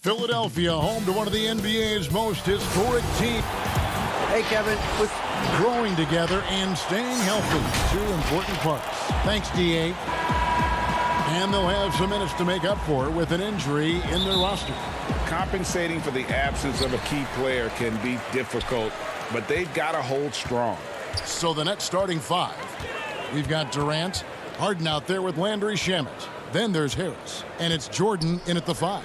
Philadelphia, home to one of the NBA's most historic teams. Hey, Kevin. With growing together and staying healthy, two important parts. Thanks, D.A. And they'll have some minutes to make up for with an injury in their roster. Compensating for the absence of a key player can be difficult, but they've got to hold strong. So the next starting five, we've got Durant, Harden out there with Landry Shamet. Then there's Harris, and it's Jordan in at the 5.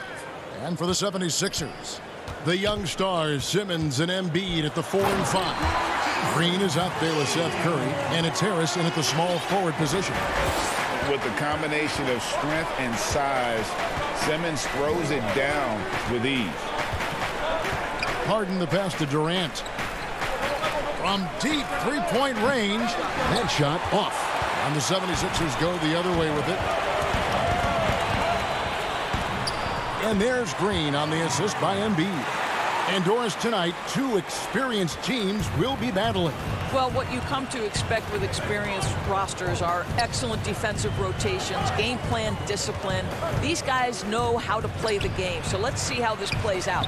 And for the 76ers, the young stars Simmons and Embiid at the 4 and 5. Green is out there with Seth Curry, and it's Harris in at the small forward position. With the combination of strength and size, Simmons throws it down with ease. Harden the pass to Durant. From deep three-point range, that shot off. And the 76ers go the other way with it. And there's Green on the assist by Embiid. And Doris, tonight, two experienced teams will be battling. Well, what you come to expect with experienced rosters are excellent defensive rotations, game plan discipline. These guys know how to play the game, so let's see how this plays out.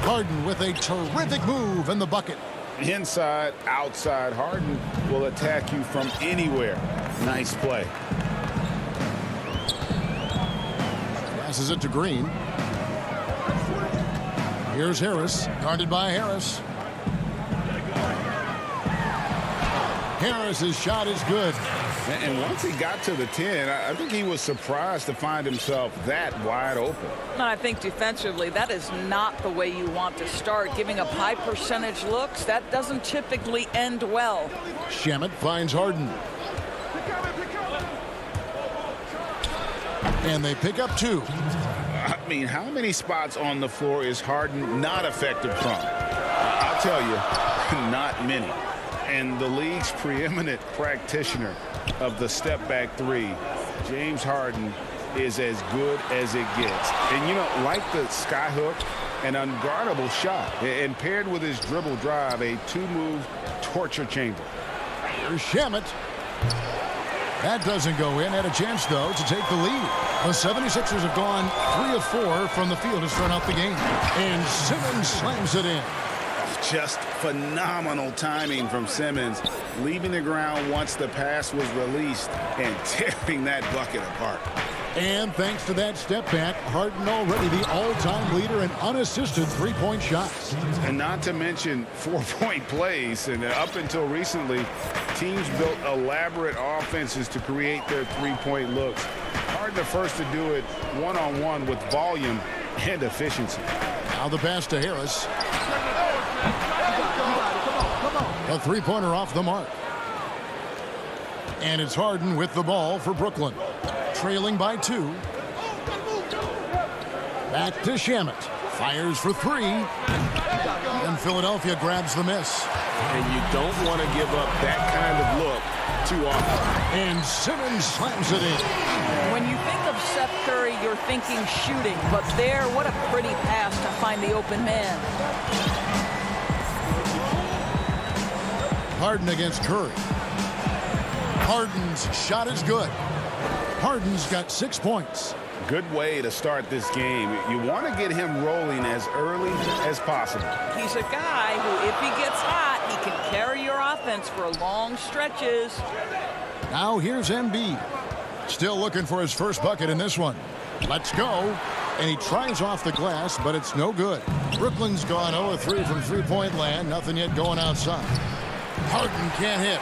Harden with a terrific move in the bucket. Inside, outside, Harden will attack you from anywhere. Nice play. Passes it to Green. Here's Harris, guarded by Harris. Harris's shot is good. And once he got to the 10, I think he was surprised to find himself that wide open. I think defensively, that is not the way you want to start. Giving up high percentage looks, that doesn't typically end well. Shamet finds Harden. And they pick up two. I mean, how many spots on the floor is Harden not effective from? I'll tell you, not many. And the league's preeminent practitioner of the step-back three, James Harden, is as good as it gets. And, you know, like the skyhook, an unguardable shot. And paired with his dribble drive, a two-move torture chamber. Here's Shamet. That doesn't go in. Had a chance, though, to take the lead. The 76ers have gone 3 of 4 from the field to start out the game. And Simmons slams it in. Just phenomenal timing from Simmons, leaving the ground once the pass was released and tearing that bucket apart. And thanks to that step back, Harden already the all-time leader in unassisted three-point shots. And not to mention 4-point plays. And up until recently, teams built elaborate offenses to create their three-point looks. Harden the first to do it one-on-one with volume and efficiency. Now the pass to Harris. A three-pointer off the mark. And it's Harden with the ball for Brooklyn. Trailing by 2. Back to Shamet. Fires for 3. And Philadelphia grabs the miss. And you don't want to give up that kind of look too often. And Simmons slams it in. When you think of Seth Curry, you're thinking shooting. But there, what a pretty pass to find the open man. Harden against Curry. Harden's shot is good. Harden's got 6 points. Good way to start this game. You want to get him rolling as early as possible. He's a guy who, if he gets hot, he can carry your offense for long stretches. Now here's Embiid. Still looking for his first bucket in this one. Let's go. And he tries off the glass, but it's no good. Brooklyn's gone 0-3 from three-point land. Nothing yet going outside. Harden can't hit.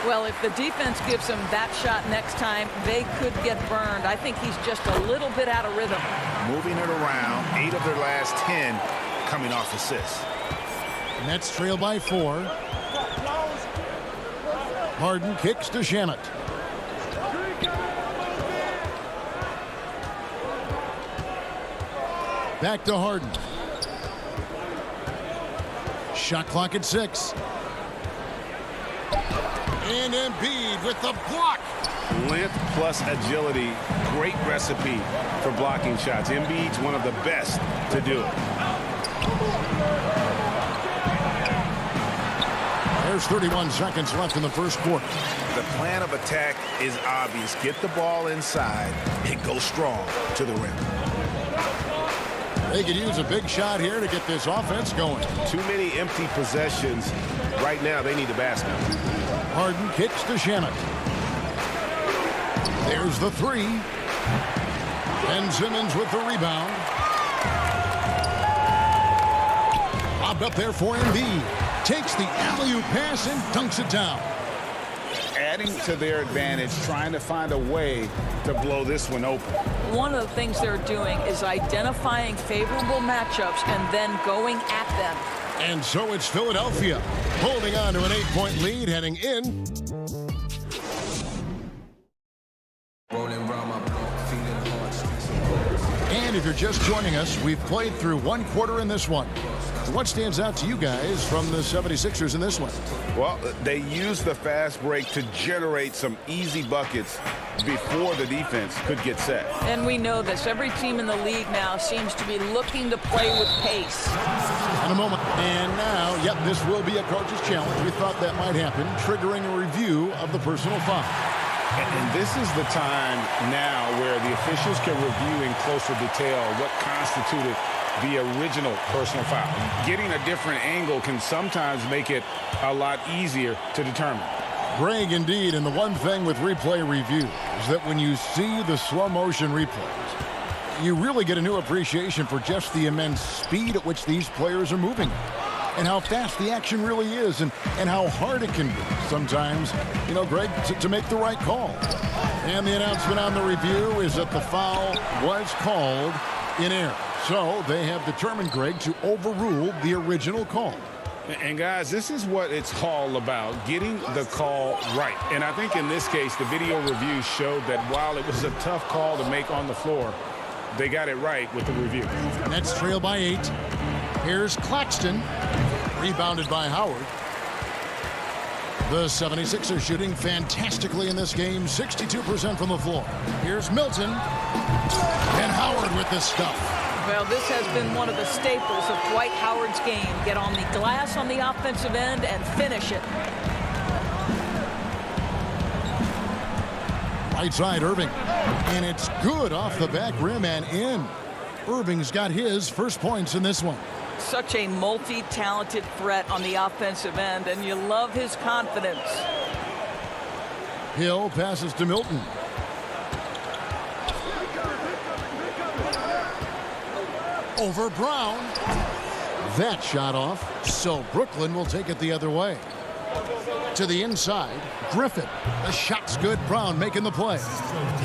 Well, if the defense gives him that shot next time, they could get burned. I think he's just a little bit out of rhythm. Moving it around, 8 of their last 10 coming off assists. Nets trail by 4. Harden kicks to Shamet. Back to Harden. Shot clock at 6. And Embiid with the block. Length plus agility, great recipe for blocking shots. Embiid's one of the best to do it. There's 31 seconds left in the first quarter. The plan of attack is obvious. Get the ball inside and go strong to the rim. They could use a big shot here to get this offense going. Too many empty possessions. Right now, they need a basket. Harden kicks to Shamet. There's the 3. Ben Simmons with the rebound. Lobbed up there for Embiid. Takes the alley-oop pass and dunks it down. Adding to their advantage, trying to find a way to blow this one open. One of the things they're doing is identifying favorable matchups and then going at them. And so it's Philadelphia holding on to an 8-point lead heading in. And if you're just joining us, we've played through one quarter in this one. What stands out to you guys from the 76ers in this one? Well, they used the fast break to generate some easy buckets before the defense could get set. And we know this. Every team in the league now seems to be looking to play with pace. In a moment. And now, yep, this will be a coach's challenge. We thought that might happen, triggering a review of the personal foul. And this is the time now where the officials can review in closer detail what constituted the original personal foul. Getting a different angle can sometimes make it a lot easier to determine. Greg, indeed, and the one thing with replay review is that when you see the slow motion replays, you really get a new appreciation for just the immense speed at which these players are moving and how fast the action really is and how hard it can be sometimes, you know, Greg, to make the right call. And the announcement on the review is that the foul was called in error. So they have determined, Greg, to overrule the original call. And guys, this is what it's all about, getting the call right. And I think in this case, the video review showed that while it was a tough call to make on the floor, they got it right with the review. Nets trail by 8. Here's Claxton, rebounded by Howard. The 76ers shooting fantastically in this game, 62% from the floor. Here's Milton, and Howard with the stuff. Well, this has been one of the staples of Dwight Howard's game. Get on the glass on the offensive end and finish it. Right side, Irving. And it's good off the back rim and in. Irving's got his first points in this one. Such a multi-talented threat on the offensive end, and you love his confidence. Hill passes to Milton. Over Brown. That shot off, so Brooklyn will take it the other way. To the inside, Griffin. The shot's good. Brown making the play.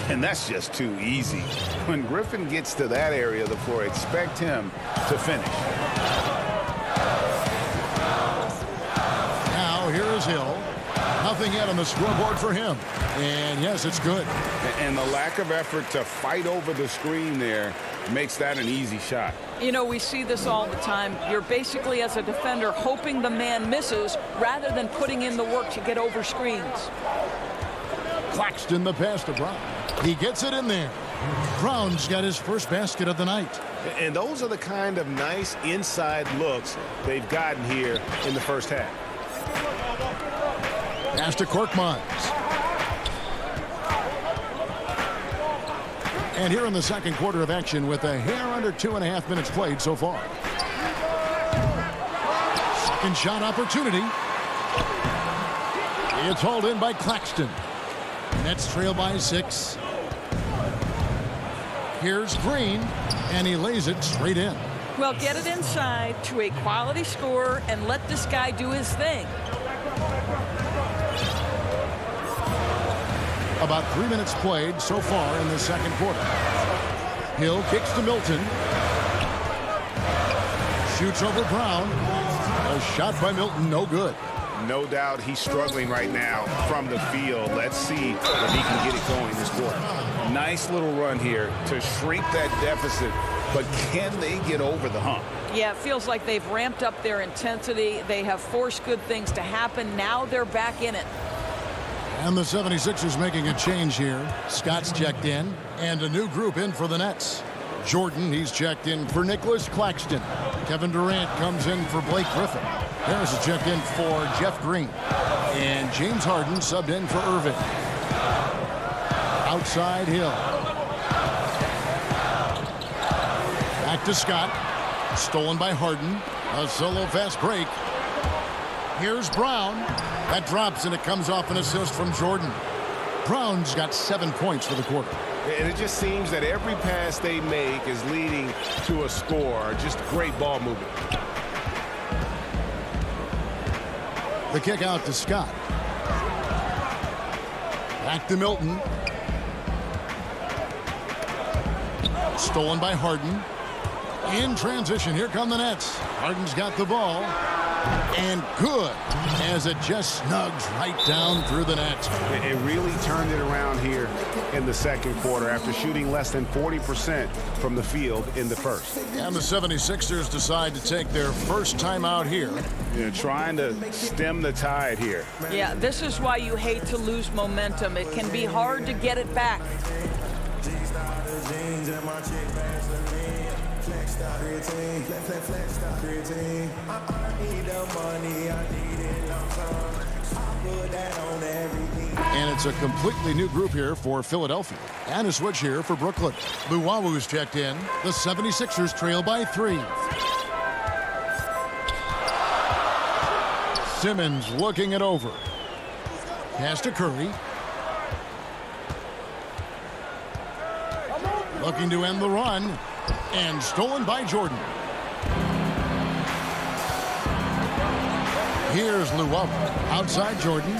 And that's just too easy. When Griffin gets to that area of the floor, expect him to finish. Now here is Hill. Nothing yet on the scoreboard for him. And yes, it's good. And the lack of effort to fight over the screen there makes that an easy shot. You know, we see this all the time. You're basically, as a defender, hoping the man misses rather than putting in the work to get over screens. Claxton the pass to Brown. He gets it in there. Brown's got his first basket of the night. And those are the kind of nice inside looks they've gotten here in the first half. Pass to Korkmaz. And here in the second quarter of action with a hair under 2.5 minutes played so far. Second shot opportunity. It's hauled in by Claxton. Nets trail by 6. Here's Green, and he lays it straight in. Well, get it inside to a quality scorer and let this guy do his thing. About 3 minutes played so far in the second quarter. Hill kicks to Milton. Shoots over Brown. A shot by Milton, no good. No doubt he's struggling right now from the field. Let's see if he can get it going this quarter. Nice little run here to shrink that deficit, but can they get over the hump? Yeah, it feels like they've ramped up their intensity. They have forced good things to happen. Now they're back in it. And the 76ers making a change here. Scott's checked in, and a new group in for the Nets. Jordan, he's checked in for Nicholas Claxton. Kevin Durant comes in for Blake Griffin. Harris is checked in for Jeff Green. And James Harden subbed in for Irving. Outside Hill. Back to Scott. Stolen by Harden. A solo fast break. Here's Brown. That drops, and it comes off an assist from Jordan. Brown's got 7 points for the quarter. And it just seems that every pass they make is leading to a score. Just great ball movement. The kick out to Scott. Back to Milton. Stolen by Harden. In transition, here come the Nets. Harden's got the ball. And good, as it just snugs right down through the net. It really turned it around here in the second quarter after shooting less than 40% from the field in the first. And the 76ers decide to take their first time out here. Trying to stem the tide here. Yeah, this is why you hate to lose momentum. It can be hard to get it back. And it's a completely new group here for Philadelphia. And a switch here for Brooklyn. Luwawu's checked in. The 76ers trail by 3. Simmons looking it over. Pass to Curry. Looking to end the run. And stolen by Jordan. Here's Luwawu. Outside Jordan.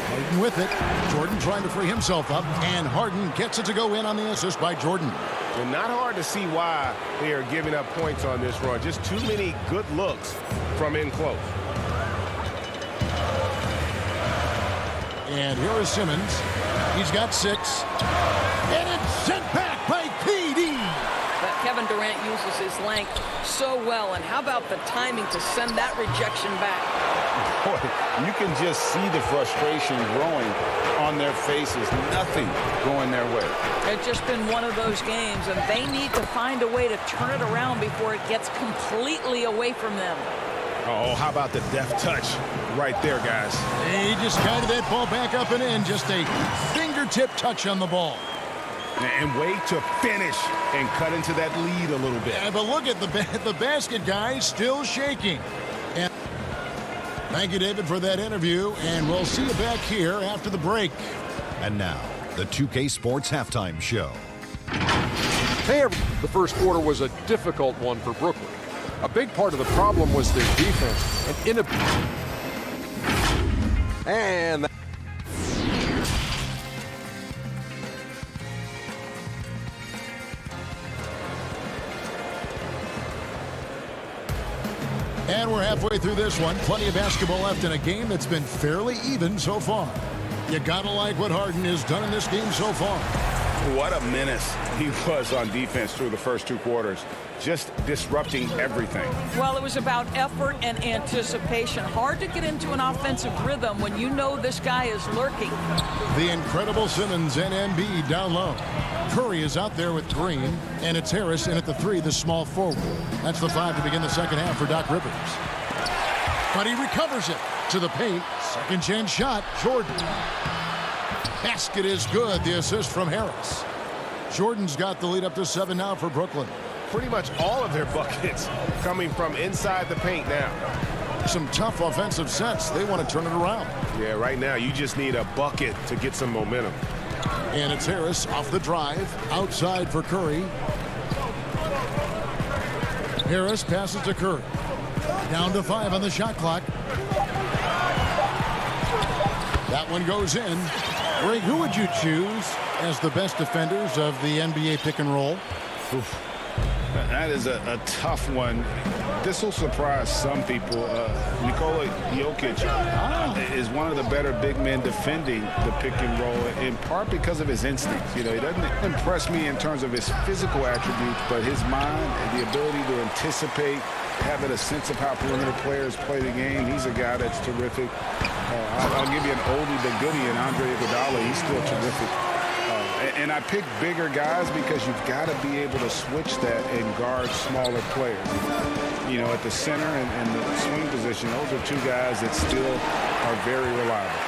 Harden with it. Jordan trying to free himself up. And Harden gets it to go in on the assist by Jordan. And not hard to see why they are giving up points on this run. Just too many good looks from in close. And here is Simmons. He's got 6. And it's sent back by KD. But Kevin Durant uses his length so well. And how about the timing to send that rejection back? Boy, you can just see the frustration growing on their faces. Nothing going their way. It's just been one of those games, and they need to find a way to turn it around before it gets completely away from them. Oh, how about the deft touch right there, guys? He just guided that ball back up and in. Just a fingertip touch on the ball. And way to finish and cut into that lead a little bit. Yeah, but look at the basket, guys, still shaking. And thank you, David, for that interview, and we'll see you back here after the break. And now, the 2K Sports Halftime Show. Hey, the first quarter was a difficult one for Brooklyn. A big part of the problem was their defense and inability. And we're halfway through this one. Plenty of basketball left in a game that's been fairly even so far. You gotta like what Harden has done in this game so far. What a menace he was on defense through the first 2 quarters. Just disrupting everything. Well, it was about effort and anticipation. Hard to get into an offensive rhythm when you know this guy is lurking. The incredible Simmons and Embiid down low. Curry is out there with Green, and it's Harris in at the 3, the small forward. That's the 5 to begin the second half for Doc Rivers. But he recovers it to the paint. Second chance shot, Jordan. Basket is good. The assist from Harris. Jordan's got the lead up to 7 now for Brooklyn. Pretty much all of their buckets coming from inside the paint now. Some tough offensive sets. They want to turn it around. Yeah, right now you just need a bucket to get some momentum. And it's Harris off the drive. Outside for Curry. Harris passes to Curry. Down to 5 on the shot clock. That one goes in. Greg, who would you choose as the best defenders of the NBA pick and roll? Oof. That is a tough one. This will surprise some people. Nikola Jokic is one of the better big men defending the pick and roll, in part because of his instincts. You know, he doesn't impress me in terms of his physical attributes, but his mind and the ability to anticipate, having a sense of how perimeter players play the game. He's a guy that's terrific. I'll give you an oldie but goodie in Andre Iguodala. He's still terrific. And I pick bigger guys because you've got to be able to switch that and guard smaller players. You know, at the center and the swing position, those are 2 guys that still are very reliable.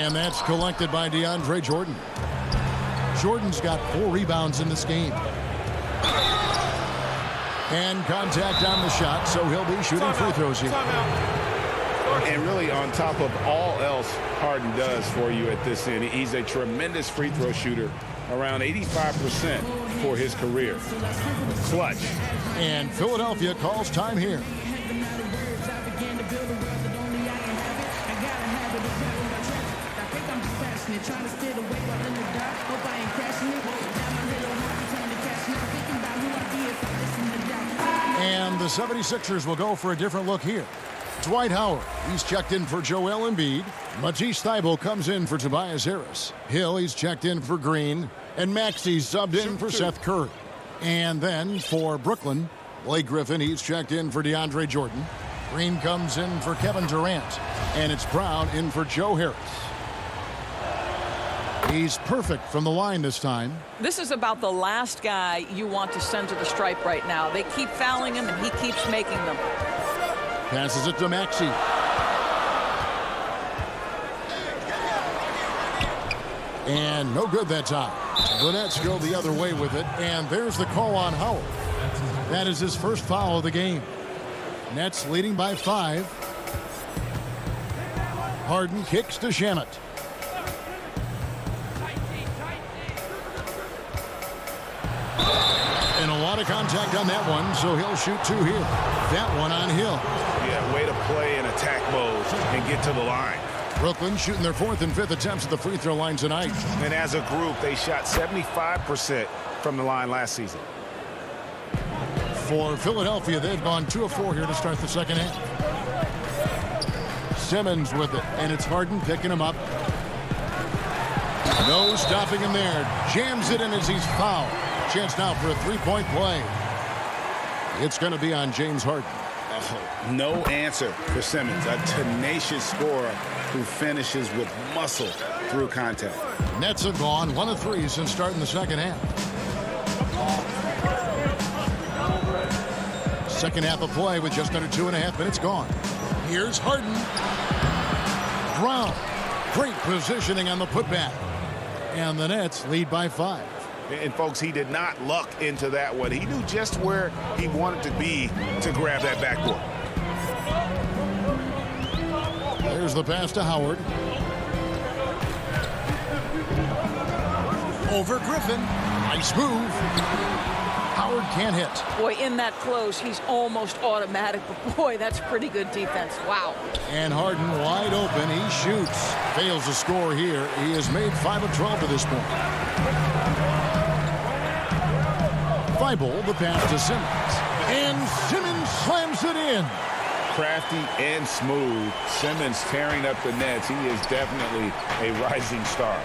And that's collected by DeAndre Jordan. Jordan's got 4 rebounds in this game. And contact on the shot, so he'll be shooting free throws here. And really, on top of all else Harden does for you at this end, he's a tremendous free throw shooter, around 85% for his career. Clutch. And Philadelphia calls time here. flashing it, trying to steer the way while in the dark. Hope I ain't crashing it. Down my little monkey trying to catch me. Thinking about who I'd be if I listened to doubt. And the 76ers will go for a different look here. Dwight Howard, he's checked in for Joel Embiid. Matisse Thybulle comes in for Tobias Harris. Hill, he's checked in for Green. And Maxey's subbed in for Seth Curry. And then for Brooklyn, Blake Griffin, he's checked in for DeAndre Jordan. Green comes in for Kevin Durant. And it's Brown in for Joe Harris. He's perfect from the line this time. This is about the last guy you want to send to the stripe right now. They keep fouling him, and he keeps making them. Passes it to Maxey. And no good that time. The Nets go the other way with it, and there's the call on Howard. That is his first foul of the game. Nets leading by 5. Harden kicks to Shamet. And a lot of contact on that one, so he'll shoot 2 here. That one on Hill. Yeah, way to play in attack mode and get to the line. Brooklyn shooting their 4th and 5th attempts at the free throw line tonight. And as a group, they shot 75% from the line last season. For Philadelphia, they've gone 2 of 4 here to start the second half. Simmons with it, and it's Harden picking him up. No stopping him there. Jams it in as he's fouled. Chance now for a 3-point play. It's going to be on James Harden. Oh, no answer for Simmons, a tenacious scorer who finishes with muscle through contact. Nets have gone 1 of 3 since starting the second half. Second half of play with just under 2.5 minutes gone. Here's Harden. Brown. Great positioning on the putback. And the Nets lead by 5. And folks, he did not luck into that one. He knew just where he wanted to be to grab that backboard. There's the pass to Howard. Over Griffin. Nice move. Howard can't hit. Boy, in that close, he's almost automatic. But boy, that's pretty good defense. Wow. And Harden wide open. He shoots. Fails to score here. He has made 5 of 12 to this point. Thybulle, the pass to Simmons. And Simmons slams it in. Crafty and smooth. Simmons tearing up the Nets. He is definitely a rising star.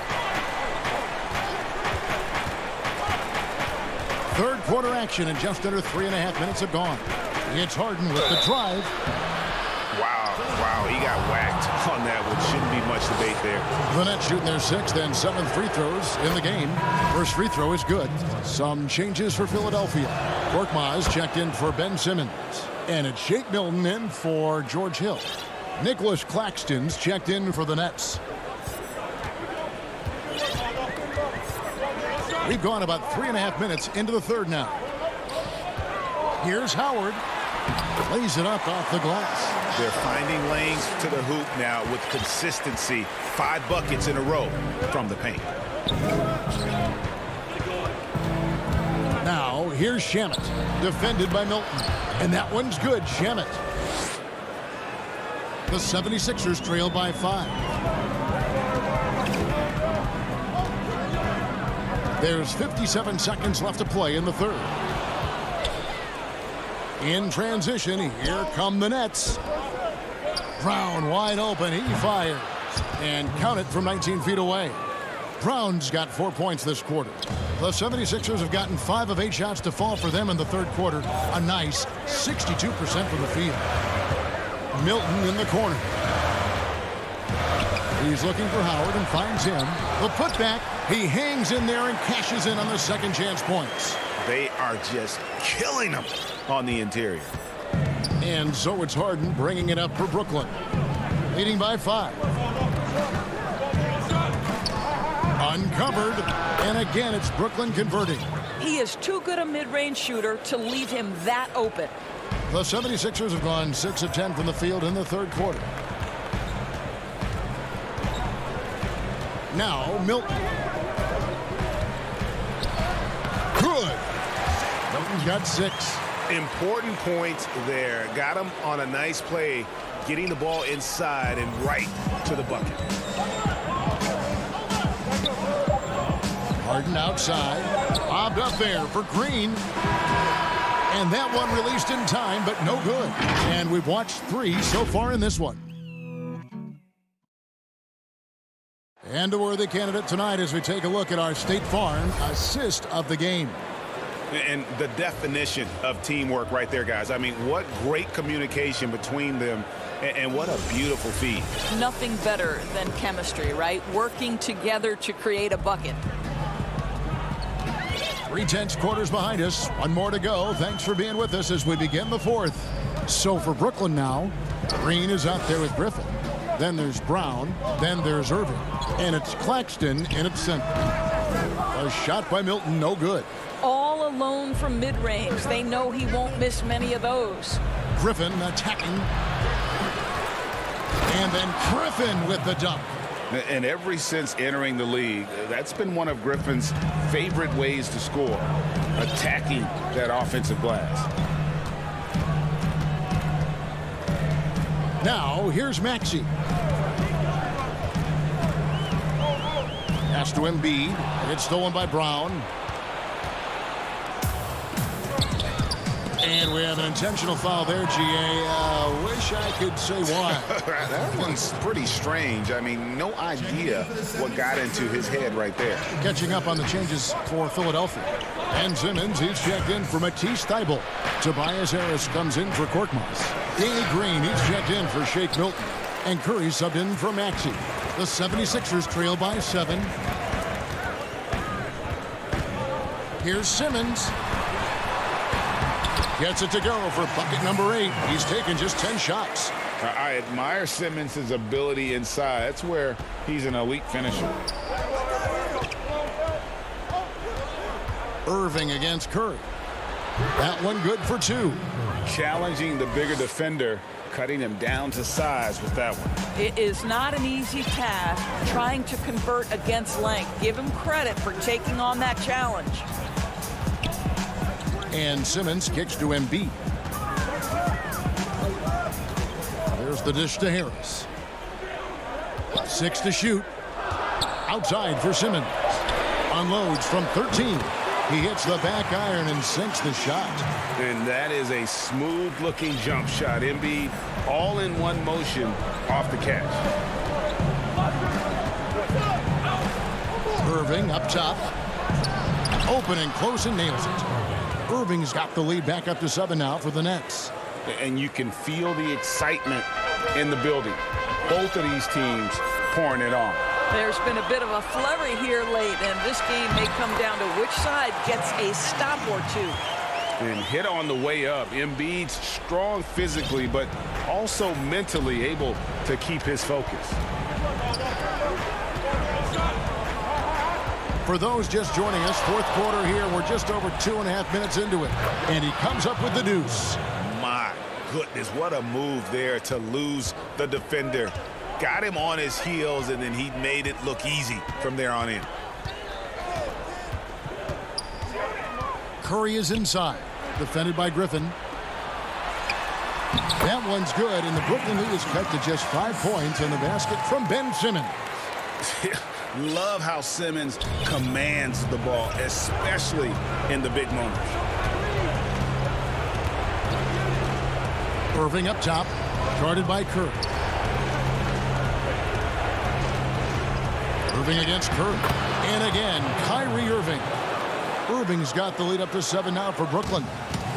Third quarter action and just under 3.5 minutes have gone. It's Harden with the drive. Wow, he got whacked on that one. Shouldn't be much debate there. The Nets shooting their 6th and 7th free throws in the game. First free throw is good. Some changes for Philadelphia. Korkmaz checked in for Ben Simmons. And it's Shake Milton in for George Hill. Nicholas Claxton's checked in for the Nets. We've gone about 3.5 minutes into the third now. Here's Howard. Lays it up off the glass. They're finding lanes to the hoop now with consistency. 5 buckets in a row from the paint. Now, here's Shamet. Defended by Milton. And that one's good, Shamet. The 76ers trail by 5. There's 57 seconds left to play in the third. In transition, here come the Nets. Brown wide open, he fires. And count it from 19 feet away. Brown's got 4 points this quarter. The 76ers have gotten 5 of 8 shots to fall for them in the third quarter. A nice 62% from the field. Milton in the corner. He's looking for Howard and finds him. The putback, he hangs in there and cashes in on the second chance points. They are just killing them on the interior. And so it's Harden bringing it up for Brooklyn. Leading by 5. Uncovered. And again, it's Brooklyn converting. He is too good a mid-range shooter to leave him that open. The 76ers have gone 6 of 10 from the field in the third quarter. Now, Milton. Good. Milton's got 6. Important points there. Got him on a nice play, getting the ball inside and right to the bucket. Harden outside. Bobbed up there for Green. And that one released in time, but no good. And we've watched 3 so far in this one. And a worthy candidate tonight as we take a look at our State Farm assist of the game. And the definition of teamwork right there, guys. I mean, what great communication between them, and what a beautiful feed. Nothing better than chemistry, right? Working together to create a bucket. 3 tenths quarters behind us. 1 more to go. Thanks for being with us as we begin the 4th. So for Brooklyn now, Green is out there with Griffin. Then there's Brown. Then there's Irving. And it's Claxton in its center. A shot by Milton, no good. All alone from mid-range. They know he won't miss many of those. Griffin attacking. And then Griffin with the dunk. And ever since entering the league, that's been one of Griffin's favorite ways to score, attacking that offensive glass. Now, here's Maxey. Pass to Embiid. It's stolen by Brown. And we have an intentional foul there, G.A. Wish I could say why. That one's pretty strange. I mean, no idea what got into his head right there. Catching up on the changes for Philadelphia. And Simmons, he's checked in for Matisse Thybulle. Tobias Harris comes in for Korkmaz. Danny Green, he's checked in for Shake Milton. And Curry subbed in for Maxey. The 76ers trail by 7. Here's Simmons. Gets it to go for bucket number 8. He's taken just 10 shots. I admire Simmons' ability inside. That's where he's an elite finisher. Irving against Curry. That one good for 2. Challenging the bigger defender, cutting him down to size with that one. It is not an easy task trying to convert against length. Give him credit for taking on that challenge. And Simmons kicks to Embiid. There's the dish to Harris. 6 to shoot. Outside for Simmons. Unloads from 13. He hits the back iron and sinks the shot. And that is a smooth-looking jump shot. Embiid all in one motion off the catch. Irving up top. Open and close and nails it. Irving's got the lead back up to 7 now for the Nets. And you can feel the excitement in the building. Both of these teams pouring it on. There's been a bit of a flurry here late, and this game may come down to which side gets a stop or 2. And hit on the way up. Embiid's strong physically, but also mentally able to keep his focus. For those just joining us, 4th quarter here. We're just over 2.5 minutes into it. And he comes up with the deuce. My goodness, what a move there to lose the defender. Got him on his heels, and then he made it look easy from there on in. Curry is inside. Defended by Griffin. That one's good, and the Brooklyn lead is cut to just 5 points in the basket from Ben Simmons. Love how Simmons commands the ball, especially in the big moments. Irving up top, guarded by Curry. Irving against Curry. And again, Kyrie Irving. Irving's got the lead up to 7 now for Brooklyn.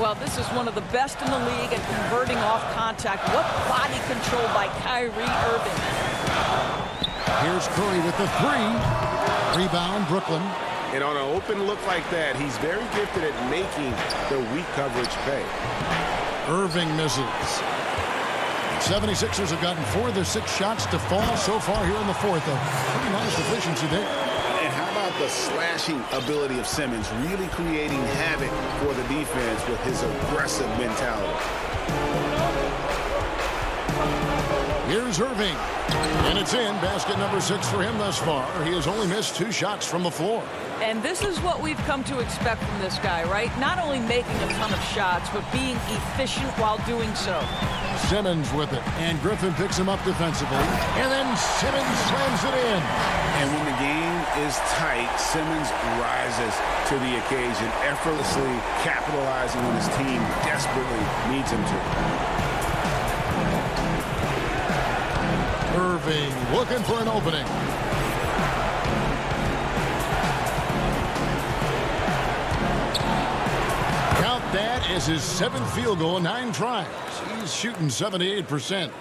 Well, this is one of the best in the league at converting off contact. What body control by Kyrie Irving. Here's Curry with the 3. Rebound, Brooklyn. And on an open look like that, he's very gifted at making the weak coverage pay. Irving misses. 76ers have gotten 4 of their 6 shots to fall so far here in the 4th. A pretty nice efficiency there. And how about the slashing ability of Simmons, really creating havoc for the defense with his aggressive mentality. Here's Irving. And it's in. Basket number 6 for him thus far. He has only missed 2 shots from the floor. And this is what we've come to expect from this guy, right? Not only making a ton of shots, but being efficient while doing so. Simmons with it. And Griffin picks him up defensively. And then Simmons slams it in. And when the game is is tight, Simmons rises to the occasion, effortlessly capitalizing when his team desperately needs him to. Irving looking for an opening. Count that as his 7th field goal in 9 tries. He's shooting 78%.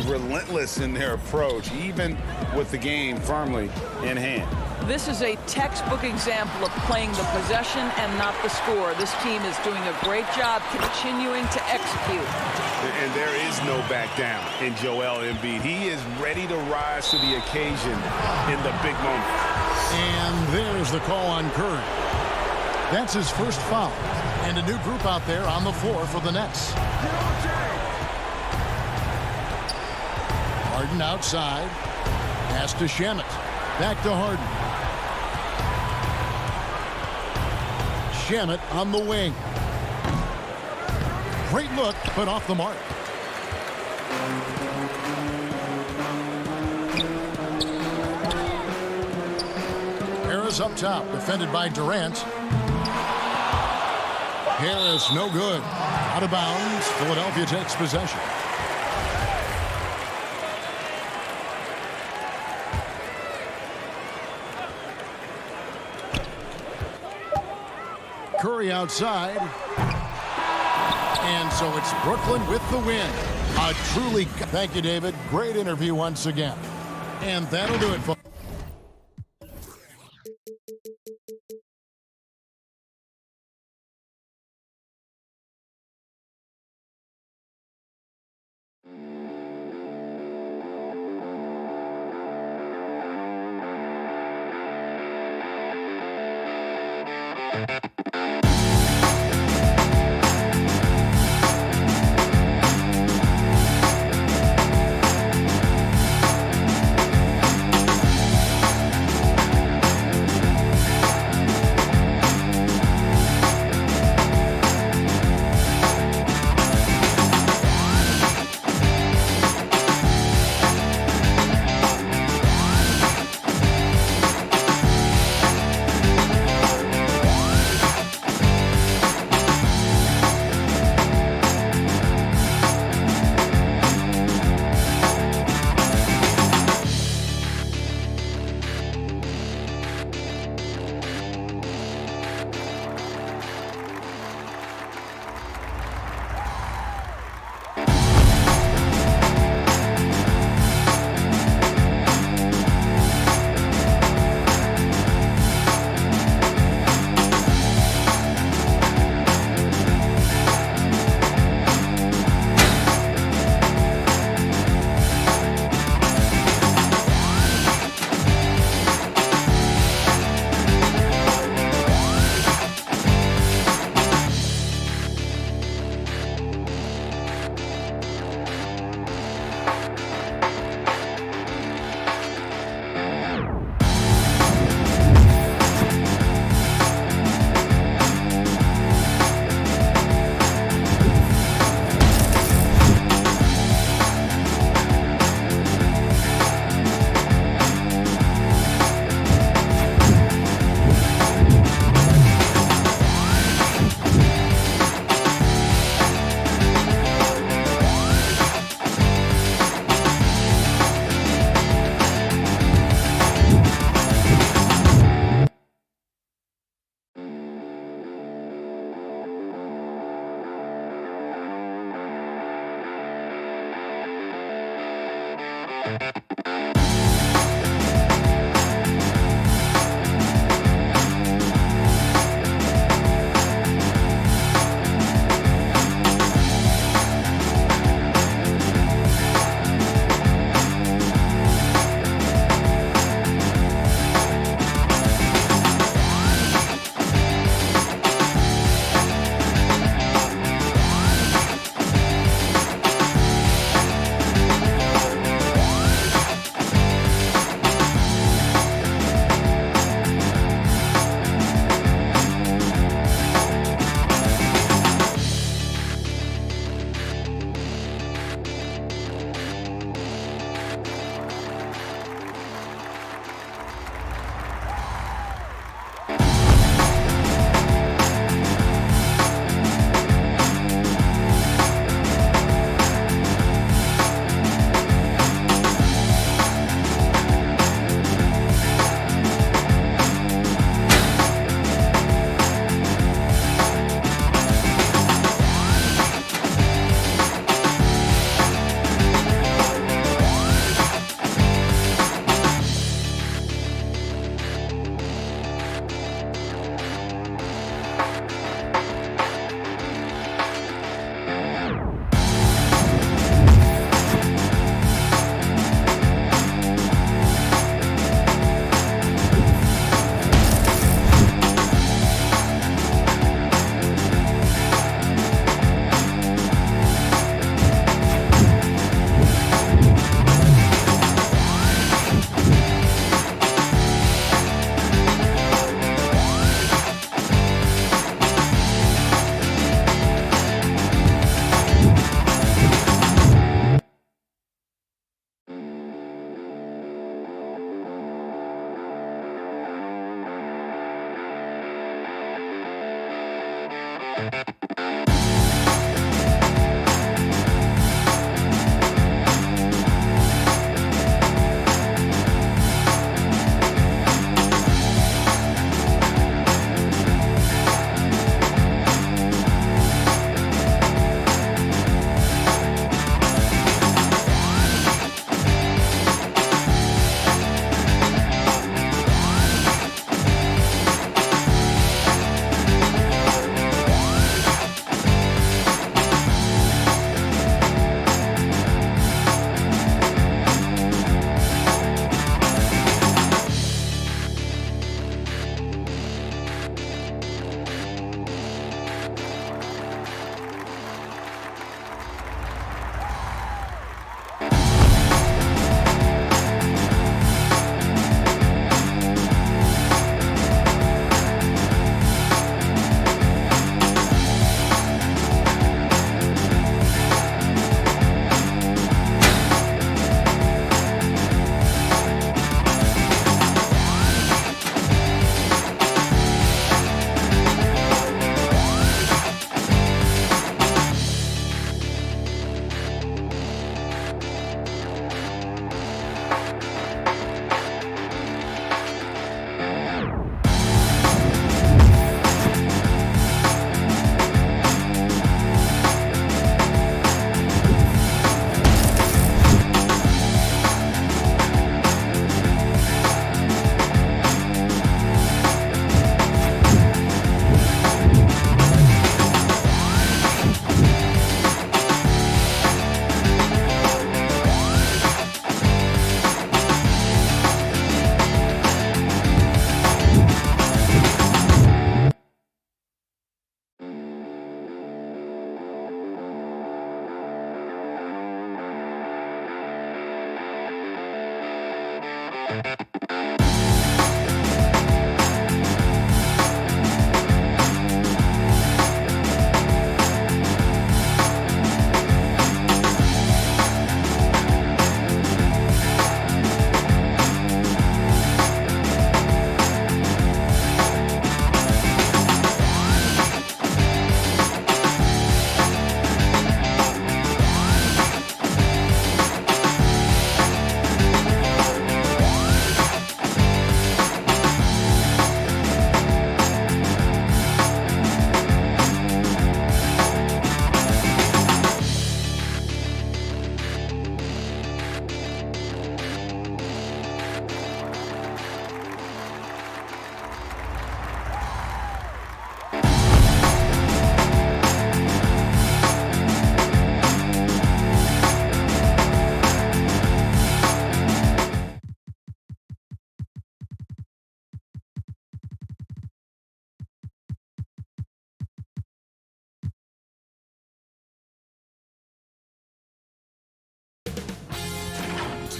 Relentless in their approach, even with the game firmly in hand. This is a textbook example of playing the possession and not the score. This team is doing a great job continuing to execute. And there is no back down in Joel Embiid. He is ready to rise to the occasion in the big moment. And there's the call on Curry. That's his first foul. And a new group out there on the floor for the Nets. Harden outside. Pass to Shamet. Back to Harden. Shamet on the wing. Great look, but off the mark. Harris up top, defended by Durant. Harris no good. Out of bounds. Philadelphia takes possession. Curry outside. And so it's Brooklyn with the win. A truly... Thank you, David. Great interview once again. And that'll do it, folks.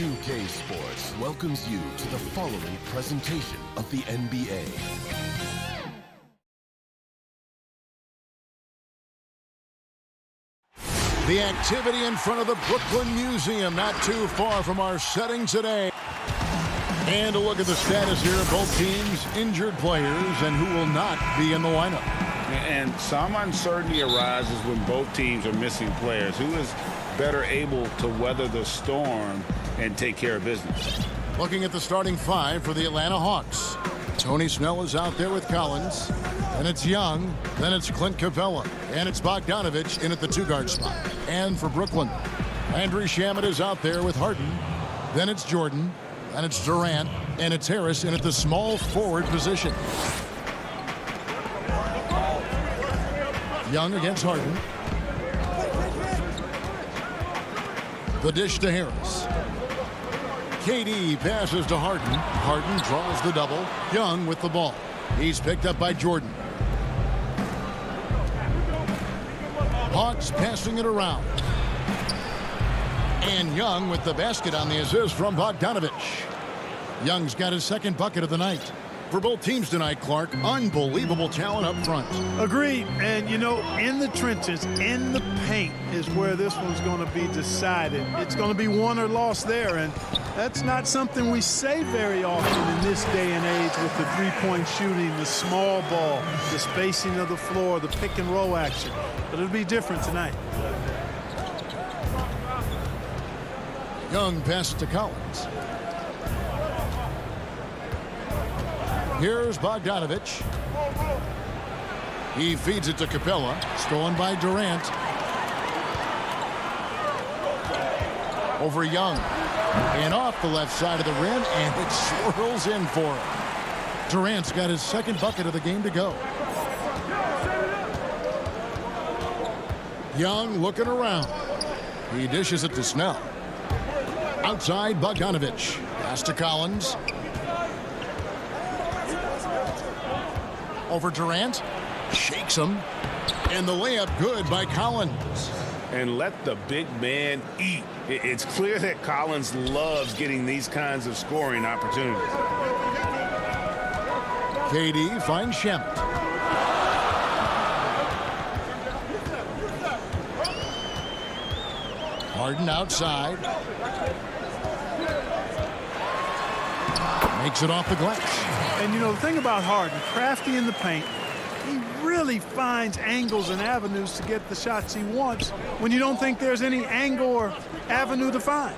2K Sports welcomes you to the following presentation of the NBA. The activity in front of the Brooklyn Museum, not too far from our setting today. And a look at the status here of both teams, injured players, and who will not be in the lineup. And some uncertainty arises when both teams are missing players. Who is better able to weather the storm and take care of business? Looking at the starting five for the Atlanta Hawks. Tony Snell is out there with Collins. Then it's Young. Then it's Clint Capella. And it's Bogdanovich in at the two-guard spot. And for Brooklyn, Landry Shamet is out there with Harden. Then it's Jordan. Then it's Durant. And it's Harris in at the small forward position. Young against Harden. The dish to Harris. KD passes to Harden. Harden draws the double. Young with the ball. He's picked up by Jordan. Hawks passing it around. And Young with the basket on the assist from Bogdanovich. Young's got his second bucket of the night. For both teams tonight, Clark, unbelievable talent up front. Agreed. And, you know, in the trenches, in the paint is where this one's going to be decided. It's going to be won or lost there. And That's not something we say very often in this day and age with the three-point shooting, the small ball, the spacing of the floor, the pick and roll action. But it'll be different tonight. Young passes to Collins. Here's Bogdanovich. He feeds it to Capella. Stolen by Durant. Over Young. And off the left side of the rim, and it swirls in for him. Durant's got his second bucket of the game to go. Young looking around. He dishes it to Snell. Outside, Bogdanovich. Pass to Collins. Over Durant. Shakes him. And the layup good by Collins. And let the big man eat. It's clear that Collins loves getting these kinds of scoring opportunities. KD finds Shamet. Harden outside. Makes it off the glass. And, you know, the thing about Harden, crafty in the paint, he really finds angles and avenues to get the shots he wants when you don't think there's any angle or avenue to find.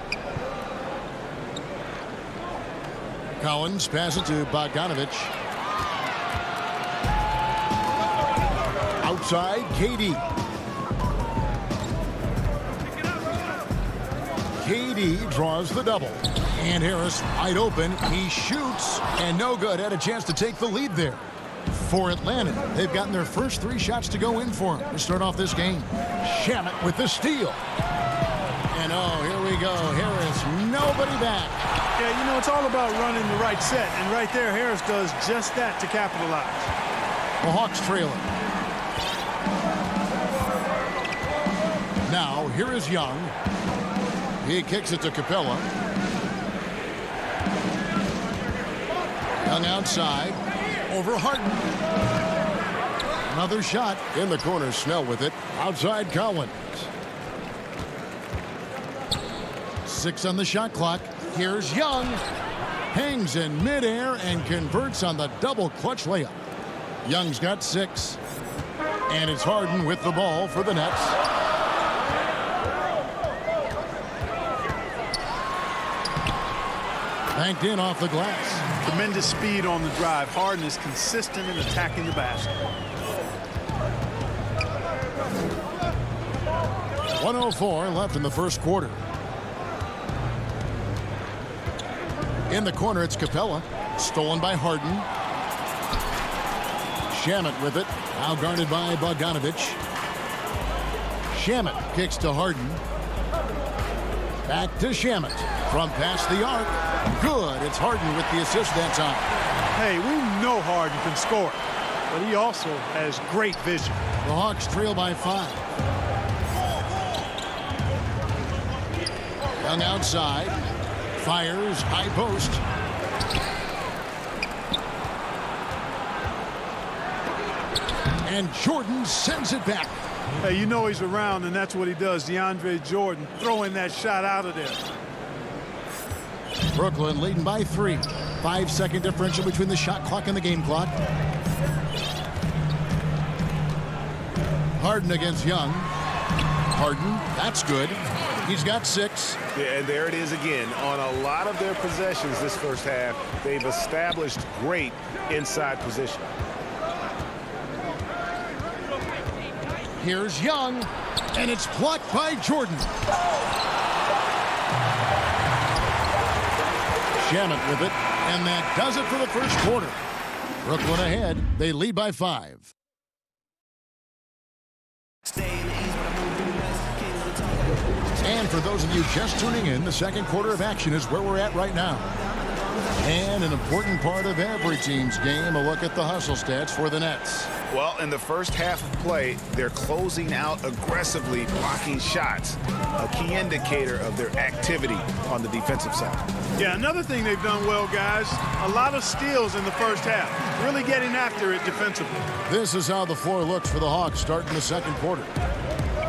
Collins passes to Bogdanovich. Outside, KD. KD draws the double. And Harris wide open. He shoots, and no good. Had a chance to take the lead there. For Atlanta, they've gotten their first 3 shots to go in for him to start off this game. Shamet with the steal. And oh, here we go. Harris, nobody back. Yeah, you know, it's all about running the right set. And right there, Harris does just that to capitalize. The Hawks trailing. Now, here is Young. He kicks it to Capella. Young outside. Over Harden. Another shot in the corner. Snell with it. Outside Collins. 6 on the shot clock. Here's Young. Hangs in midair and converts on the double clutch layup. Young's got 6. And it's Harden with the ball for the Nets. Banked in off the glass. Tremendous speed on the drive. Harden is consistent in attacking the basket. 1:04 left in the first quarter. In the corner, it's Capella. Stolen by Harden. Shamet with it. Now guarded by Bogdanovich. Shamet kicks to Harden. Back to Shamet. From past the arc. Good. It's Harden with the assist that time. Hey, we know Harden can score, but he also has great vision. The Hawks trail by 5. Young outside. Fires. High post. And Jordan sends it back. Hey, you know he's around, and that's what he does. DeAndre Jordan throwing that shot out of there. Brooklyn leading by 3. 5-second differential between the shot clock and the game clock. Harden against Young. Harden, that's good. He's got 6. Yeah, and there it is again. On a lot of their possessions this first half, they've established great inside position. Here's Young, and it's blocked by Jordan. Shamet with it, and that does it for the first quarter. Brooklyn ahead. They lead by 5. And for those of you just tuning in, the second quarter of action is where we're at right now. And an important part of every team's game, a look at the hustle stats for the Nets. Well, in the first half of play, they're closing out aggressively, blocking shots, a key indicator of their activity on the defensive side. Yeah, another thing they've done well, guys, a lot of steals in the first half, really getting after it defensively. This is how the floor looks for the Hawks starting the second quarter.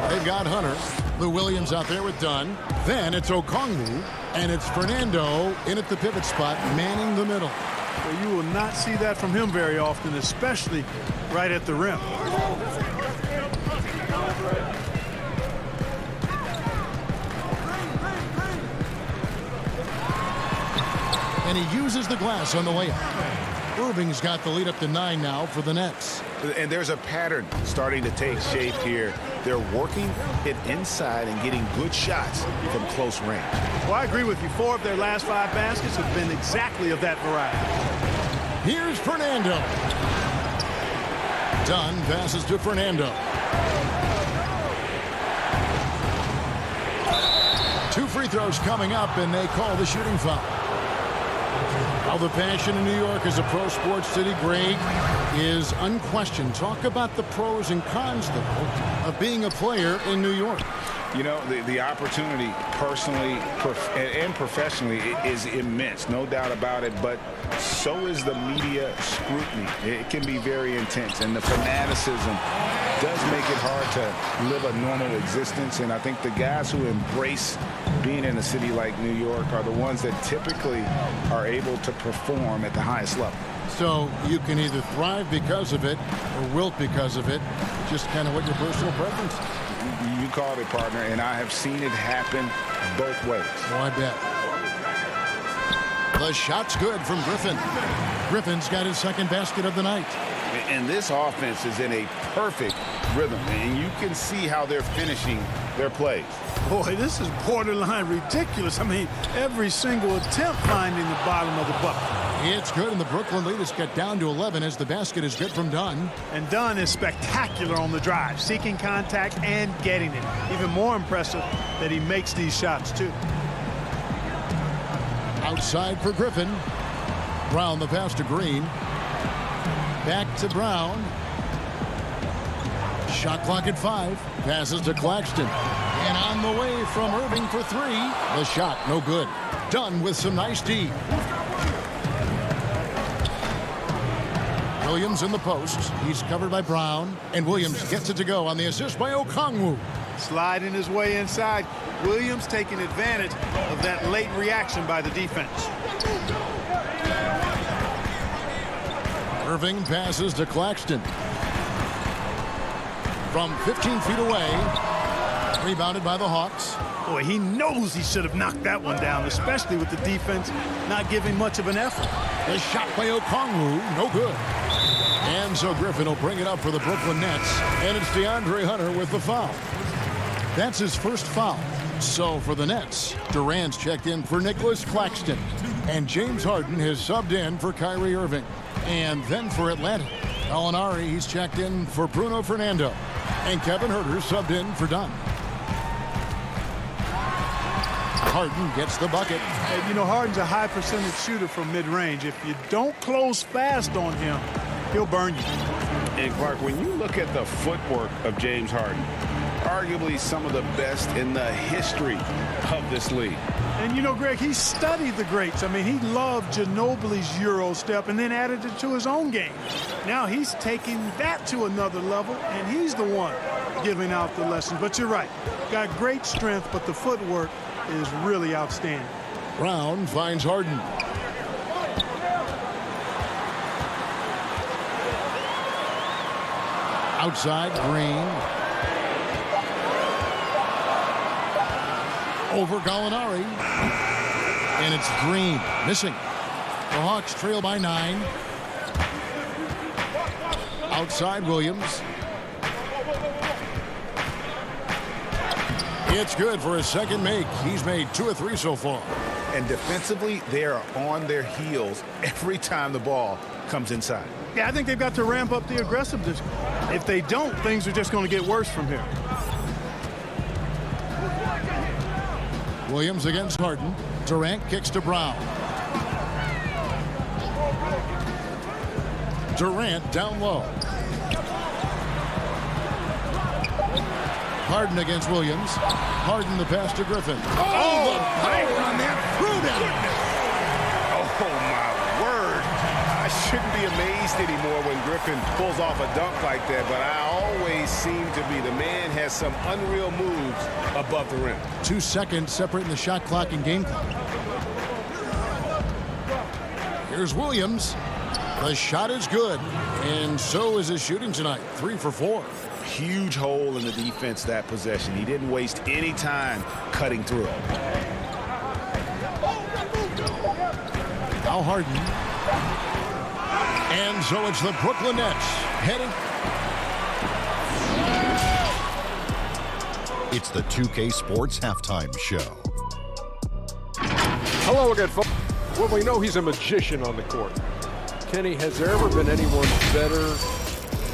They've got Hunter. Lou Williams out there with Dunn. Then it's Okongwu, and it's Fernando in at the pivot spot, manning the middle. Well, you will not see that from him very often, especially right at the rim. And he uses the glass on the layup. Irving's got the lead up to 9 now for the Nets. And there's a pattern starting to take shape here. They're working it inside and getting good shots from close range. Well, I agree with you. 4 of their last 5 baskets have been exactly of that variety. Here's Fernando. Dunn passes to Fernando. 2 free throws coming up, and they call the shooting foul. How the passion in New York as a pro sports city, Greg, is unquestioned. Talk about the pros and cons, though, of being a player in New York. You know, the opportunity personally and professionally is immense, no doubt about it, but so is the media scrutiny. It can be very intense, and the fanaticism does make it hard to live a normal existence, and I think the guys who embrace being in a city like New York are the ones that typically are able to perform at the highest level. So you can either thrive because of it or wilt because of it, just kind of what your personal preference is. You called it, partner, and I have seen it happen both ways. Oh, I bet. The shot's good from Griffin. Griffin's got his second basket of the night. And this offense is in a perfect rhythm, and you can see how they're finishing their plays. Boy, this is borderline ridiculous. I mean, every single attempt finding the bottom of the bucket. It's good, and the Brooklyn lead has got down to 11 as the basket is good from Dunn. And Dunn is spectacular on the drive, seeking contact and getting it. Even more impressive that he makes these shots, too. Outside for Griffin. Brown the pass to Green. Back to Brown. Shot clock at 5. Passes to Claxton. And on the way from Irving for 3. The shot, no good. Dunn with some nice D. Williams in the post. He's covered by Brown. And Williams gets it to go on the assist by Okongwu. Sliding his way inside. Williams taking advantage of that late reaction by the defense. Irving passes to Claxton. From 15 feet away. Rebounded by the Hawks. Boy, he knows he should have knocked that one down, especially with the defense not giving much of an effort. The shot by Okongwu, no good. And so Griffin will bring it up for the Brooklyn Nets. And it's DeAndre Hunter with the foul. That's his first foul. So for the Nets, Durant's checked in for Nicholas Claxton. And James Harden has subbed in for Kyrie Irving. And then for Atlanta, Gallinari, he's checked in for Bruno Fernando. And Kevin Huerter subbed in for Dunn. Harden gets the bucket. And you know, Harden's a high percentage shooter from mid-range. If you don't close fast on him, he'll burn you. And Clark, when you look at the footwork of James Harden, arguably some of the best in the history of this league. And you know, Greg, he studied the greats. I mean, he loved Ginobili's Euro step and then added it to his own game. Now he's taking that to another level, and he's the one giving out the lessons. But you're right. Got great strength, but the footwork is really outstanding. Brown finds Harden. Outside, Green. Over Gallinari. And it's Green missing. The Hawks trail by 9. Outside, Williams. It's good for his second make. He's made 2 of 3 so far. And defensively, they are on their heels every time the ball comes inside. Yeah, I think they've got to ramp up the aggressiveness. If they don't, things are just going to get worse from here. Williams against Harden. Durant kicks to Brown. Durant down low. Harden against Williams. Harden the pass to Griffin. Oh, the power on that threw down. Oh, my word. I shouldn't be amazed anymore when Griffin pulls off a dunk like that, but I always seem to be. The man has some unreal moves above the rim. 2 seconds separating the shot clock and game clock. Here's Williams. The shot is good, and so is his shooting tonight. 3 for 4. Huge hole in the defense that possession. He didn't waste any time cutting through. Now Harden. And so it's the Brooklyn Nets heading. It's the 2K Sports Halftime Show. Hello again, folks. Well, we know he's a magician on the court. Kenny, has there ever been anyone better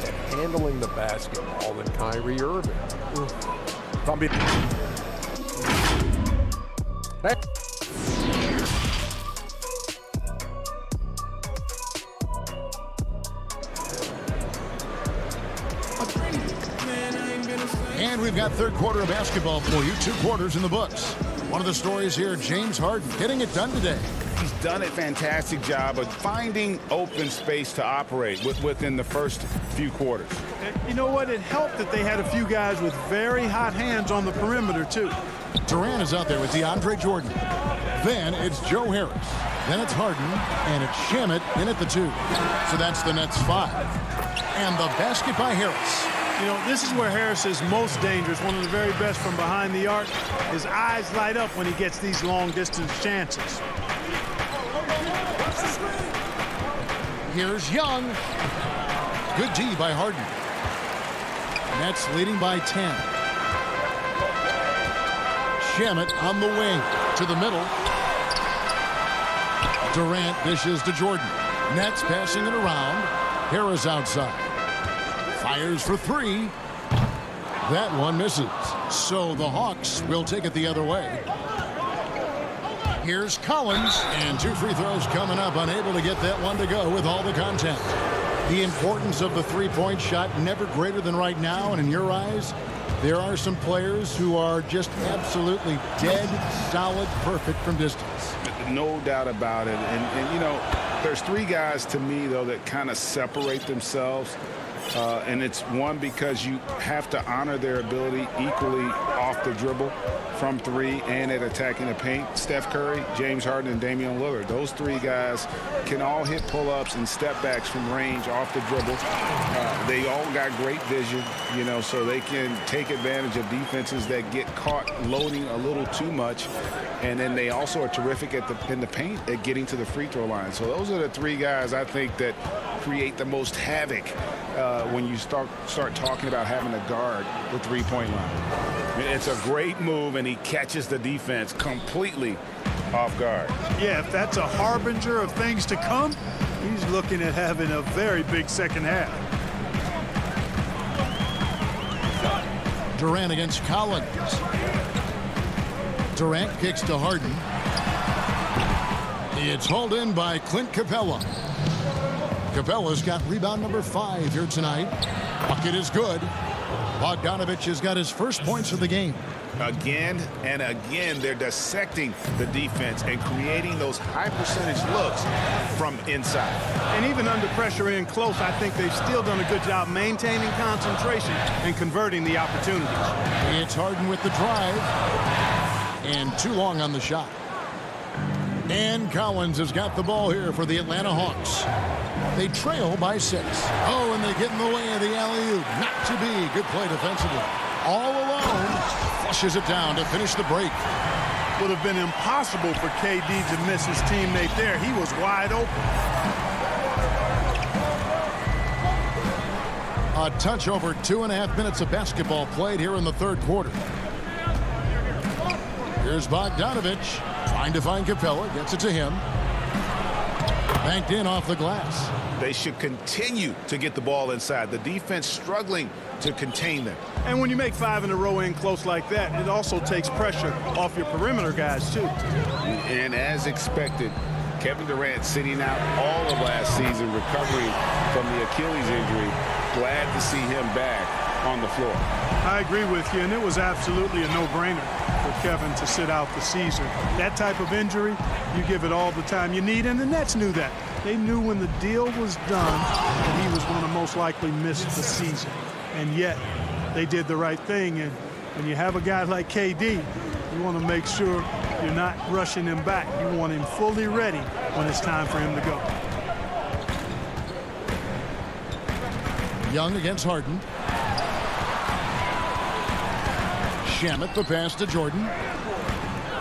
at handling the basketball than Kyrie Irving? Hey. And we've got third quarter of basketball for you. 2 quarters in the books. One of the stories here, James Harden getting it done today. He's done a fantastic job of finding open space to operate within the first few quarters. You know what? It helped that they had a few guys with very hot hands on the perimeter, too. Durant is out there with DeAndre Jordan. Then it's Joe Harris. Then it's Harden. And it's Shamet in at the 2. So that's the Nets 5. And the basket by Harris. You know, this is where Harris is most dangerous, one of the very best from behind the arc. His eyes light up when he gets these long-distance chances. Here's Young. Good D by Harden. Nets leading by 10. Shamet on the wing to the middle. Durant dishes to Jordan. Nets passing it around. Harris outside. Fires for 3. That one misses. So the Hawks will take it the other way. Here's Collins, and 2 free throws coming up, unable to get that one to go with all the contact. The importance of the three-point shot never greater than right now, and in your eyes, there are some players who are just absolutely dead, solid, perfect from distance. No doubt about it. And you know, there's 3 guys to me, though, that kind of separate themselves. And it's one, because you have to honor their ability equally off the dribble from 3 and at attacking the paint. Steph Curry, James Harden, and Damian Lillard. Those 3 guys can all hit pull-ups and step-backs from range off the dribble. They all got great vision, you know, so they can take advantage of defenses that get caught loading a little too much. And then they also are terrific in the paint at getting to the free throw line. So those are the 3 guys I think that create the most havoc when you start talking about having to guard the three-point line. I mean, it's a great move, and he catches the defense completely off guard. Yeah, if that's a harbinger of things to come, he's looking at having a very big second half. Durant against Collins. Durant kicks to Harden. It's hauled in by Clint Capella. Capella's got rebound number 5 here tonight. Bucket is good. Bogdanovich has got his first points of the game. Again and again, they're dissecting the defense and creating those high-percentage looks from inside. And even under pressure in close, I think they've still done a good job maintaining concentration and converting the opportunities. It's Harden with the drive. And too long on the shot. And Collins has got the ball here for the Atlanta Hawks. They trail by 6. Oh, and they get in the way of the alley-oop. Not to be. Good play defensively. All alone. Flushes it down to finish the break. Would have been impossible for KD to miss his teammate there. He was wide open. A touch over 2.5 minutes of basketball played here in the third quarter. Here's Bogdanovich trying to find Capella. Gets it to him. Banked in off the glass. They should continue to get the ball inside. The defense struggling to contain them. And when you make 5 in a row in close like that, it also takes pressure off your perimeter guys, too. And as expected, Kevin Durant sitting out all of last season, recovering from the Achilles injury. Glad to see him back on the floor. I agree with you, and it was absolutely a no-brainer for Kevin to sit out the season. That type of injury, you give it all the time you need, and the Nets knew that. They knew when the deal was done that he was going to most likely miss the season. And yet, they did the right thing. And when you have a guy like KD, you want to make sure you're not rushing him back. You want him fully ready when it's time for him to go. Young against Harden. Shamet the pass to Jordan.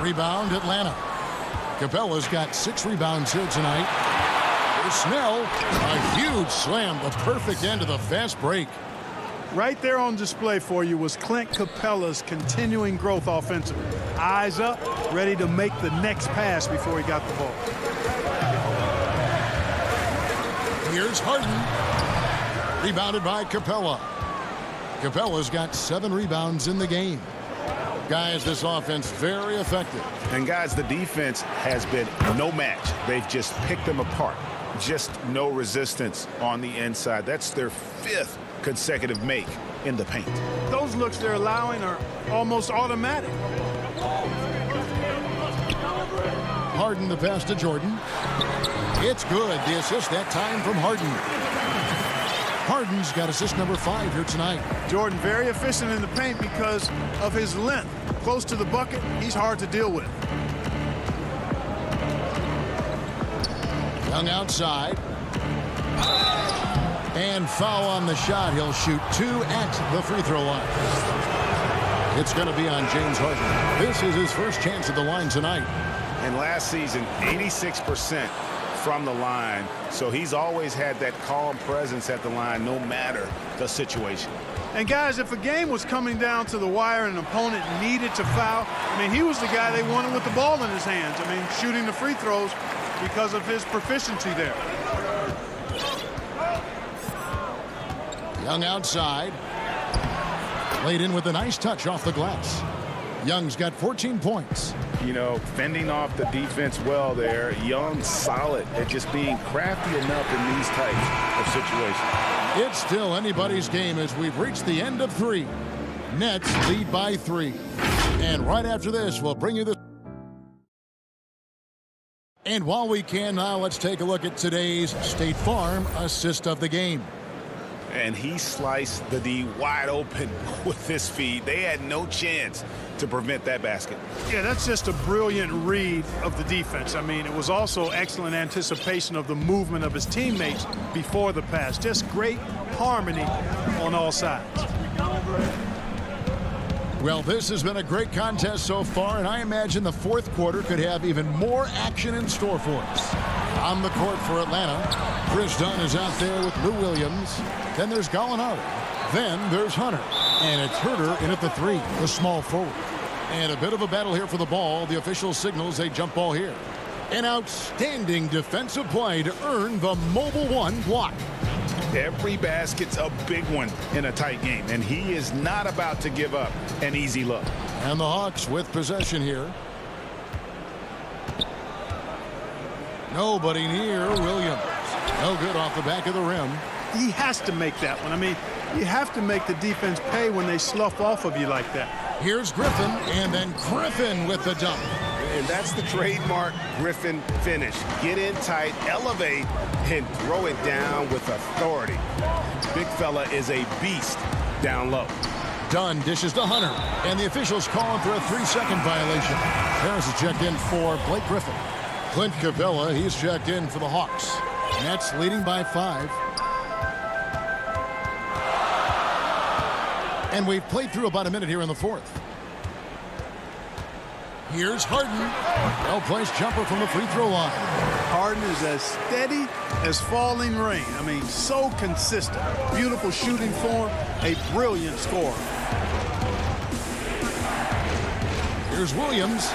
Rebound Atlanta. Capella's got 6 rebounds here tonight. Here's Snell. A huge slam. The perfect end of the fast break. Right there on display for you was Clint Capella's continuing growth offensively. Eyes up, ready to make the next pass before he got the ball. Here's Harden. Rebounded by Capella. Capella's got 7 rebounds in the game. Guys, this offense very effective. And guys, the defense has been no match. They've just picked them apart. Just no resistance on the inside. That's their 5th consecutive make in the paint. Those looks they're allowing are almost automatic. Harden the pass to Jordan. It's good. The assist that time from Harden. Harden's got assist number 5 here tonight. Jordan very efficient in the paint because of his length. Close to the bucket, he's hard to deal with. Young outside. And foul on the shot. He'll shoot 2 at the free throw line. It's going to be on James Harden. This is his first chance at the line tonight. And last season, 86% from the line. So he's always had that calm presence at the line no matter the situation. And guys, if a game was coming down to the wire and an opponent needed to foul, I mean, he was the guy they wanted with the ball in his hands. I mean, shooting the free throws because of his proficiency there. Young outside. Laid in with a nice touch off the glass. Young's got 14 points. You know, fending off the defense well there. Young solid at just being crafty enough in these types of situations. It's still anybody's game as we've reached the end of 3. Nets lead by 3. And right after this, we'll bring you the... And while we can now, let's take a look at today's State Farm assist of the game. And he sliced the D wide open with his feed. They had no chance to prevent that basket. Yeah, that's just a brilliant read of the defense. I mean, it was also excellent anticipation of the movement of his teammates before the pass. Just great harmony on all sides. Well, this has been a great contest so far, and I imagine the 4th quarter could have even more action in store for us. On the court for Atlanta, Chris Dunn is out there with Lou Williams. Then there's Gallinari. Then there's Hunter. And it's Herter in at the 3, the small forward. And a bit of a battle here for the ball. The official signals a jump ball here. An outstanding defensive play to earn the Mobile One block. Every basket's a big one in a tight game, and he is not about to give up an easy look. And the Hawks with possession here. Nobody near Williams. No good off the back of the rim. He has to make that one. I mean, you have to make the defense pay when they slough off of you like that. Here's Griffin, and then Griffin with the dunk. And that's the trademark Griffin finish. Get in tight, elevate, and throw it down with authority. Big fella is a beast down low. Dunn dishes to Hunter, and the officials calling for a 3-second violation. Harris is checked in for Blake Griffin. Clint Capella, he's checked in for the Hawks. Nets leading by 5. And we've played through about a minute here in the 4th. Here's Harden. Well-placed jumper from the free throw line. Harden is as steady as falling rain. I mean, so consistent. Beautiful shooting form, a brilliant scorer. Here's Williams.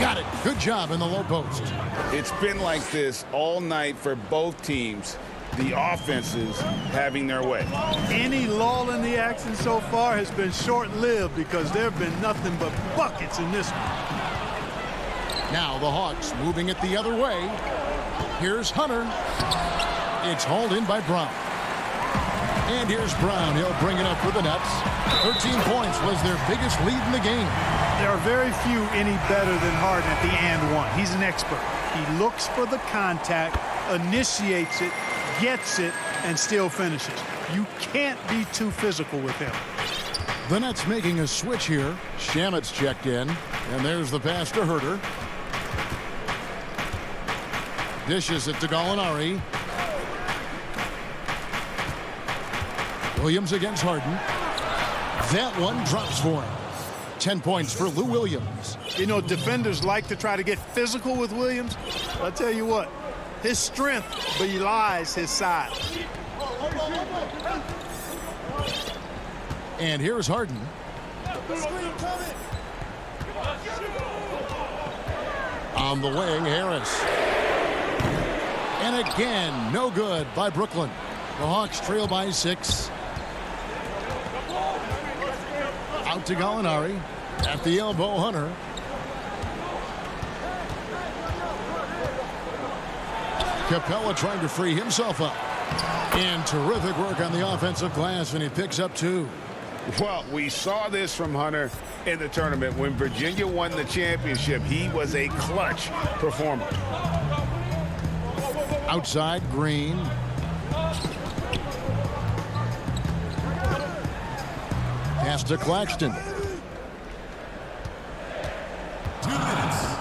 Got it. Good job in the low post. It's been like this all night for both teams. The offenses having their way. Any lull in the action so far has been short-lived because there have been nothing but buckets in this one. Now the Hawks moving it the other way. Here's Hunter. It's hauled in by Brown. And here's Brown. He'll bring it up for the Nets. 13 points was their biggest lead in the game. There are very few any better than Harden at the and one. He's an expert. He looks for the contact, initiates it, gets it, and still finishes. You can't be too physical with him. The Nets making a switch here. Shamet's checked in, and there's the pass to Herter. Dishes it to Gallinari. Williams against Harden. That one drops for him. 10 points for Lou Williams. You know, defenders like to try to get physical with Williams. I'll tell you what, his strength belies his size. And here's Harden. On the wing, Harris. And again, no good by Brooklyn. The Hawks trail by 6. Out to Gallinari. At the elbow, Hunter. Capella trying to free himself up. And terrific work on the offensive glass, and he picks up 2. Well, we saw this from Hunter in the tournament. When Virginia won the championship, he was a clutch performer. Outside, Green. Pass to Claxton.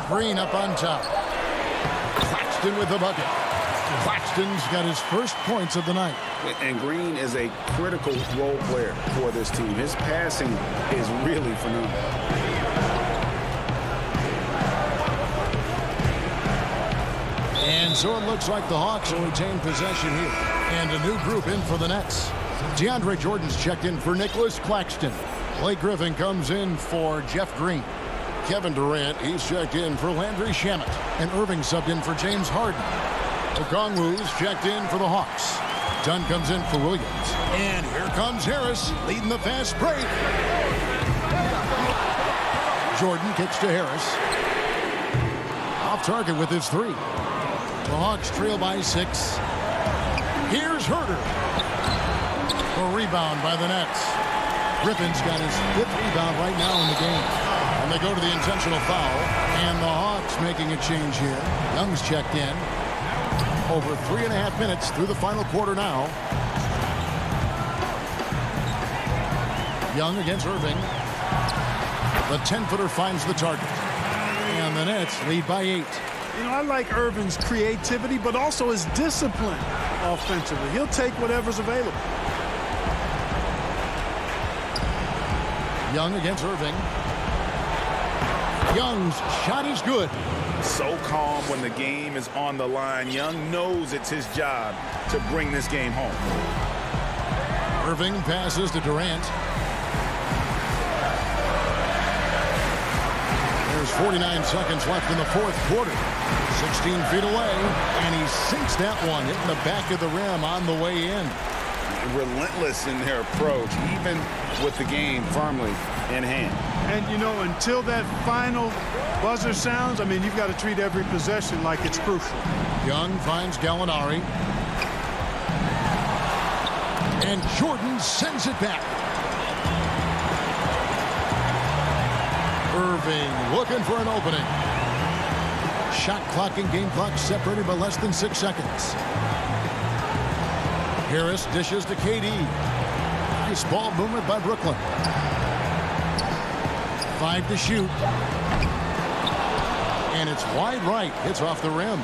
Green up on top. Claxton with the bucket. Claxton's got his first points of the night. And Green is a critical role player for this team. His passing is really phenomenal. And so it looks like the Hawks will retain possession here. And a new group in for the Nets. DeAndre Jordan's checked in for Nicholas Claxton. Blake Griffin comes in for Jeff Green. Kevin Durant, he's checked in for Landry Shamet. And Irving subbed in for James Harden. Okongwu's checked in for the Hawks. Dunn comes in for Williams. And here comes Harris leading the fast break. Jordan kicks to Harris. Off target with his 3. The Hawks trail by 6. Here's Herter. A rebound by the Nets. Griffin's got his 5th rebound right now in the game. And they go to the intentional foul. And the Hawks making a change here. Young's checked in. Over 3.5 minutes through the final quarter now. Young against Irving. The 10-footer finds the target. And the Nets lead by 8. You know, I like Irving's creativity, but also his discipline offensively. He'll take whatever's available. Young against Irving. Young's shot is good. So calm when the game is on the line. Young knows it's his job to bring this game home. Irving passes to Durant. There's 49 seconds left in the 4th quarter. 16 feet away, and he sinks that one, hitting the back of the rim on the way in. Relentless in their approach, even with the game firmly in hand. And, you know, until that final buzzer sounds, I mean, you've got to treat every possession like it's crucial. Young finds Gallinari. And Jordan sends it back. Irving looking for an opening. Shot clock and game clock separated by less than 6 seconds. Harris dishes to KD. Nice ball movement by Brooklyn. 5 to shoot. And it's wide right. Hits off the rim.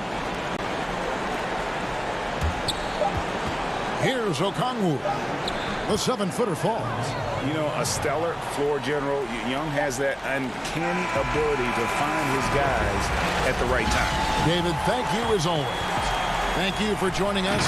Here's Okongwu. The 7-footer falls. You know, a stellar floor general. Young has that uncanny ability to find his guys at the right time. David, thank you as always. Thank you for joining us.